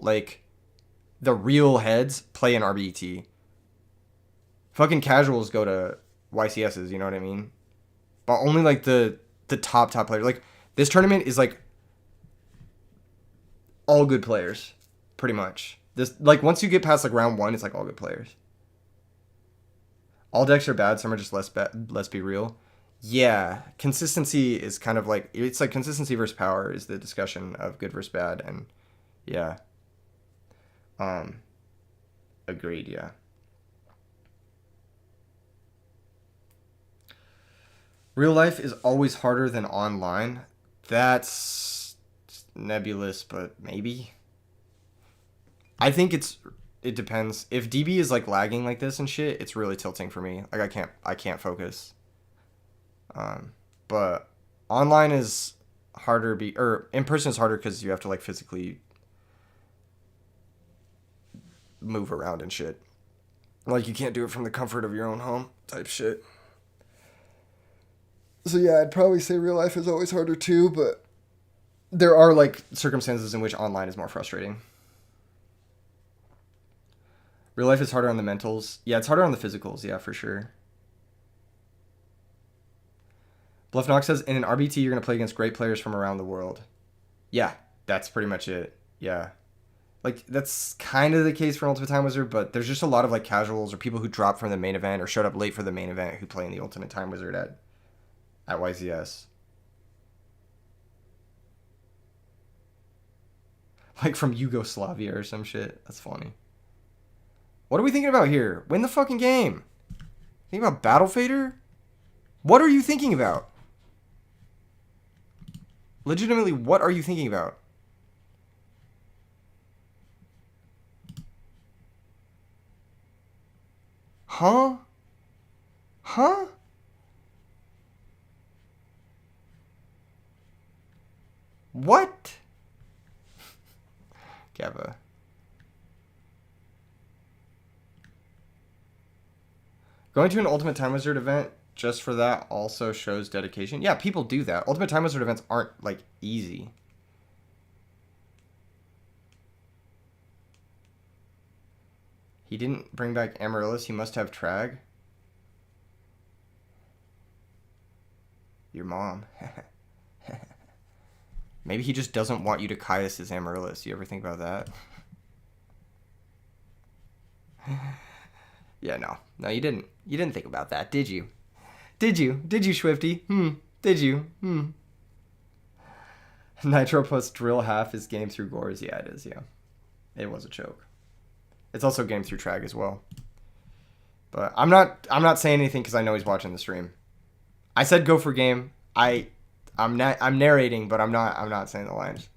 heads play in RBET. Fucking casuals go to YCSs, you know what I mean? But only, like, the top players. Like, this tournament is, like, all good players. Pretty much. This, like, once you get past like round 1, it's like all good players. All decks are bad. Some are just less bad. Let's be real. Yeah, consistency is kind of like, it's like consistency versus power is the discussion of good versus bad, and yeah. Agreed. Yeah. Real life is always harder than online. That's nebulous, but maybe. I think it depends. If DB is like lagging like this and shit, it's really tilting for me. Like I can't focus. But online is harder or in person is harder because you have to like physically move around and shit. Like you can't do it from the comfort of your own home type shit. So yeah, I'd probably say real life is always harder too, but there are like circumstances in which online is more frustrating. Real life is harder on the mentals. Yeah, it's harder on the physicals. Yeah, for sure. Bluff Knox says, in an RBT, you're going to play against great players from around the world. Yeah, that's pretty much it. Yeah. Like, that's kind of the case for Ultimate Time Wizard, but there's just a lot of, like, casuals or people who dropped from the main event or showed up late for the main event who play in the Ultimate Time Wizard at YCS. Like, from Yugoslavia or some shit. That's funny. What are we thinking about here? Win the fucking game. Think about Battle Fader? What are you thinking about? Legitimately, what are you thinking about? Huh? Huh? What? Gabba. Going to an Ultimate Time Wizard event just for that also shows dedication. Yeah, people do that. Ultimate Time Wizard events aren't, like, easy. He didn't bring back Amaryllis. He must have Trag. Your mom. Maybe he just doesn't want you to Caius his Amaryllis. You ever think about that? Yeah, no. No, you didn't. You didn't think about that, did you? Did you? Did you, Schwifty? Did you? Nitro plus drill half is game through Gores. Yeah, it is, yeah. It was a choke. It's also game through Trag as well. But I'm not saying anything because I know he's watching the stream. I said go for game. I'm narrating, but I'm not saying the lines.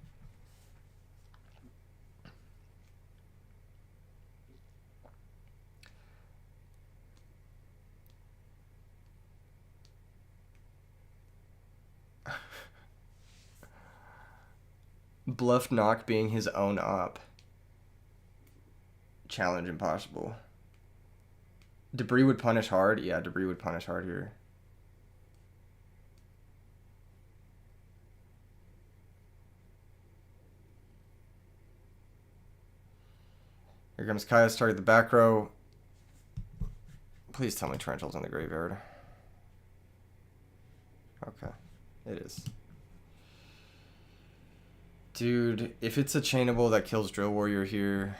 Bluff Knock being his own up. Challenge impossible. Debris would punish hard. Yeah, Debris would punish hard here. Here comes Kaya, started the back row. Please tell me Torrential's in the graveyard. Okay, it is. Dude, if it's a chainable that kills Drill Warrior here...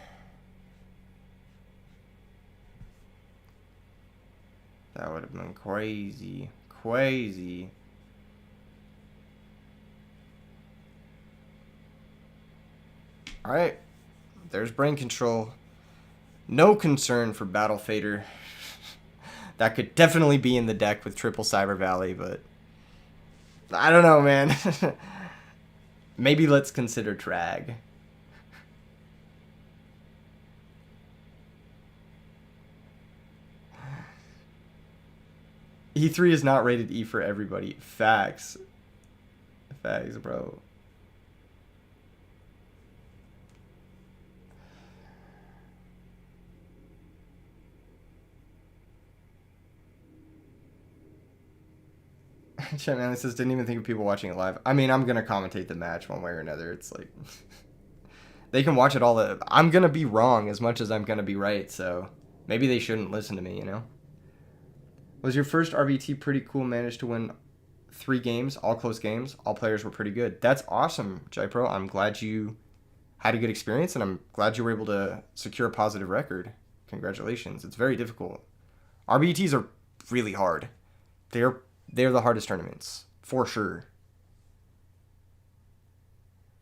That would have been crazy. crazy. Alright. There's brain control. No concern for Battle Fader. That could definitely be in the deck with triple Cyber Valley, but I don't know, man. Maybe let's consider Trag. E3 is not rated E for everybody. Facts. Facts, bro. Chat man says didn't even think of people watching it live. I mean, I'm gonna commentate the match one way or another. It's like they can watch it all. I'm gonna be wrong as much as I'm gonna be right. So maybe they shouldn't listen to me. You know. Was your first RBT pretty cool? Managed to win 3 games, all close games. All players were pretty good. That's awesome, Jypro. I'm glad you had a good experience, and I'm glad you were able to secure a positive record. Congratulations. It's very difficult. RBTs are really hard. They're the hardest tournaments, for sure.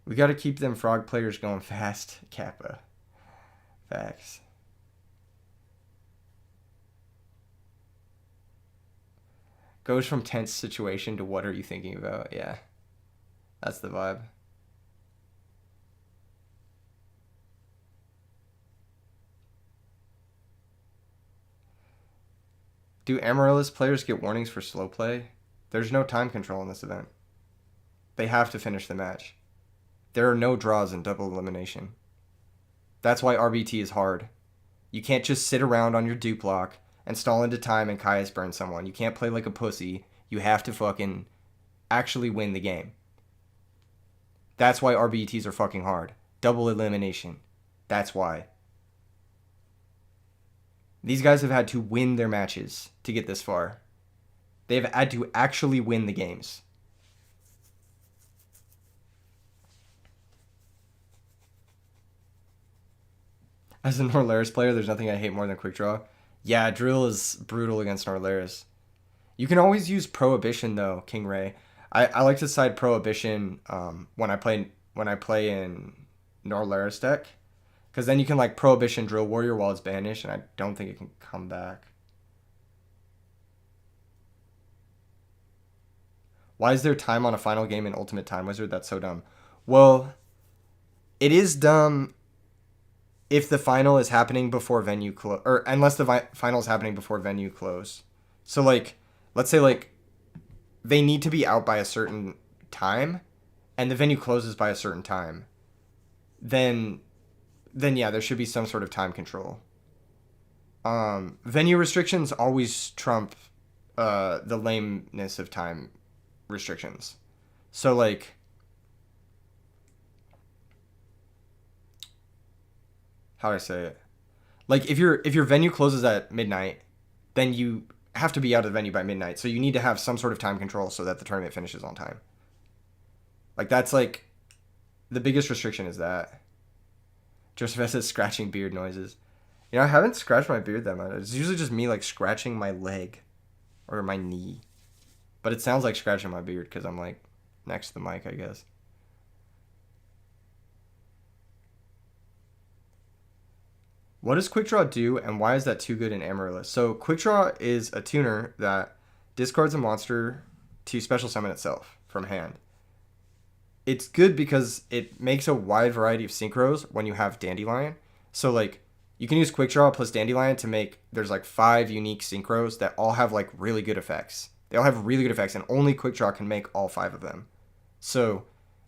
We got to keep them frog players going fast, Kappa. Facts. Goes from tense situation to what are you thinking about? Yeah. That's the vibe. Do Amaryllis players get warnings for slow play? There's no time control in this event. They have to finish the match. There are no draws in double elimination. That's why RBT is hard. You can't just sit around on your dupe block and stall into time and Caius burn someone. You can't play like a pussy. You have to fucking actually win the game. That's why RBTs are fucking hard. Double elimination. That's why. These guys have had to win their matches to get this far. They've had to actually win the games. As a Norlaris player, there's nothing I hate more than quick draw. Yeah, Drill is brutal against Norlaris. You can always use Prohibition though, King Ray. I like to side Prohibition when I play in Norlaris deck. Because then you can like Prohibition Drill Warrior while it's banished, and I don't think it can come back. Why is there time on a final game in Ultimate Time Wizard? That's so dumb. Well, it is dumb if the final is happening before venue close, or unless the final is happening before venue close. So like, let's say like they need to be out by a certain time, and the venue closes by a certain time. Then yeah, there should be some sort of time control. Venue restrictions always trump the lameness of time restrictions. So like, how do I say it? Like if your venue closes at midnight, then you have to be out of the venue by midnight. So you need to have some sort of time control so that the tournament finishes on time. Like that's like the biggest restriction is that. Joseph says scratching beard noises. You know, I haven't scratched my beard that much. It's usually just me like scratching my leg or my knee. But it sounds like scratching my beard because I'm like next to the mic, I guess. What does Quick Draw do, and why is that too good in Amaryllis? So Quick Draw is a tuner that discards a monster to special summon itself from hand. It's good because it makes a wide variety of synchros when you have Dandelion. So like you can use Quick Draw plus Dandelion to make, there's like 5 unique synchros that all have like really good effects. They all have really good effects, and only Quick Draw can make all 5 of them. So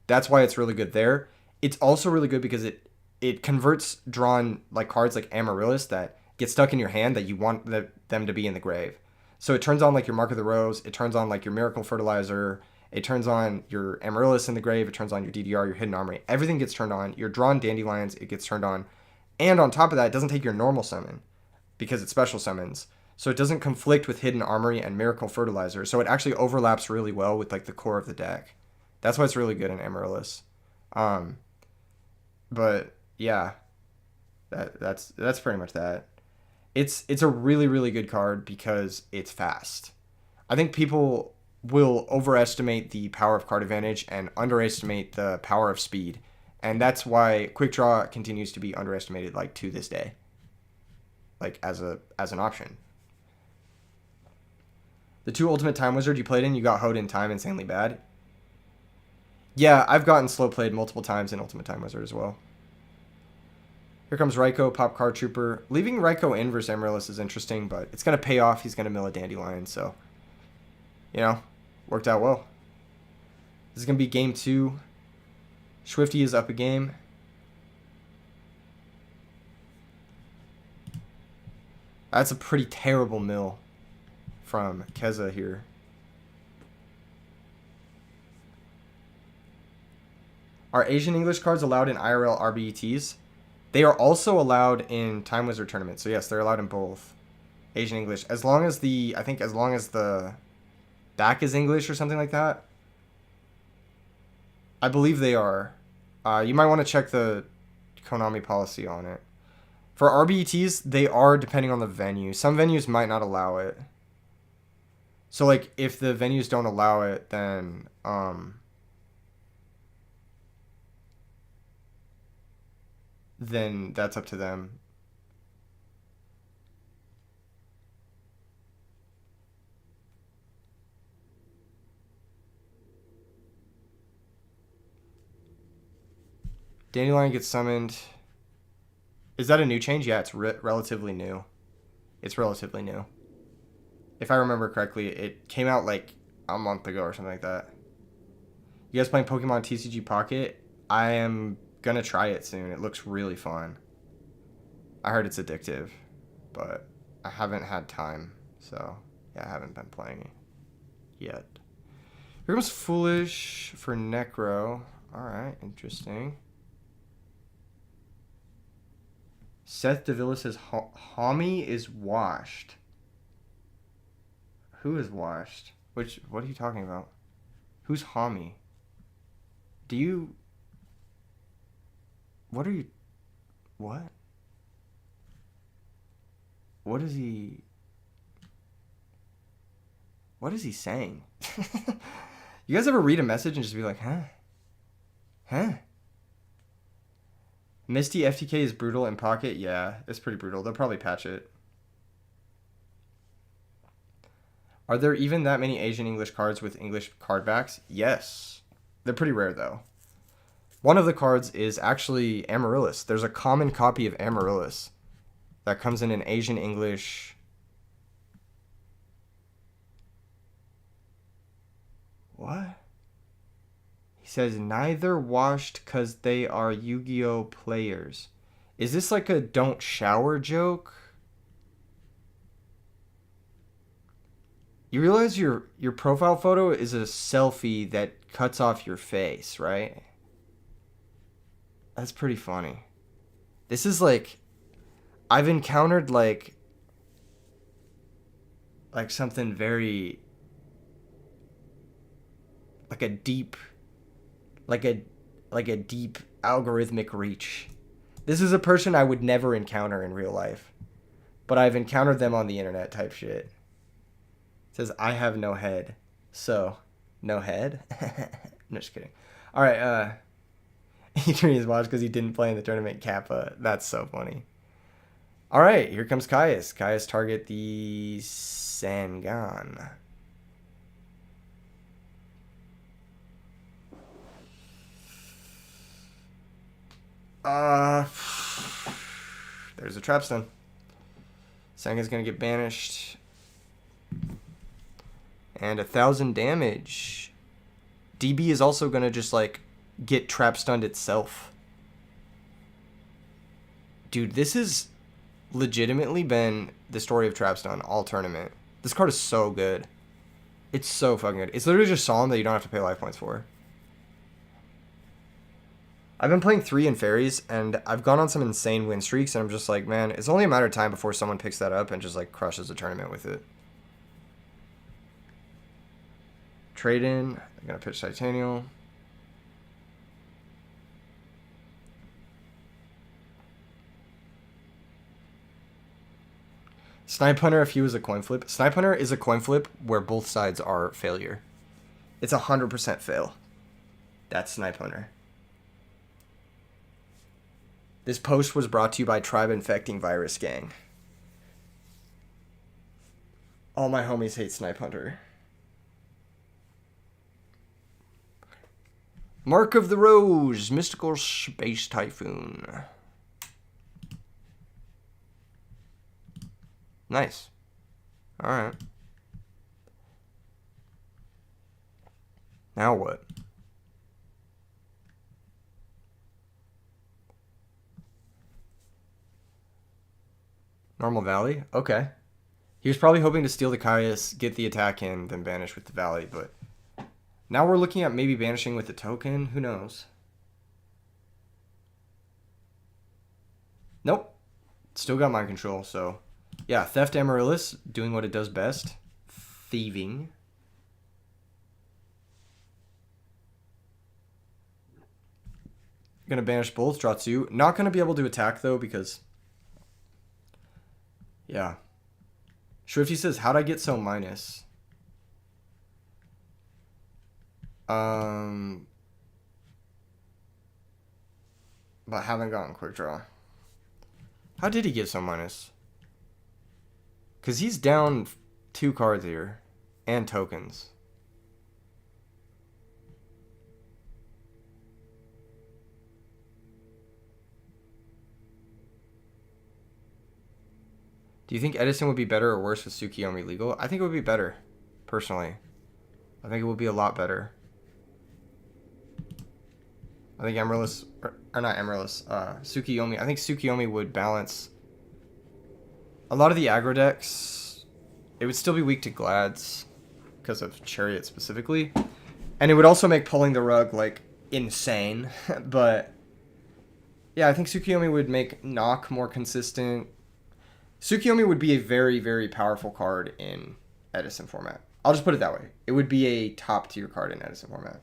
that's why it's really good there. It's also really good because it converts drawn like cards like Amaryllis that get stuck in your hand that you want them to be in the grave. So it turns on like your Mark of the Rose, it turns on like your Miracle Fertilizer, it turns on your Amaryllis in the grave, it turns on your DDR, your Hidden Armory. Everything gets turned on. Your drawn Dandelions, it gets turned on. And on top of that, it doesn't take your normal summon because it's special summons. So it doesn't conflict with Hidden Armory and Miracle Fertilizer. So it actually overlaps really well with like the core of the deck. That's why it's really good in Amaryllis. But yeah, that's pretty much that. It's a really, really good card because it's fast. I think people will overestimate the power of card advantage and underestimate the power of speed. And that's why quick draw continues to be underestimated, like, to this day. Like, as an option. The 2 Ultimate Time Wizard you played in, you got hoed in time insanely bad. Yeah, I've gotten slow played multiple times in Ultimate Time Wizard as well. Here comes Raikou, Pop Card Trooper. Leaving Raikou in versus Amaryllis is interesting, but it's going to pay off. He's going to mill a Dandelion, so, you know, worked out well. This is going to be game 2. Schwifty is up a game. That's a pretty terrible mill from Keza here. Are Asian English cards allowed in IRL RBETs? They are also allowed in Time Wizard tournaments. So yes, they're allowed in both. Asian English. As long as the back is English or something like that. I believe they are. You might want to check the Konami policy on it. For RBETs, they are depending on the venue. Some venues might not allow it. So, like, if the venues don't allow it, then that's up to them. Dandelion gets summoned. Is that a new change? Yeah, it's relatively new. It's relatively new. If I remember correctly, it came out like a month ago or something like that. You guys playing Pokemon TCG Pocket? I am going to try it soon. It looks really fun. I heard it's addictive, but I haven't had time. So, yeah, I haven't been playing it yet. Here comes Foolish for Necro. Alright, interesting. Seth DeVilla says Hami is washed. Who is washed? What are you talking about? Who's Hami? What are you... What? What is he saying? You guys ever read a message and just be like, huh? Huh? Misty FTK is brutal in Pocket? Yeah, it's pretty brutal. They'll probably patch it. Are there even that many Asian English cards with English card backs? Yes. They're pretty rare, though. One of the cards is actually Amaryllis. There's a common copy of Amaryllis that comes in an Asian English... What? He says, neither washed because they are Yu-Gi-Oh players. Is this like a don't shower joke? You realize your profile photo is a selfie that cuts off your face, right? That's pretty funny. This is like... I've encountered like something very... Like a deep algorithmic reach. This is a person I would never encounter in real life, but I've encountered them on the internet type shit. It says, I have no head. So, no head? No, just kidding. All right, E3 is watched because he didn't play in the tournament Kappa. That's so funny. All right, here comes Caius. Caius target the Sangan. There's a Trapstone. Sangan's gonna get banished. And 1,000 damage. DB is also gonna just like get Trapstunned itself. Dude, this has legitimately been the story of Trapstone all tournament. This card is so good. It's so fucking good. It's literally just Solemn that you don't have to pay life points for. I've been playing 3 in Fairies, and I've gone on some insane win streaks, and I'm just like, man, it's only a matter of time before someone picks that up and just, like, crushes the tournament with it. Trade in. I'm going to pitch Titanial. Snipe Hunter, if he was a coin flip. Snipe Hunter is a coin flip where both sides are failure. It's 100% fail. That's Snipe Hunter. This post was brought to you by Tribe Infecting Virus Gang. All my homies hate Snipe Hunter. Mark of the Rose, Mystical Space Typhoon. Nice. Alright. Now what? Normal Valley? Okay. He was probably hoping to steal the Caius, get the attack in, then banish with the Valley, but... Now we're looking at maybe banishing with the token. Who knows? Nope. Still got mind control, so... Yeah, Theft Amaryllis, doing what it does best. Thieving. Gonna banish both, draw 2. Not gonna be able to attack, though, because... Yeah. Schwifty says, how'd I get so minus? But haven't gotten quick draw. How did he get so minus? Because he's down 2 cards here. And tokens. Do you think Edison would be better or worse with Tsukiyomi legal? I think it would be better, personally. I think it would be a lot better. I think Amaryllis, or not Amaryllis, Tsukiyomi. I think Tsukiyomi would balance a lot of the aggro decks. It would still be weak to Glads because of Chariot specifically. And it would also make pulling the rug, like, insane. But, yeah, I think Tsukiyomi would make knock more consistent. Tsukiyomi would be a very, very powerful card in Edison format. I'll just put it that way. It would be a top tier card in Edison format.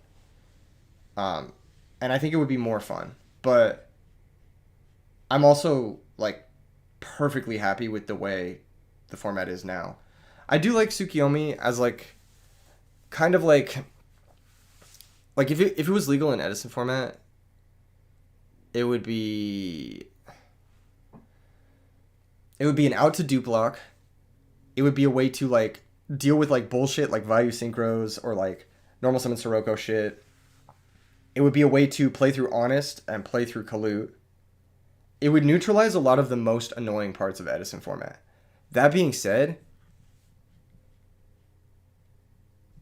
And I think it would be more fun. But I'm also, like, perfectly happy with the way the format is now. I do like Tsukiyomi as, like, kind of like if it was legal in Edison format, it would be an out to dupe block. It would be a way to, like, deal with, like, bullshit like value synchros or, like, normal summon Sirocco shit. It would be a way to play through Honest and play through Kalut. It would neutralize a lot of the most annoying parts of Edison format. That being said,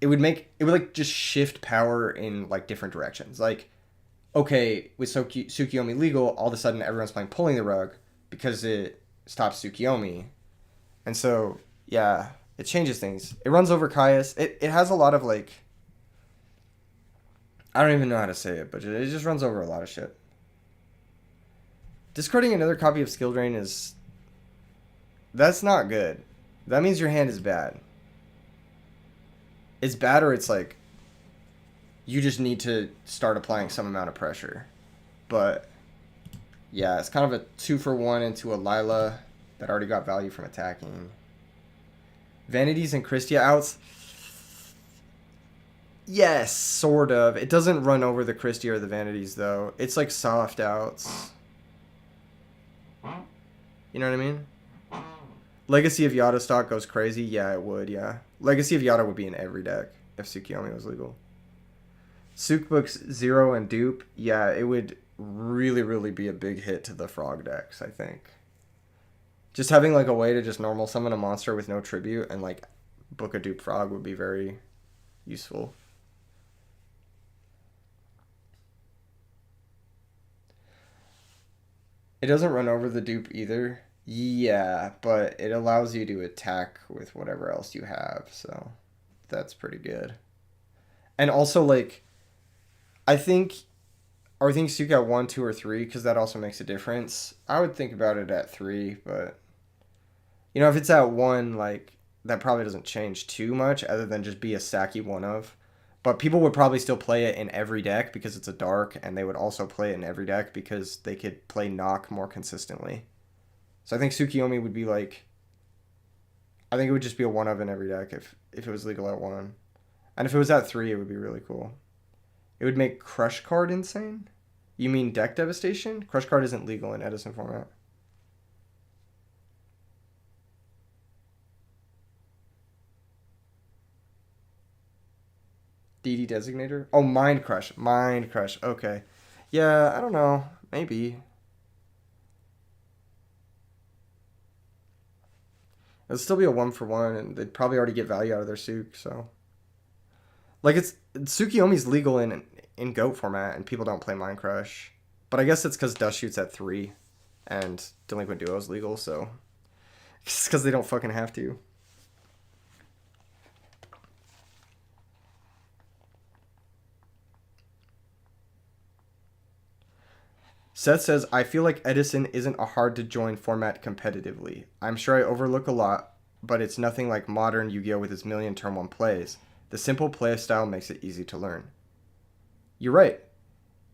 it would like just shift power in, like, different directions. Like, okay, with Tsukiyomi legal, all of a sudden everyone's playing Pulling the Rug because it stops Tsukiyomi. And so, yeah, it changes things. It runs over Caius. It has a lot of, like, I don't even know how to say it, but it just runs over a lot of shit. Discarding another copy of Skill Drain that's not good. That means your hand is bad. It's bad, or it's like you just need to start applying some amount of pressure. But yeah, it's kind of a 2-for-1 into a Lila that already got value from attacking. Vanities and Christia outs. Yes, sort of. It doesn't run over the Christia or the Vanities, though. It's like soft outs. You know what I mean? Legacy of Yada stock goes crazy. Yeah, it would, yeah. Legacy of Yada would be in every deck if Tsukiyomi was legal. Sukebook's 0 and dupe. Yeah, it would really, really be a big hit to the frog decks, I think. Just having, like, a way to just normal summon a monster with no tribute and, like, book a dupe frog would be very useful. It doesn't run over the dupe either. Yeah, but it allows you to attack with whatever else you have, so that's pretty good. And also, like, I think Suki at 1, 2, or 3, because that also makes a difference. I would think about it at 3, but, you know, if it's at 1, like, that probably doesn't change too much, other than just be a sacky one-of. But people would probably still play it in every deck because it's a dark, and they would also play it in every deck because they could play knock more consistently. So I think Tsukiyomi would be, like, I think it would just be a 1 of in every deck if it was legal at 1. And if it was at 3, it would be really cool. It would make Crush Card insane? You mean Deck Devastation? Crush Card isn't legal in Edison format. DD Designator? Oh, Mind Crush. Mind Crush. Okay. Yeah, I don't know. Maybe. It'll still be a 1-for-1, and they'd probably already get value out of their Sook, so. Like, Tsukiyomi's legal in GOAT format, and people don't play Mind Crush. But I guess it's because Dust Shoot's at 3, and Delinquent Duo is legal, so. It's because they don't fucking have to. Seth says, I feel like Edison isn't a hard-to-join format competitively. I'm sure I overlook a lot, but it's nothing like modern Yu-Gi-Oh! With its million turn 1 plays. The simple play style makes it easy to learn. You're right.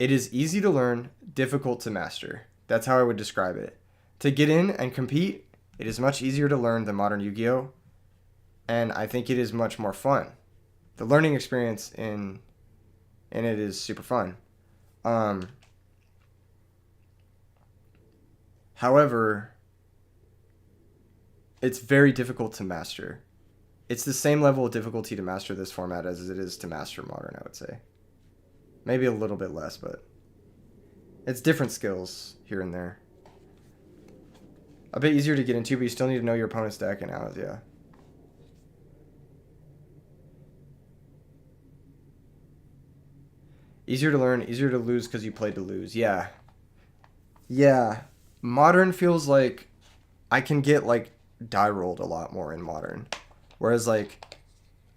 It is easy to learn, difficult to master. That's how I would describe it. To get in and compete, it is much easier to learn than modern Yu-Gi-Oh! And I think it is much more fun. The learning experience in it is super fun. However, it's very difficult to master. It's the same level of difficulty to master this format as it is to master modern, I would say. Maybe a little bit less, but it's different skills here and there. A bit easier to get into, but you still need to know your opponent's deck and out, yeah. Easier to learn, easier to lose because you played to lose. Yeah. Yeah. Modern feels like I can get, like, die rolled a lot more in Modern. Whereas, like,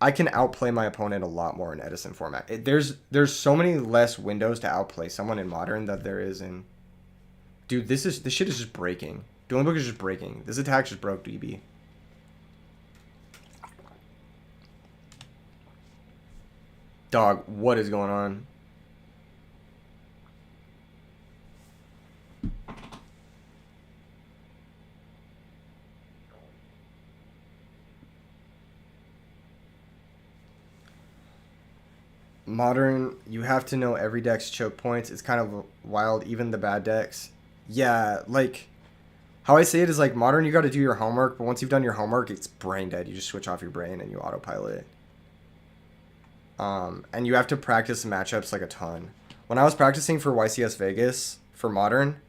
I can outplay my opponent a lot more in Edison format. There's so many less windows to outplay someone in Modern that there is in... Dude, this shit is just breaking. Dueling Book is just breaking. This attack just broke DB. Dog, what is going on? Modern, you have to know every deck's choke points. It's kind of wild, even the bad decks. Yeah, like, how I say it is, like, Modern, you got to do your homework, but once you've done your homework, it's brain dead. You just switch off your brain and you autopilot. And you have to practice matchups, like, a ton. When I was practicing for YCS Vegas, for Modern,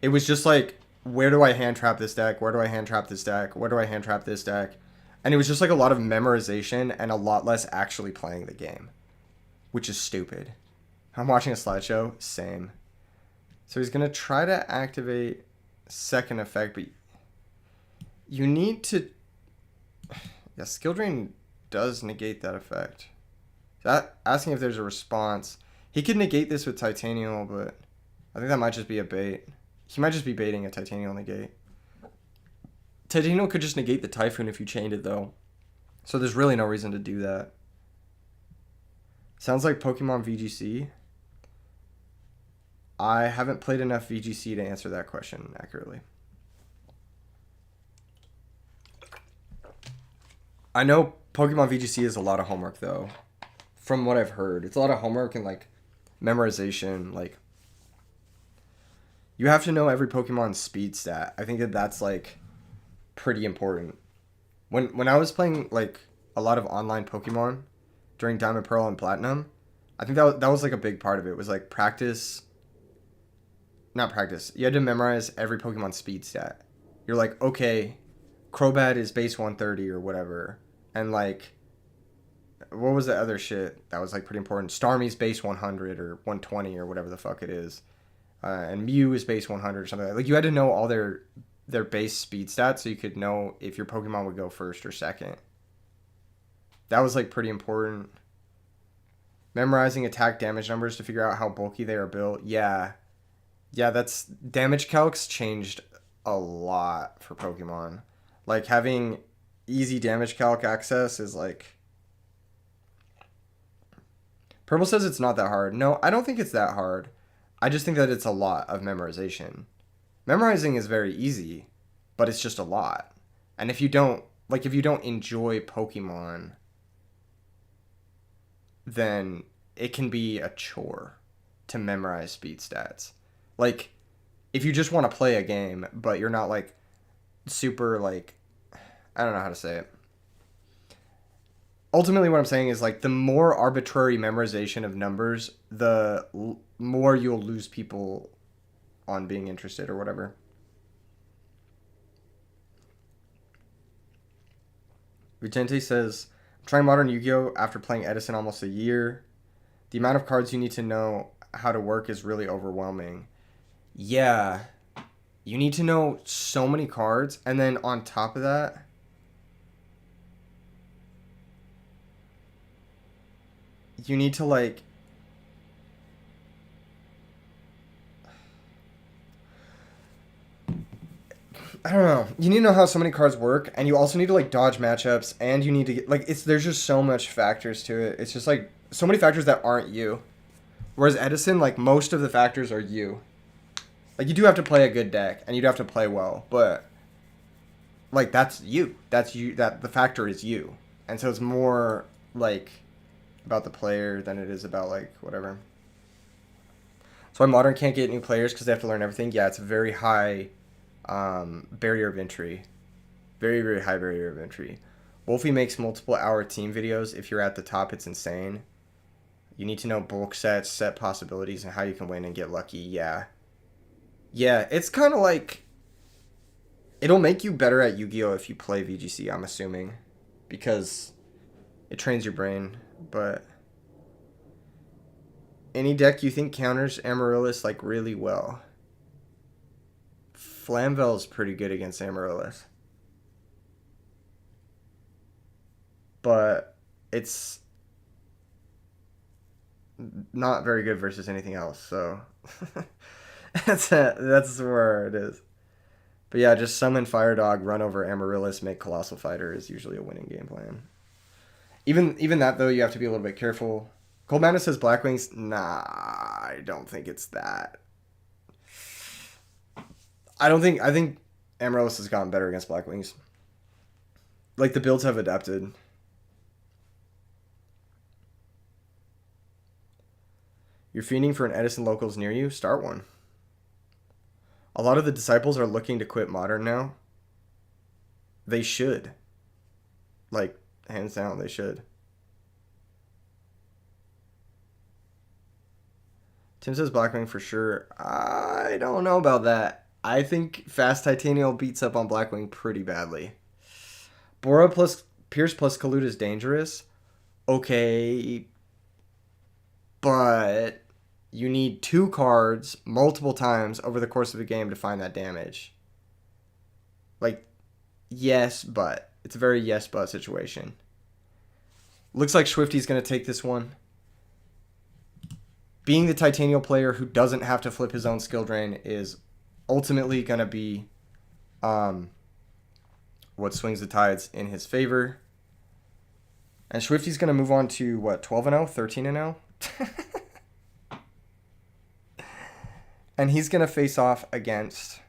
it was just like, where do I hand trap this deck? Where do I hand trap this deck? Where do I hand trap this deck? And it was just, like, a lot of memorization and a lot less actually playing the game. Which is stupid. I'm watching a slideshow. Same. So he's going to try to activate second effect, but you need to... Yeah, Skill Drain does negate that effect. Asking if there's a response. He could negate this with Titanial, but I think that might just be a bait. He might just be baiting a Titanial negate. Titanial could just negate the Typhoon if you chained it, though. So there's really no reason to do that. Sounds like Pokemon VGC. I haven't played enough VGC to answer that question accurately. I know Pokemon VGC is a lot of homework, though. From what I've heard. It's a lot of homework and, like, memorization. Like, you have to know every Pokemon's speed stat. I think that's, like, pretty important. When I was playing, like, a lot of online Pokemon during Diamond, Pearl, and Platinum, I think that was like a big part of it. It was like practice. Not practice. You had to memorize every Pokemon speed stat. You're like, okay, Crobat is base 130 or whatever. And like, what was the other shit that was like pretty important? Starmie's base 100 or 120 or whatever the fuck it is. And Mew is base 100 or something. Like, you had to know all their base speed stats so you could know if your Pokemon would go first or second. That was, like, pretty important. Memorizing attack damage numbers to figure out how bulky they are built. Yeah. Yeah, that's... Damage calcs changed a lot for Pokemon. Like, having easy damage calc access is, like... Purple says it's not that hard. No, I don't think it's that hard. I just think that it's a lot of memorization. Memorizing is very easy, but it's just a lot. And if you don't... like, if you don't enjoy Pokemon, then it can be a chore to memorize speed stats. Like, if you just want to play a game, but you're not, like, super, like, I don't know how to say it. Ultimately, what I'm saying is, like, the more arbitrary memorization of numbers, the more you'll lose people on being interested or whatever. Vicente says, I'm trying modern Yu-Gi-Oh! After playing Edison almost a year. The amount of cards you need to know how to work is really overwhelming. Yeah. You need to know so many cards, and then on top of that, you need to, like, I don't know. You need to know how so many cards work, and you also need to, like, dodge matchups, and you need to get, like, there's just so much factors to it. It's just, like, so many factors that aren't you. Whereas Edison, like, most of the factors are you. Like, you do have to play a good deck, and you do have to play well, but, like, that's you. That's you. That the factor is you. And so it's more, like, about the player than it is about, like, whatever. So why Modern can't get new players because they have to learn everything? Yeah, it's a very high barrier of entry. Very, very high barrier of entry. Wolfie makes multiple hour team videos. If you're at the top, it's insane. You need to know bulk sets, set possibilities, and how you can win and get lucky. Yeah. Yeah, it's kind of like... It'll make you better at Yu-Gi-Oh! If you play VGC, I'm assuming. Because it trains your brain. But any deck you think counters Amaryllis, like, really well? Flamvel's pretty good against Amaryllis. But it's not very good versus anything else, so that's where it is. But yeah, just summon Fire Dog, run over Amaryllis, make Colossal Fighter is usually a winning game plan. Even that, though, you have to be a little bit careful. Cold Madness says Black Wings. Nah, I don't think it's that. I think Amaryllis has gotten better against Black Wings. Like, the builds have adapted. You're fiending for an Edison Locals near you? Start one. A lot of the disciples are looking to quit Modern now. They should. Like, hands down, they should. Tim says Blackwing for sure. I don't know about that. I think Fast Titanial beats up on Blackwing pretty badly. Bora plus Pierce plus Collude is dangerous. Okay. But you need 2 cards multiple times over the course of a game to find that damage. Like, yes, but. It's a very yes, but situation. Looks like Schwifty's going to take this one. Being the Titanial player who doesn't have to flip his own skill drain is ultimately going to be what swings the tides in his favor. And Schwifty's going to move on to, what, 12-0? 13-0? And he's going to face off against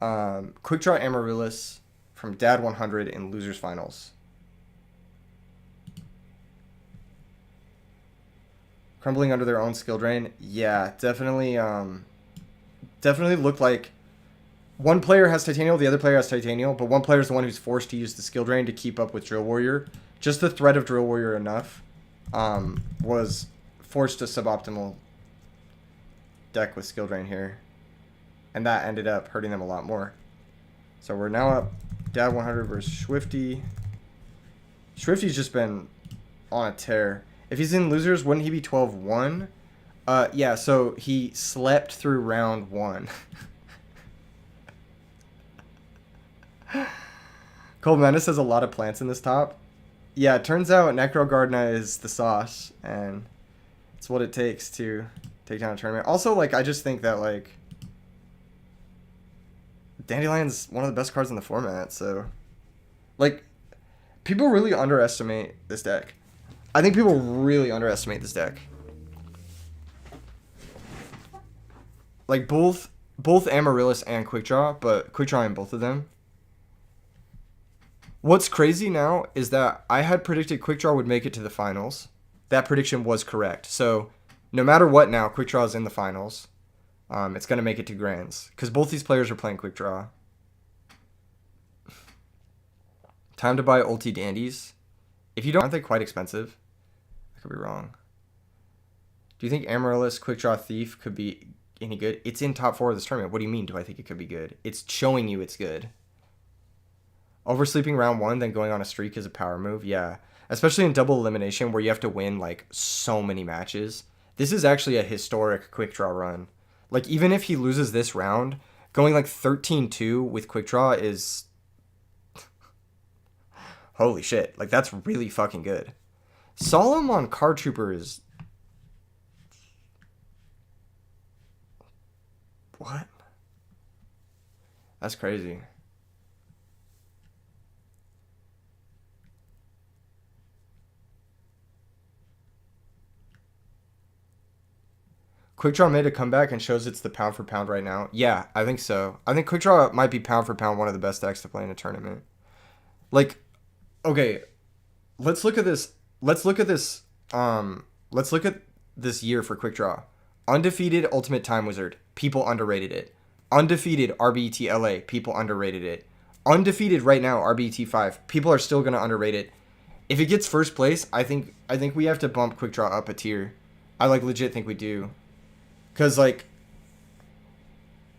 Quick Draw Amaryllis from Dad 100 in Losers Finals. Crumbling under their own skill drain. Yeah, definitely looked like one player has Titanial, the other player has Titanial, but one player is the one who's forced to use the skill drain to keep up with Drill Warrior. Just the threat of Drill Warrior enough was forced to suboptimal deck with skill drain here. And that ended up hurting them a lot more. So we're now up Dad 100 versus Schwifty. Schwifty's just been on a tear. If he's in Losers, wouldn't he be 12-1? Yeah, so he slept through round 1. Cold Madness has a lot of plants in this top. Yeah, it turns out Necrogardna is the sauce, and it's what it takes to take down a tournament. Also, like, I just think that, like, Dandelion's one of the best cards in the format, so, like, people really underestimate this deck. I think people really underestimate this deck. Like, both Amaryllis and Quick Draw, but Quick Draw in both of them. What's crazy now is that I had predicted Quick Draw would make it to the finals. That prediction was correct. So no matter what now, Quick Draw is in the finals. It's going to make it to Grands. Because both these players are playing Quick Draw. Time to buy ulti dandies. If you don't, aren't they quite expensive? I could be wrong. Do you think Amaryllis Quick Draw Thief could be any good? It's in top 4 of this tournament. What do you mean, do I think it could be good? It's showing you it's good. Oversleeping round 1, then going on a streak is a power move. Yeah. Especially in double elimination where you have to win like so many matches. This is actually a historic Quick Draw run. Like even if he loses this round, going like 13-2 with Quick Draw is... Holy shit. Like that's really fucking good. Solemn on Card Trooper is... What? That's crazy. Quick Draw made a comeback and shows it's the pound for pound right now. Yeah, I think so. I think Quick Draw might be pound for pound one of the best decks to play in a tournament. Like, okay, let's look at this. Let's look at this. Let's look at this year for Quick Draw. Undefeated Ultimate Time Wizard. People underrated it. Undefeated RBET LA. People underrated it. Undefeated right now RBET5. People are still gonna underrate it. If it gets first place, I think we have to bump Quick Draw up a tier. I like legit think we do. Cause like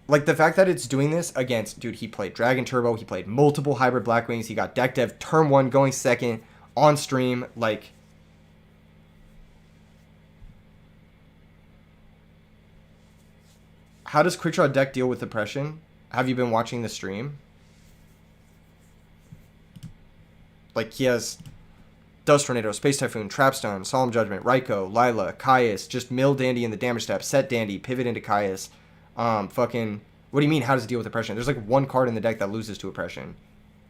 the fact that it's doing this against, dude, he played Dragon Turbo, he played multiple Hybrid Blackwings, he got Deck Dev turn 1 going second on stream, like how does Quick Draw deck deal with depression? Have you been watching the stream? Like he has Dust Tornado, Space Typhoon, Trapstone, Solemn Judgment, Raikou, Lila, Caius, just mill Dandy in the damage step, set Dandy, pivot into Caius. Fucking, what do you mean, how does it deal with oppression? There's like one card in the deck that loses to oppression.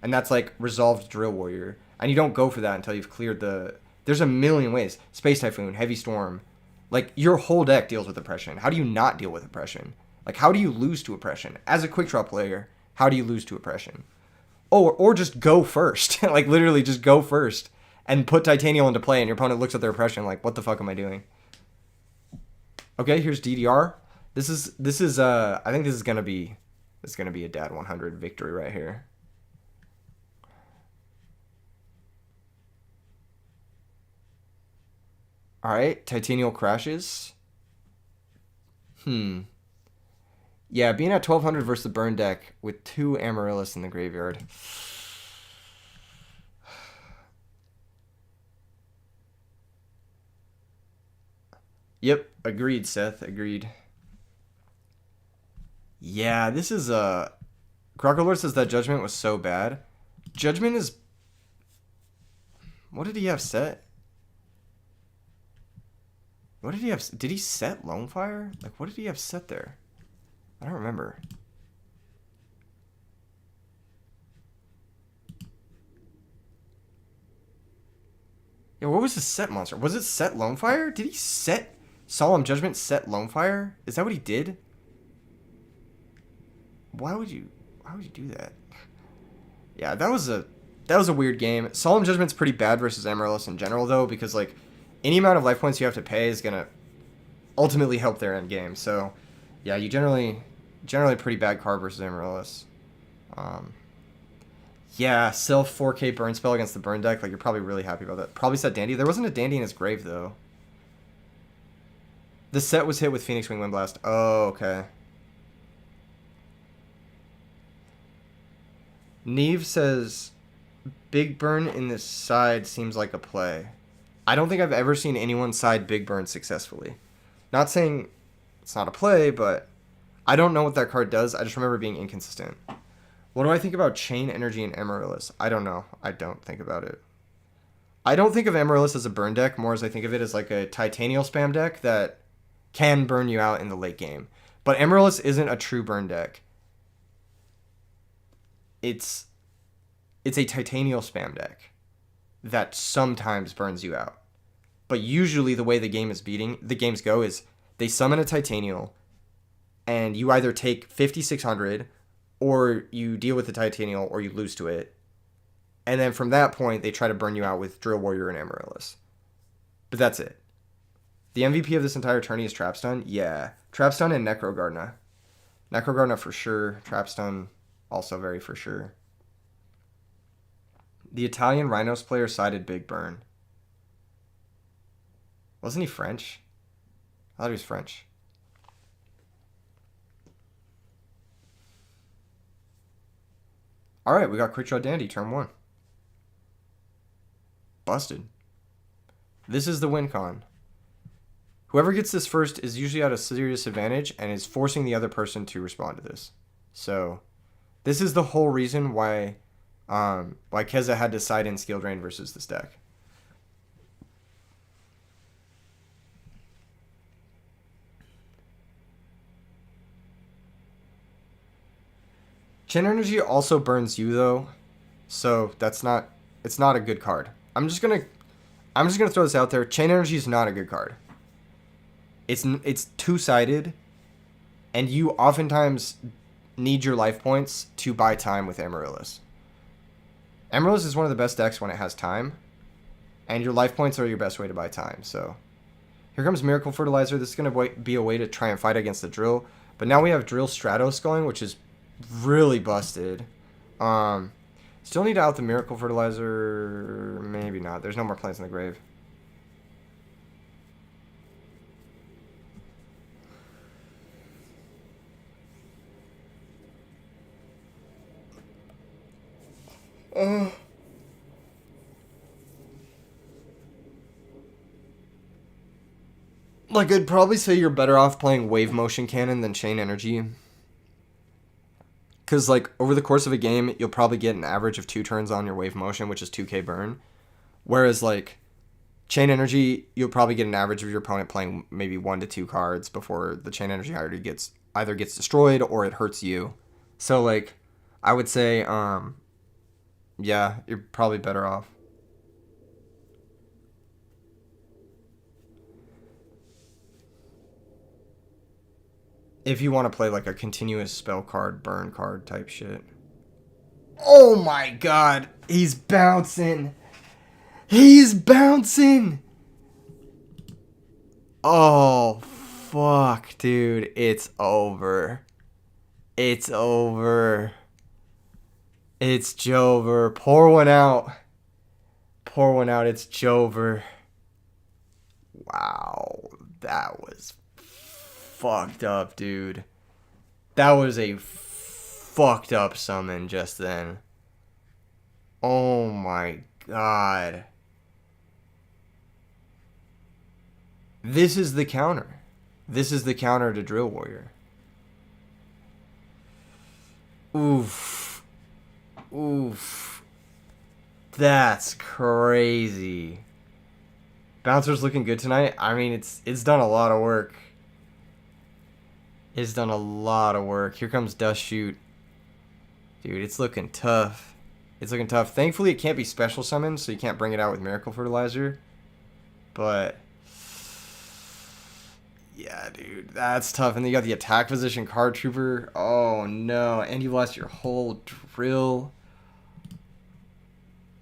And that's like Resolved Drill Warrior. And you don't go for that until you've cleared the... There's a million ways. Space Typhoon, Heavy Storm. Like, your whole deck deals with oppression. How do you not deal with oppression? Like, how do you lose to oppression? As a Quick Draw player, how do you lose to oppression? Or just go first. Like, literally just go first. And put Titanial into play, and your opponent looks at their oppression like, what the fuck am I doing? Okay, here's DDR. This is I think this is gonna be a Dad 100 victory right here. Alright, Titanial crashes. Yeah, being at 1200 versus the burn deck with 2 Amaryllis in the graveyard. Yep, agreed, Seth. Agreed. Yeah, this is Crocolord says that Judgment was so bad. Judgment is... What did he have set? What did he have... Did he set Lonefire? Like, what did he have set there? I don't remember. Yeah, what was his set monster? Was it set Lonefire? Did he set... Solemn Judgment set Lonefire? Is that what he did? Why would you do that? Yeah, that was a weird game. Solemn Judgment's pretty bad versus Amaryllis in general though, because like any amount of life points you have to pay is gonna ultimately help their end game. So yeah, you generally pretty bad card versus Amaryllis. Yeah, self 4K burn spell against the burn deck, like you're probably really happy about that. Probably set Dandy. There wasn't a Dandy in his grave though. The set was hit with Phoenix Wing Wind Blast. Oh, okay. Neve says, Big Burn in this side seems like a play. I don't think I've ever seen anyone side Big Burn successfully. Not saying it's not a play, but I don't know what that card does. I just remember being inconsistent. What do I think about Chain Energy and Amaryllis? I don't know. I don't think about it. I don't think of Amaryllis as a burn deck, more as I think of it as like a Titanial spam deck that can burn you out in the late game. But Amaryllis isn't a true burn deck. It's a Titanial spam deck that sometimes burns you out. But usually the way the games go is they summon a Titanial and you either take 5,600 or you deal with the Titanial or you lose to it. And then from that point, they try to burn you out with Drill Warrior and Amaryllis. But that's it. The MVP of this entire tourney is Trapstun? Yeah. Trapstun and Necrogardna. Necrogardna for sure. Trapstun also very for sure. The Italian Rhinos player sided Big Burn. Wasn't he French? I thought he was French. Alright, we got Quick Draw Dandy, turn 1. Busted. This is the win con. Whoever gets this first is usually at a serious advantage and is forcing the other person to respond to this. So, this is the whole reason why Keza had to side in Skill Drain versus this deck. Chain Energy also burns you though, so it's not a good card. I'm just gonna throw this out there. Chain Energy is not a good card. It's two-sided, and you oftentimes need your life points to buy time with Amaryllis. Amaryllis is one of the best decks when it has time, and your life points are your best way to buy time. So here comes Miracle Fertilizer. This is going to be a way to try and fight against the Drill. But now we have Drill Stratos going, which is really busted. Still need to out the Miracle Fertilizer. Maybe not. There's no more plants in the grave. Like, I'd probably say you're better off playing Wave Motion Cannon than Chain Energy. Because, like, over the course of a game, you'll probably get an average of 2 turns on your Wave Motion, which is 2k burn. Whereas, like, Chain Energy, you'll probably get an average of your opponent playing maybe 1 to 2 cards before the Chain Energy either gets destroyed or it hurts you. So, like, I would say, yeah, you're probably better off. If you want to play like a continuous spell card, burn card type shit. Oh my god. He's bouncing. He's bouncing. Oh, fuck, dude. It's over. It's over. It's Jover. Pour one out. Pour one out. It's Jover. Wow. That was fucked up, dude. That was a fucked up summon just then. Oh my god. This is the counter. This is the counter to Drill Warrior. Oof. Oof. That's crazy. Bouncer's looking good tonight. I mean, it's done a lot of work. It's done a lot of work. Here comes Dust Shoot. Dude, it's looking tough. It's looking tough. Thankfully, it can't be special summoned, so you can't bring it out with Miracle Fertilizer. But yeah, dude, that's tough. And then you got the attack position Card Trooper. Oh, no. And you lost your whole Drill.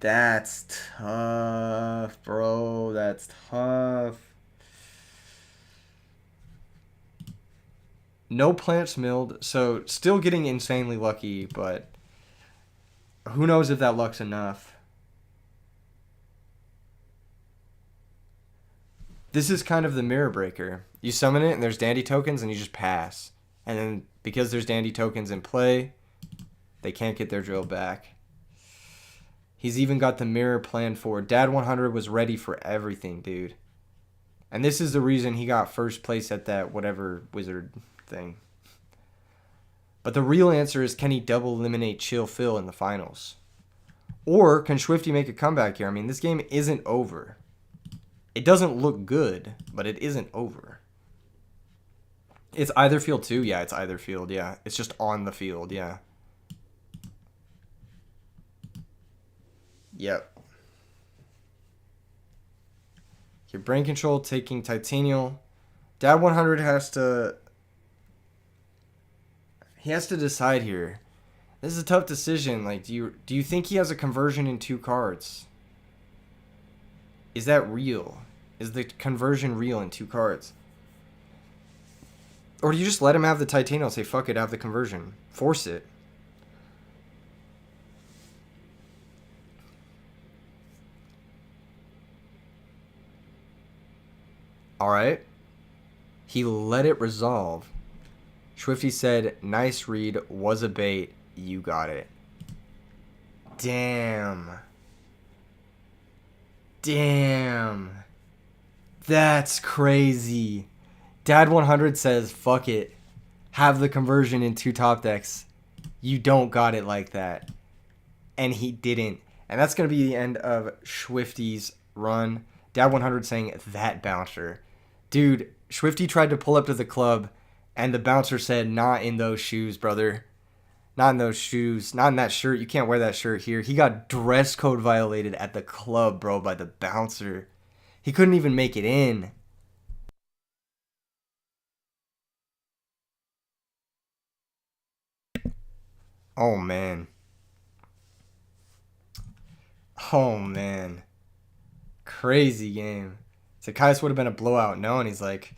That's tough, bro. That's tough. No plants milled, so still getting insanely lucky, but who knows if that luck's enough. This is kind of the mirror breaker. You summon it and there's dandy tokens and you just pass. And then because there's dandy tokens in play, they can't get their Drill back. He's even got the mirror planned for. Dad 100 was ready for everything, dude. And this is the reason he got first place at that whatever wizard thing. But the real answer is, can he double eliminate Chill Phil in the finals? Or can Schwifty make a comeback here? I mean, this game isn't over. It doesn't look good, but it isn't over. It's either field 2? Yeah, it's either field, yeah. It's just on the field, yeah. Yep. Your brain control taking Titanial. Dad 100 has to... He has to decide here. This is a tough decision. Like, do you think he has a conversion in 2 cards? Is that real? Is the conversion real in 2 cards? Or do you just let him have the Titanium and say, fuck it, have the conversion? Force it. Alright. He let it resolve. Schwifty said, nice read, was a bait, you got it. Damn. Damn. That's crazy. Dad 100 says, fuck it. Have the conversion in 2 top decks. You don't got it like that. And he didn't. And that's going to be the end of Schwifty's run. Dad 100 saying, that bouncer. Dude, Schwifty tried to pull up to the club, and the bouncer said, not in those shoes, brother. Not in those shoes. Not in that shirt. You can't wear that shirt here. He got dress code violated at the club, bro, by the bouncer. He couldn't even make it in. Oh, man. Oh, man. Crazy game. Zacchaeus would have been a blowout. No, and he's like,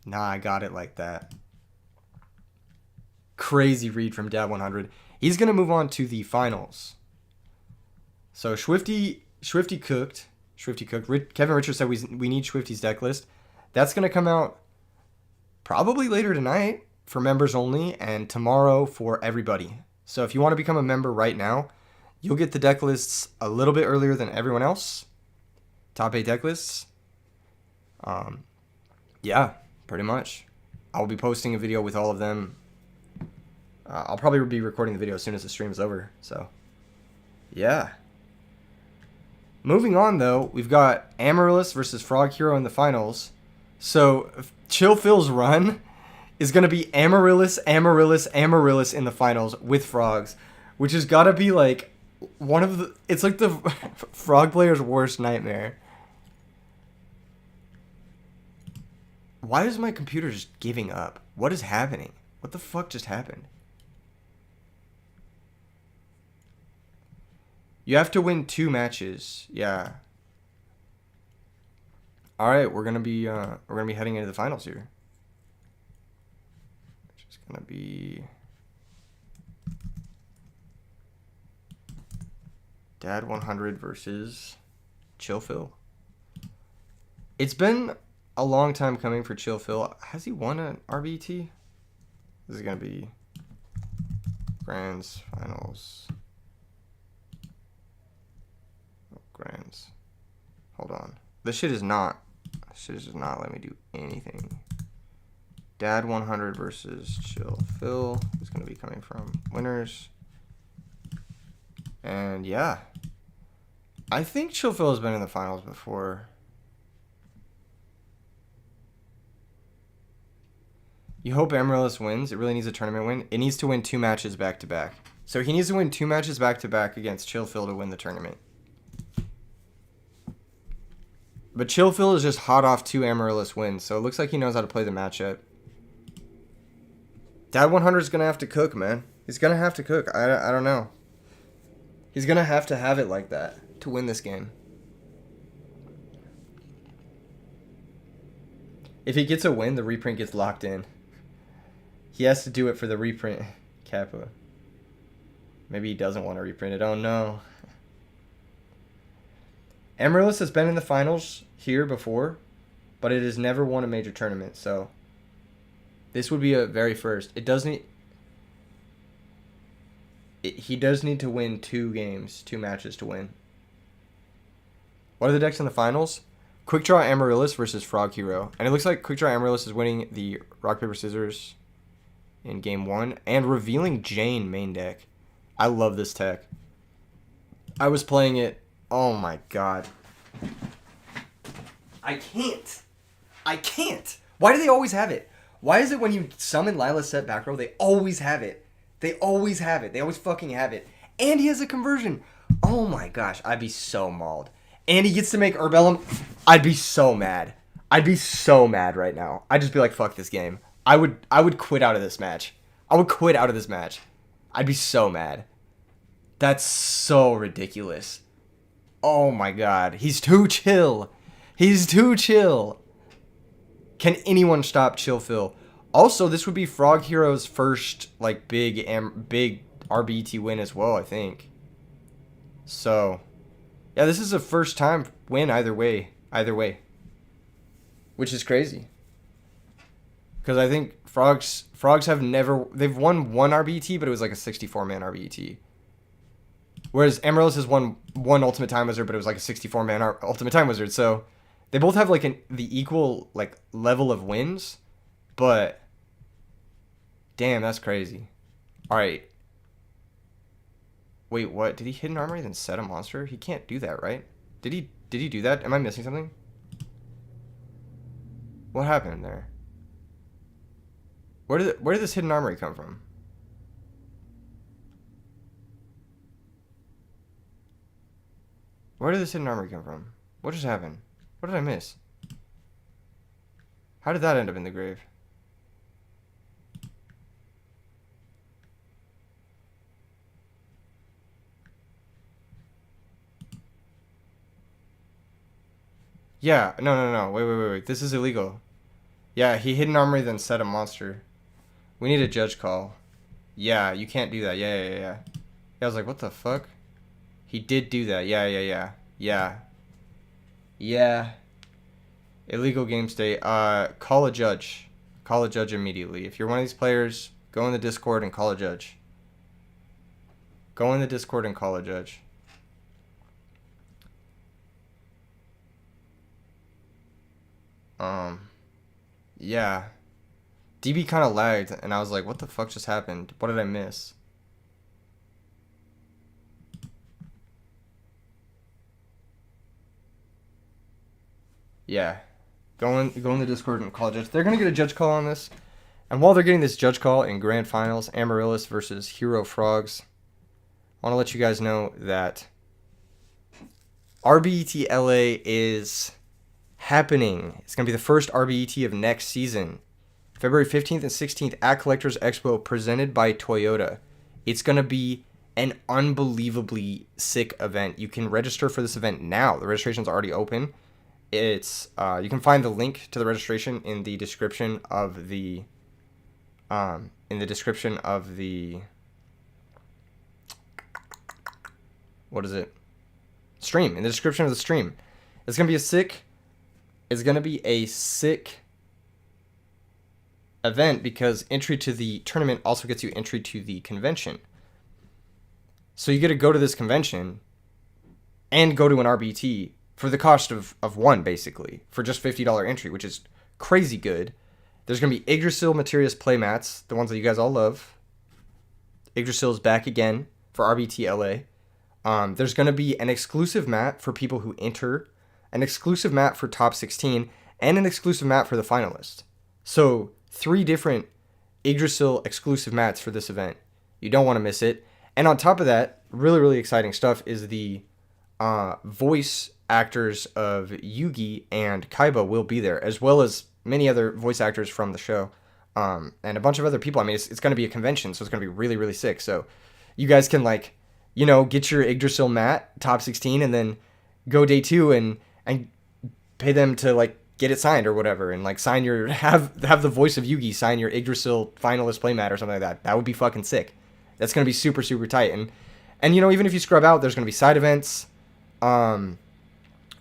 nah, I got it like that. Crazy read from Dad 100. He's going to move on to the finals. So Schwifty cooked. Schwifty cooked. Kevin Richards said we need Schwifty's deck list. That's going to come out probably later tonight for members only and tomorrow for everybody. So if you want to become a member right now, you'll get the deck lists a little bit earlier than everyone else. Top 8 deck lists. Yeah, pretty much. I'll be posting a video with all of them. I'll probably be recording the video as soon as the stream is over. So, yeah. Moving on, though, we've got Amaryllis versus Frog Hero in the finals. So, Chill Phil's run is going to be Amaryllis, Amaryllis, Amaryllis in the finals with Frogs, which has got to be like one of the... It's like the Frog player's worst nightmare. Why is my computer just giving up? What is happening? What the fuck just happened? You have to win 2 matches. Yeah. All right, we're gonna be heading into the finals here. Which is gonna be Dad 100 versus Chill Phil. It's been a long time coming for Chill Phil. Has he won an RBET? This is gonna be Grands Finals. Grands. Hold on. This shit is not let me do anything. Dad 100 versus Chill Phil is going to be coming from winners. And yeah. I think Chill Phil has been in the finals before. You hope Amaryllis wins. It really needs a tournament win. It needs to win 2 matches back to back. So he needs to win 2 matches back to back against Chill Phil to win the tournament. But Chill Phil is just hot off 2 Amaryllis wins, so it looks like he knows how to play the matchup. Dad 100 is going to have to cook, man. He's going to have to cook. I don't know. He's going to have it like that to win this game. If he gets a win, the reprint gets locked in. He has to do it for the reprint. Kappa. Maybe he doesn't want to reprint it. Oh, no. Amaryllis has been in the finals here before, but it has never won a major tournament, so this would be a very first. He does need to win 2 matches to win. What are the decks in the finals? Quick Draw Amaryllis versus Frog Hero. And it looks like Quick Draw Amaryllis is winning the Rock, Paper, Scissors in Game 1. And Revealing Jane main deck. I love this tech. I was playing it. Oh my god. I can't. Why do they always have it? Why is it when you summon Lila's set back row, they always have it? They always fucking have it. And he has a conversion. Oh my gosh, I'd be so mauled. And he gets to make Herbellum. I'd be so mad. I'd be so mad right now. I'd just be like, fuck this game. I would quit out of this match. I would quit out of this match. I'd be so mad. That's so ridiculous. Oh my god. He's too chill. He's too chill. Can anyone stop Chill Phil? Also, this would be Frog Hero's first like big RBET win as well, I think. So, yeah, this is a first time win either way. Which is crazy. Because I think Frogs have they've won one RBET, but it was like a 64-man RBET. Whereas Amaryllis has won one Ultimate Time Wizard, but it was like a 64-man Ultimate Time Wizard. So they both have like the equal like level of wins, but damn, that's crazy. All right. Wait, what? Did he hit an armory then set a monster? He can't do that, right? Did he do that? Am I missing something? What happened there? Where did this hidden armory come from? Where did this hidden armory come from? What just happened? What did I miss? How did that end up in the grave? Yeah, no. Wait. This is illegal. Yeah, he hid an armory then set a monster. We need a judge call. Yeah, you can't do that. Yeah. I was like, what the fuck? He did do that. Yeah. Illegal game state. Call a judge. Call a judge immediately. If you're one of these players, go in the Discord and call a judge. Go in the Discord and call a judge. Yeah. DB kind of lagged, and I was like, what the fuck just happened? What did I miss? Yeah. Go in the Discord and call a judge. They're going to get a judge call on this. And while they're getting this judge call in Grand Finals, Amaryllis versus Hero Frogs, I want to let you guys know that RBET LA is happening. It's going to be the first RBET of next season. February 15th and 16th at Collectors Expo, presented by Toyota. It's going to be an unbelievably sick event. You can register for this event now. The registration's already open. It's you can find the link to the registration in the description of the what is it? Stream. In the description of the stream. It's going to be a sick event because entry to the tournament also gets you entry to the convention. So you get to go to this convention and go to an RBT for the cost of one, basically, for just $50 entry, which is crazy good. There's going to be Yggdrasil Materius playmats, the ones that you guys all love. Yggdrasil is back again for RBT LA. There's going to be an exclusive mat for people who enter, an exclusive mat for top 16, and an exclusive mat for the finalist. So 3 different Yggdrasil exclusive mats for this event. You don't want to miss it. And on top of that, really, really exciting stuff is the voice actors of Yugi and Kaiba will be there, as well as many other voice actors from the show, and a bunch of other people. I mean, it's going to be a convention, so it's going to be really, really sick. So you guys can, like, you know, get your Yggdrasil mat, top 16, and then go day 2 and pay them to, like, get it signed or whatever, and, like, sign your, have the voice of Yugi sign your Yggdrasil finalist playmat or something like that. That would be fucking sick. That's going to be super, super tight. And, you know, even if you scrub out, there's going to be side events.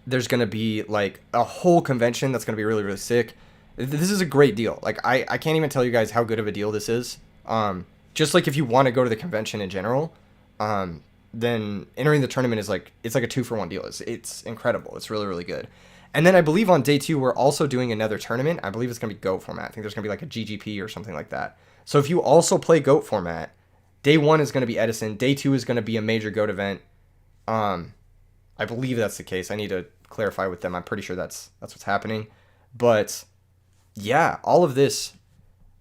There's going to be, like, a whole convention that's going to be really, really sick. This is a great deal. Like, I can't even tell you guys how good of a deal this is. Just like if you want to go to the convention in general, then entering the tournament is like, it's like a 2-for-1 deal. It's incredible. It's really, really good. And then I believe on day 2, we're also doing another tournament. I believe it's going to be GOAT format. I think there's going to be like a GGP or something like that. So if you also play GOAT format, day 1 is going to be Edison. Day 2 is going to be a major GOAT event. I believe that's the case. I need to clarify with them. I'm pretty sure that's what's happening. But yeah, all of this,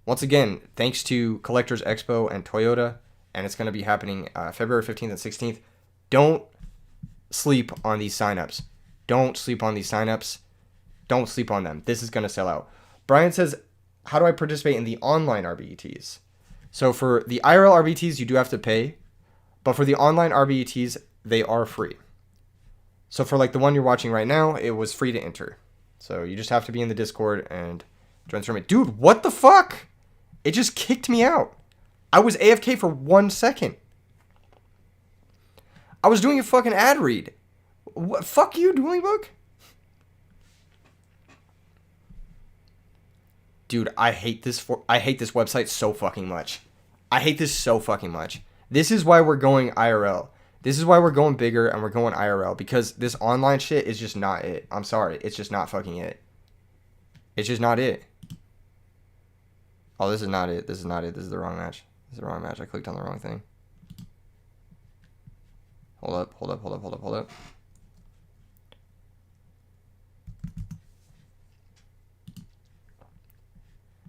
once again, thanks to Collectors Expo and Toyota, and it's going to be happening February 15th and 16th. Don't sleep on these signups. Don't sleep on these signups. Don't sleep on them. This is going to sell out. Brian says, how do I participate in the online RBETs? So for the IRL RBETs, you do have to pay, but for the online RBETs, they are free. So for like the one you're watching right now, it was free to enter. So you just have to be in the Discord and join the tournament. Dude, what the fuck? It just kicked me out. I was AFK for 1 second. I was doing a fucking ad read. What? Fuck you, Dueling Book. Dude, I hate this website so fucking much. I hate this so fucking much. This is why we're going IRL. This is why we're going bigger and we're going IRL, because this online shit is just not it. I'm sorry. It's just not fucking it. It's just not it. Oh, this is not it. This is not it. This is the wrong match. This is the wrong match. I clicked on the wrong thing. Hold up, hold up, hold up, hold up, hold up.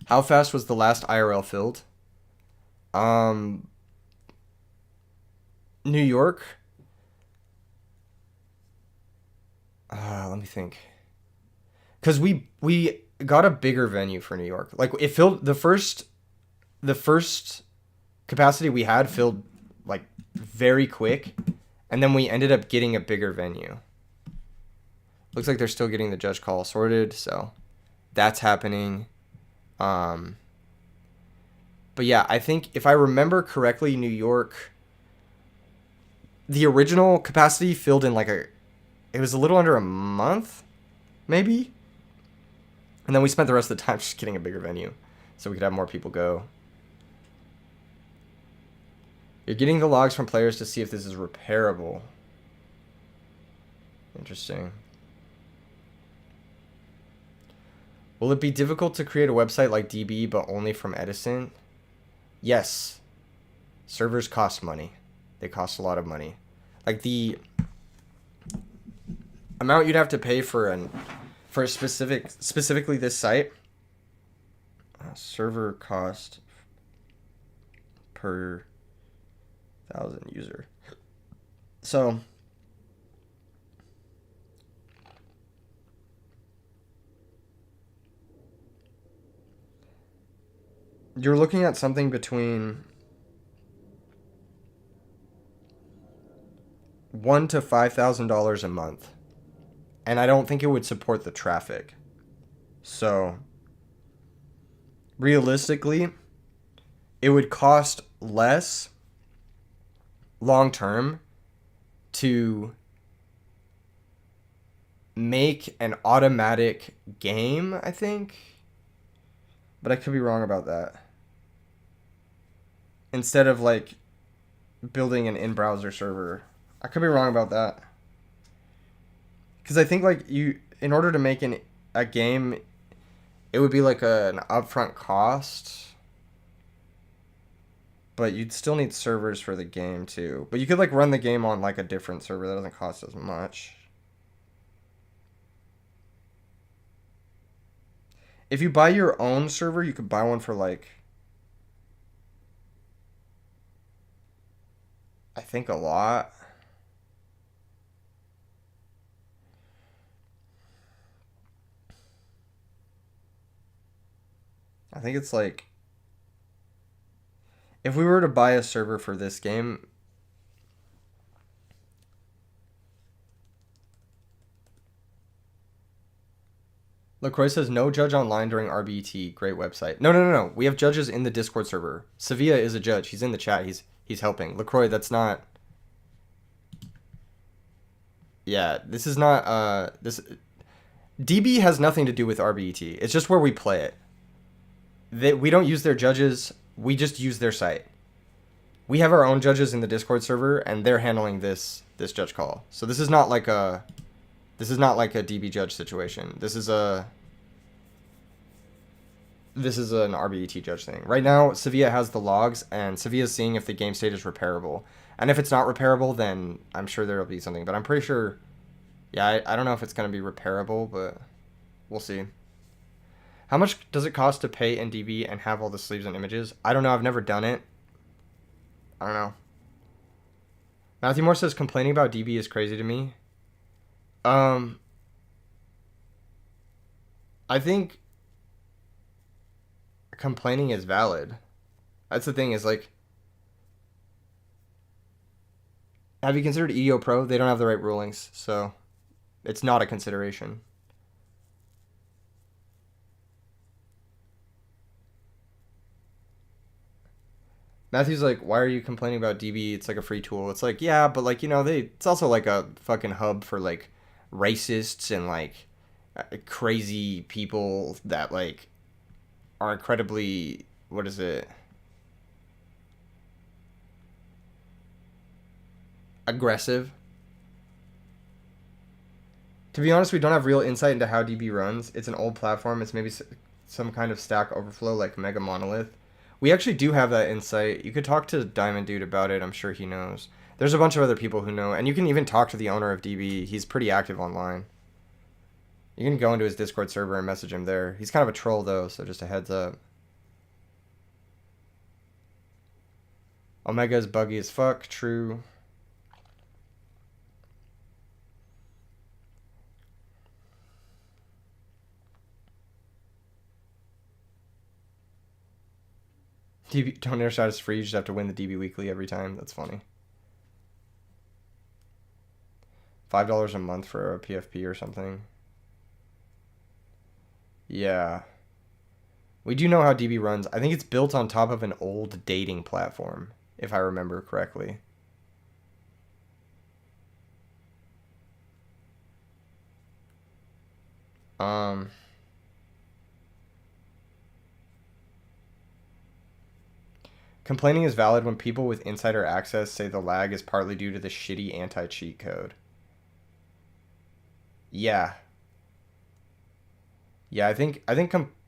How fast was the last IRL filled? New York. Let me think. Cause we got a bigger venue for New York. Like it filled the first capacity we had filled like very quick, and then we ended up getting a bigger venue. Looks like they're still getting the judge call sorted, so that's happening. But yeah, I think if I remember correctly, New York, the original capacity filled in it was a little under a month, maybe. And then we spent the rest of the time just getting a bigger venue so we could have more people go. You're getting the logs from players to see if this is repairable. Interesting. Will it be difficult to create a website like DB but only from Edison? Yes. Servers cost money. They cost a lot of money. Like the amount you'd have to pay for specifically this site. Server cost per 1,000 user. So you're looking at something between $1,000 to $5,000 a month, and I don't think it would support the traffic. So realistically, it would cost less long term to make an automatic game, I think. But I could be wrong about that. Instead of building an in-browser server. I could be wrong about that. Because I think in order to make a game, it would be an upfront cost. But you'd still need servers for the game too. But you could run the game on a different server that doesn't cost as much. If you buy your own server, you could buy one for I think a lot. I think it's if we were to buy a server for this game, LaCroix says no judge online during RBET. Great website. No. We have judges in the Discord server. Sevilla is a judge. He's in the chat. He's helping. LaCroix, that's not. Yeah, this is not. This DB has nothing to do with RBET. It's just where we play it. We don't use their judges. We just use their site. We have our own judges in the Discord server, and they're handling this judge call. So this is not a DB judge situation. This is an RBET judge thing. Right now, Sevilla has the logs, and Sevilla's seeing if the game state is repairable. And if it's not repairable, then I'm sure there will be something. But I'm pretty sure, yeah, I don't know if it's going to be repairable, but we'll see. How much does it cost to pay in DB and have all the sleeves and images? I don't know. I've never done it. I don't know. Matthew Moore says complaining about DB is crazy to me. I think complaining is valid. That's the thing is like, have you considered yugioh Pro? They don't have the right rulings, so it's not a consideration. Matthew's like, why are you complaining about DB? It's like a free tool. It's like, yeah, but like, it's also like a fucking hub for like racists and like crazy people that like are incredibly, what is it? Aggressive. To be honest, we don't have real insight into how DB runs. It's an old platform. It's maybe some kind of Stack Overflow like Mega Monolith. We actually do have that insight. You could talk to Diamond Dude about it. I'm sure he knows. There's a bunch of other people who know, and you can even talk to the owner of DB. He's pretty active online. You can go into his Discord server and message him there. He's kind of a troll though, so just a heads up. Omega is buggy as fuck. True. DB Donator shot is free. You just have to win the DB weekly every time. That's funny. $5 a month for a PFP or something. Yeah. We do know how DB runs. I think it's built on top of an old dating platform, if I remember correctly. Complaining is valid when people with insider access say the lag is partly due to the shitty anti-cheat code. Yeah. Yeah, I think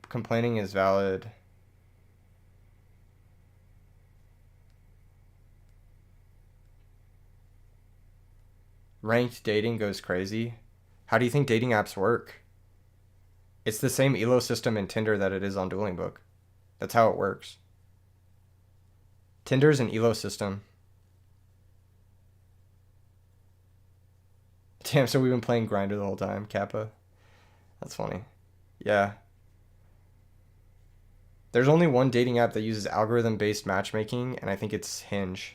complaining is valid. Ranked dating goes crazy. How do you think dating apps work? It's the same elo system in Tinder that it is on Dueling Book. That's how it works. Tinder's an elo system. Damn, so we've been playing Grindr the whole time, Kappa. That's funny. Yeah. There's only one dating app that uses algorithm-based matchmaking, and I think it's Hinge.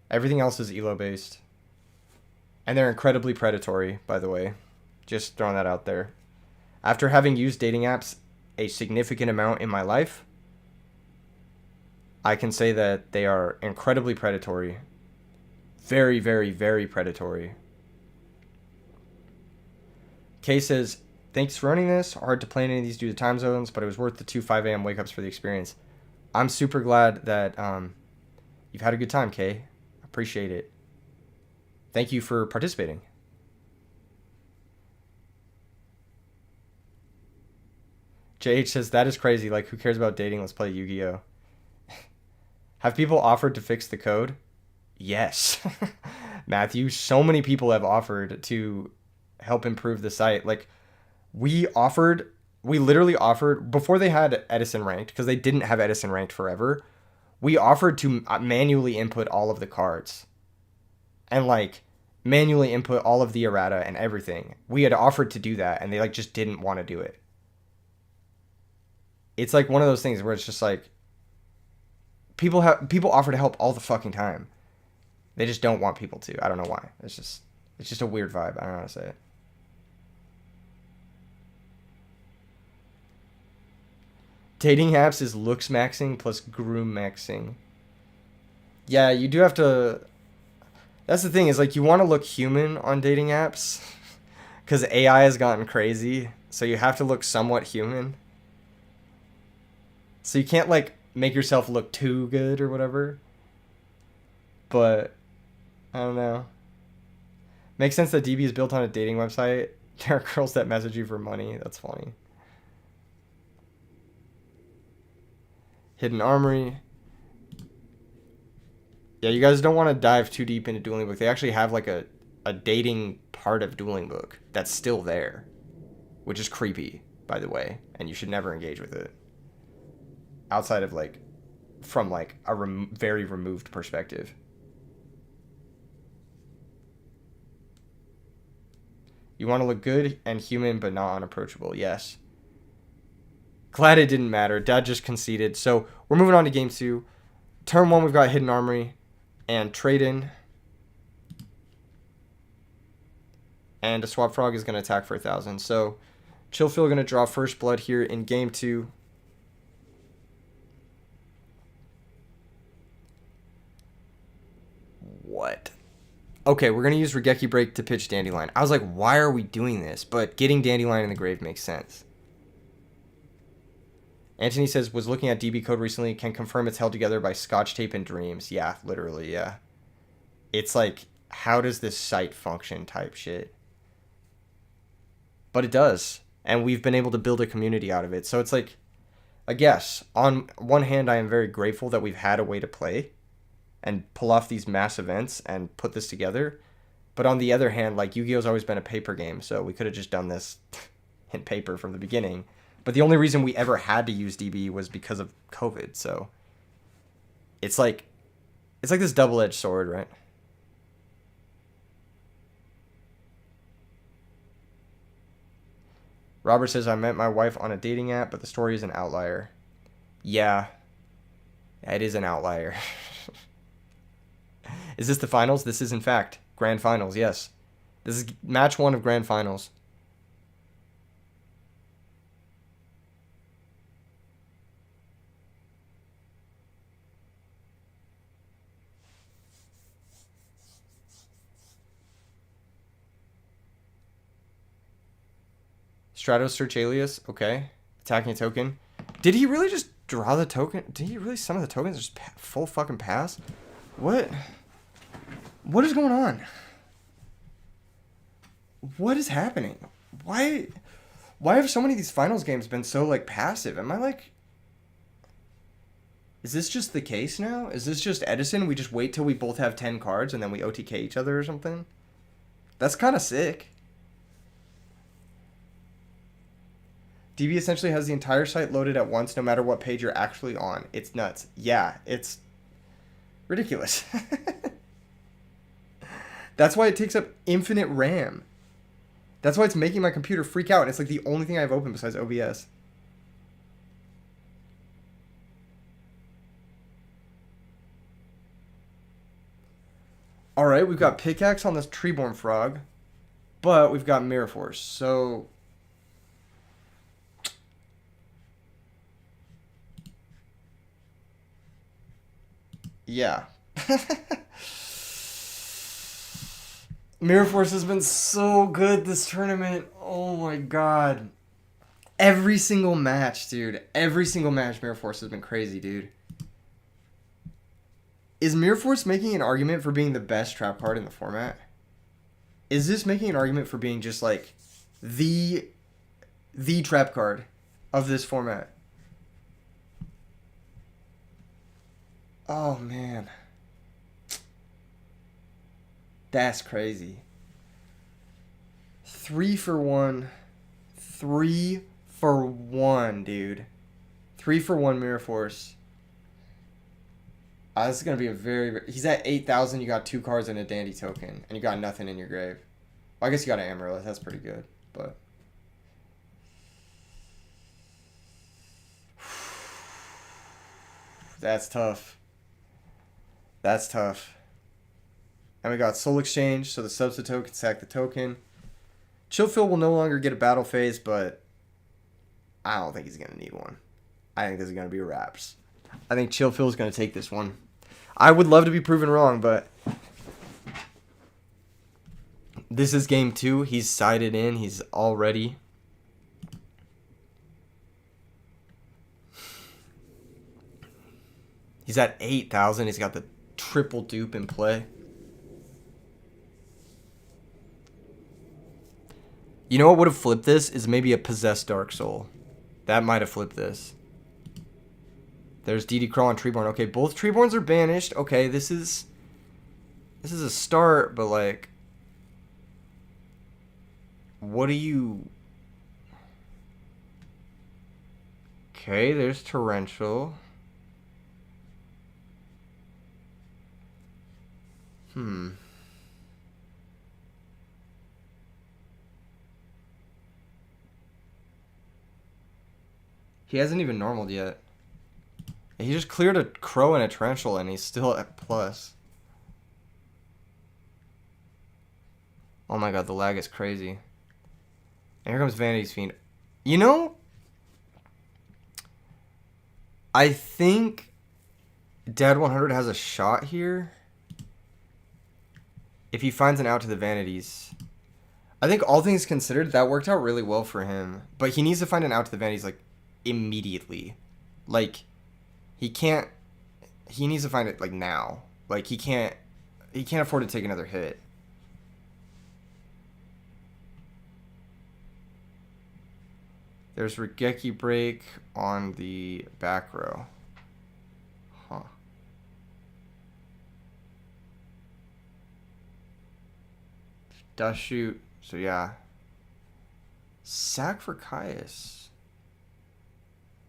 Everything else is elo-based. And they're incredibly predatory, by the way. Just throwing that out there. After having used dating apps a significant amount in my life, I can say that they are incredibly predatory. Very, very, very predatory. Kay says, thanks for running this. Hard to plan any of these due to time zones, but it was worth the 2 5 a.m. wake-ups for the experience. I'm super glad that you've had a good time, Kay. Appreciate it. Thank you for participating. JH says, that is crazy. Like, who cares about dating? Let's play Yu-Gi-Oh! Have people offered to fix the code? Yes. Matthew, so many people have offered to help improve the site. Like, we literally offered, before they had Edison ranked, because they didn't have Edison ranked forever, we offered to manually input all of the cards. And, like, manually input all of the errata and everything. We had offered to do that, and they, like, just didn't want to do it. It's, like, one of those things where it's just, like, people offer to help all the fucking time. They just don't want people to. I don't know why. It's just a weird vibe. I don't know how to say it. Dating apps is looks maxing plus groom maxing. Yeah, you do have to. That's the thing is like you want to look human on dating apps because AI has gotten crazy. So you have to look somewhat human. So you can't like make yourself look too good or whatever. But I don't know. Makes sense that DB is built on a dating website. There are girls that message you for money. That's funny. Hidden Armory. Yeah, you guys don't want to dive too deep into Dueling Book. They actually have like a dating part of Dueling Book that's still there, which is creepy, by the way, and you should never engage with it. Outside of like, from like a very removed perspective. You want to look good and human, but not unapproachable. Yes. Glad it didn't matter. Dad just conceded. So we're moving on to game 2. Turn 1, we've got Hidden Armory and Trade In. And a Swap Frog is going to attack for 1,000. So Chillfield going to draw First Blood here in game 2. What? Okay, we're going to use Regeki Break to pitch Dandelion. I was like, why are we doing this? But getting Dandelion in the grave makes sense. Anthony says, was looking at DB code recently, can confirm it's held together by Scotch tape and dreams. Yeah, literally, yeah. It's like, how does this site function type shit? But it does. And we've been able to build a community out of it. So it's like, I guess, on one hand, I am very grateful that we've had a way to play and pull off these mass events and put this together. But on the other hand, like, Yu-Gi-Oh's always been a paper game, so we could have just done this in paper from the beginning. But the only reason we ever had to use DB was because of COVID, so it's like this double-edged sword, right? Robert says, I met my wife on a dating app, but the story is an outlier. Yeah, it is an outlier. Is this the finals? This is, in fact, grand finals, yes. This is match 1 of grand finals. Stratos search alias, okay. Attacking a token. Did he really just draw the token? Did he really summon the tokens? Just full fucking pass? What? What is going on? What is happening? Why have so many of these finals games been so, like, passive? Am I, like... Is this just the case now? Is this just Edison? We just wait till we both have 10 cards and then we OTK each other or something? That's kind of sick. DB essentially has the entire site loaded at once, no matter what page you're actually on. It's nuts. Yeah, it's ridiculous. That's why it takes up infinite RAM. That's why it's making my computer freak out. It's like the only thing I've opened besides OBS. Alright, we've got Pickaxe on this Treeborn Frog, but we've got Mirror Force, so... Yeah. Mirror Force has been so good this tournament. Oh my god. Every single match, dude. Every single match Mirror Force has been crazy, dude. Is Mirror Force making an argument for being the best trap card in the format? Is this making an argument for being just like the trap card of this format? Oh, man. That's crazy. 3 for 1. 3 for 1, dude. 3 for 1 Mirror Force. This is going to be a very... He's at 8,000. You got 2 cards and a Dandy token. And you got nothing in your grave. Well, I guess you got an Amaryllis. That's pretty good. But... That's tough. That's tough. And we got Soul Exchange, so the substitute token can sack the token. Chillfield will no longer get a battle phase, but I don't think he's going to need one. I think this is going to be wraps. I think Chillfield is going to take this one. I would love to be proven wrong, but this is game 2. He's sided in. He's all ready. He's at 8,000. He's got the triple dupe in play. You know what would have flipped this is maybe a Possessed Dark Soul. That might have flipped this. There's DD Crawl and Treeborn. Okay, both Treeborns are banished. Okay, this is a start, but like, what do you... Okay, there's Torrential. He hasn't even normaled yet. He just cleared a crow and a torrential, and he's still at plus. Oh my god, the lag is crazy. And here comes Vanity's Fiend. You know, I think Dad 100 has a shot here. If he finds an out to the Vanities. I think all things considered, that worked out really well for him. But he needs to find an out to the Vanities, like, immediately. Like, he can't... He needs to find it, like, now. Like, he can't afford to take another hit. There's Regeki break on the back row. Huh. Dust shoot. So yeah. Sack for Caius.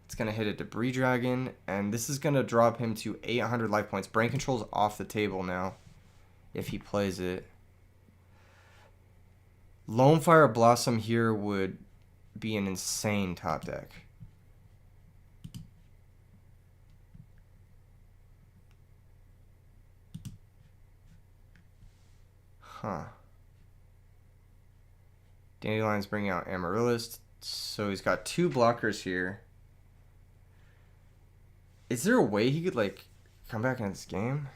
It's going to hit a Debris Dragon. And this is going to drop him to 800 life points. Brain Control's off the table now. If he plays it. Lone Fire Blossom here would be an insane top deck. Huh. Dandelion's bringing out Amaryllis. So he's got 2 blockers here. Is there a way he could, like, come back in this game?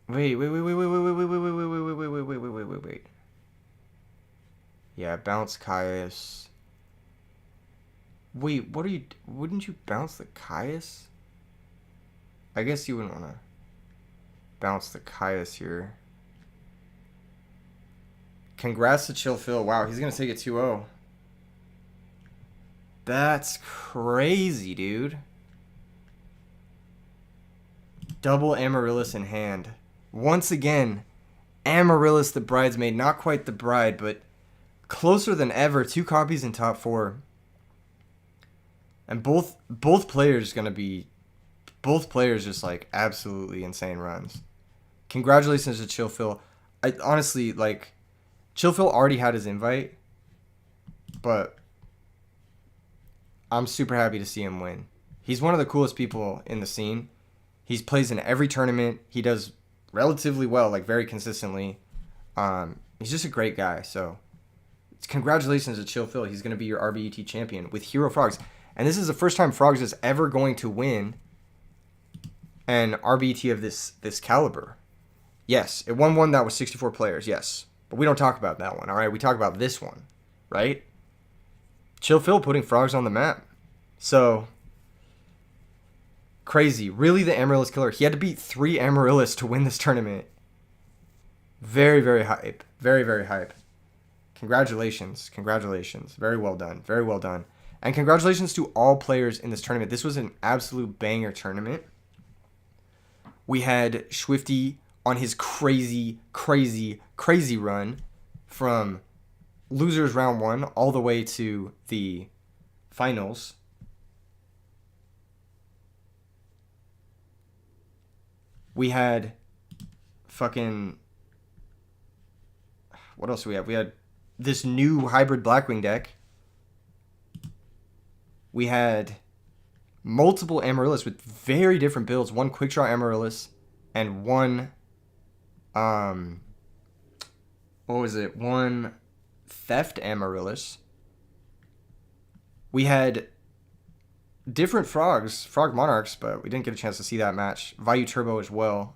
Wait. Yeah, bounce Caius. Wait, what are you... Wouldn't you bounce the Caius? I guess you wouldn't want to bounce the Caius here. Congrats to Chill Phil. Wow, he's going to take it 2-0. That's crazy, dude. Double Amaryllis in hand. Once again, Amaryllis the bridesmaid. Not quite the bride, but closer than ever. 2 copies in top 4. And both players going to be... Both players just, like, absolutely insane runs. Congratulations to Chill Phil. I honestly, like... Chill Phil already had his invite. But I'm super happy to see him win. He's one of the coolest people in the scene. He plays in every tournament. He does relatively well, like very consistently. He's just a great guy. So congratulations to Chill Phil. He's going to be your RBET champion with Hero Frogs. And this is the first time Frogs is ever going to win an RBET of this caliber. Yes, it won one that was 64 players, yes. But we don't talk about that one, all right? We talk about this one, right? Chill Phil putting Frogs on the map. So... Crazy. Really the Amaryllis killer. He had to beat 3 Amaryllis to win this tournament. Very, very hype. Very, very hype. Congratulations. Congratulations. Very well done. Very well done. And congratulations to all players in this tournament. This was an absolute banger tournament. We had Schwifty on his crazy, crazy, crazy run from losers round 1 all the way to the finals. We had fucking... What else do we have? We had this new hybrid Blackwing deck. We had multiple Amaryllis with very different builds. One Quickdraw Amaryllis and one... what was it? One Theft Amaryllis. We had... different frogs, Frog Monarchs, but we didn't get a chance to see that match. Vayu Turbo as well.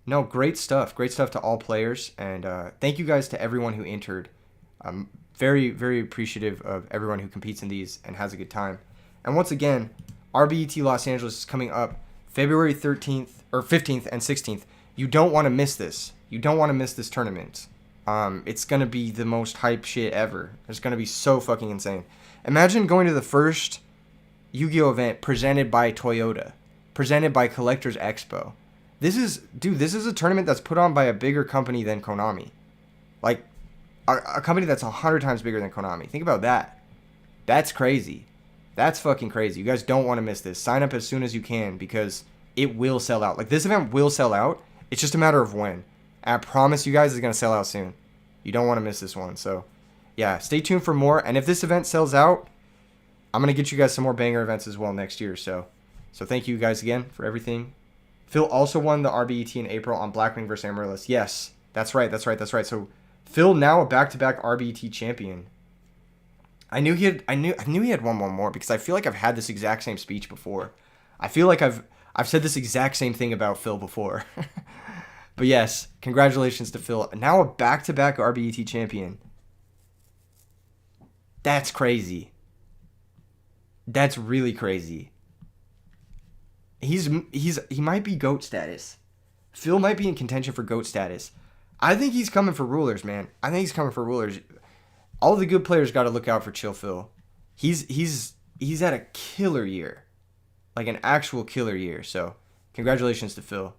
No, great stuff. Great stuff to all players. And thank you guys to everyone who entered. I'm very, very appreciative of everyone who competes in these and has a good time. And once again, RBET Los Angeles is coming up February 13th, or 15th and 16th. You don't want to miss this. You don't want to miss this tournament. It's going to be the most hype shit ever. It's going to be so fucking insane. Imagine going to the first Yu-Gi-Oh event presented by Toyota, presented by Collectors Expo. This is a tournament that's put on by a bigger company than Konami. Like, a company that's 100 times bigger than Konami. Think about that. That's crazy. That's fucking crazy. You guys don't want to miss this. Sign up as soon as you can because it will sell out. Like, this event will sell out. It's just a matter of when. And I promise you guys it's going to sell out soon. You don't want to miss this one. So, yeah, stay tuned for more. And if this event sells out, I'm going to get you guys some more banger events as well next year. So thank you guys again for everything. Phil also won the RBET in April on Blackwing versus Amaryllis. Yes, that's right. So Phil now a back-to-back RBET champion. I knew he had one more because I feel like I've had this exact same speech before. I feel like I've said this exact same thing about Phil before. But yes, congratulations to Phil. Now a back-to-back RBET champion. That's crazy. That's really crazy. He might be GOAT status. Phil might be in contention for GOAT status. I think he's coming for rulers, man. I think he's coming for rulers. All the good players got to look out for Chill Phil. He's had a killer year, like an actual killer year. So congratulations to Phil.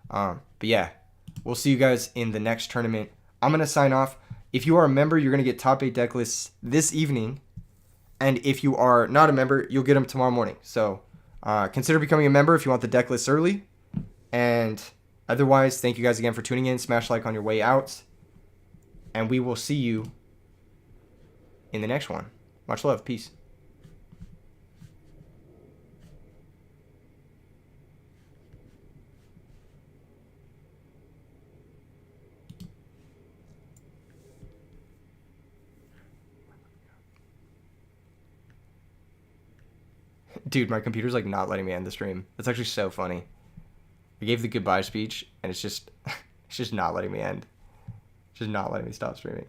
But yeah, we'll see you guys in the next tournament. I'm gonna sign off. If you are a member, you're gonna get top 8 deck lists this evening, and if you are not a member, you'll get them tomorrow morning. So consider becoming a member if you want the deck lists early. And otherwise, thank you guys again for tuning in. Smash like on your way out, and we will see you in the next one. Much love. Peace. Dude, my computer's like not letting me end the stream. That's actually so funny. I gave the goodbye speech and it's just not letting me end. It's just not letting me stop streaming.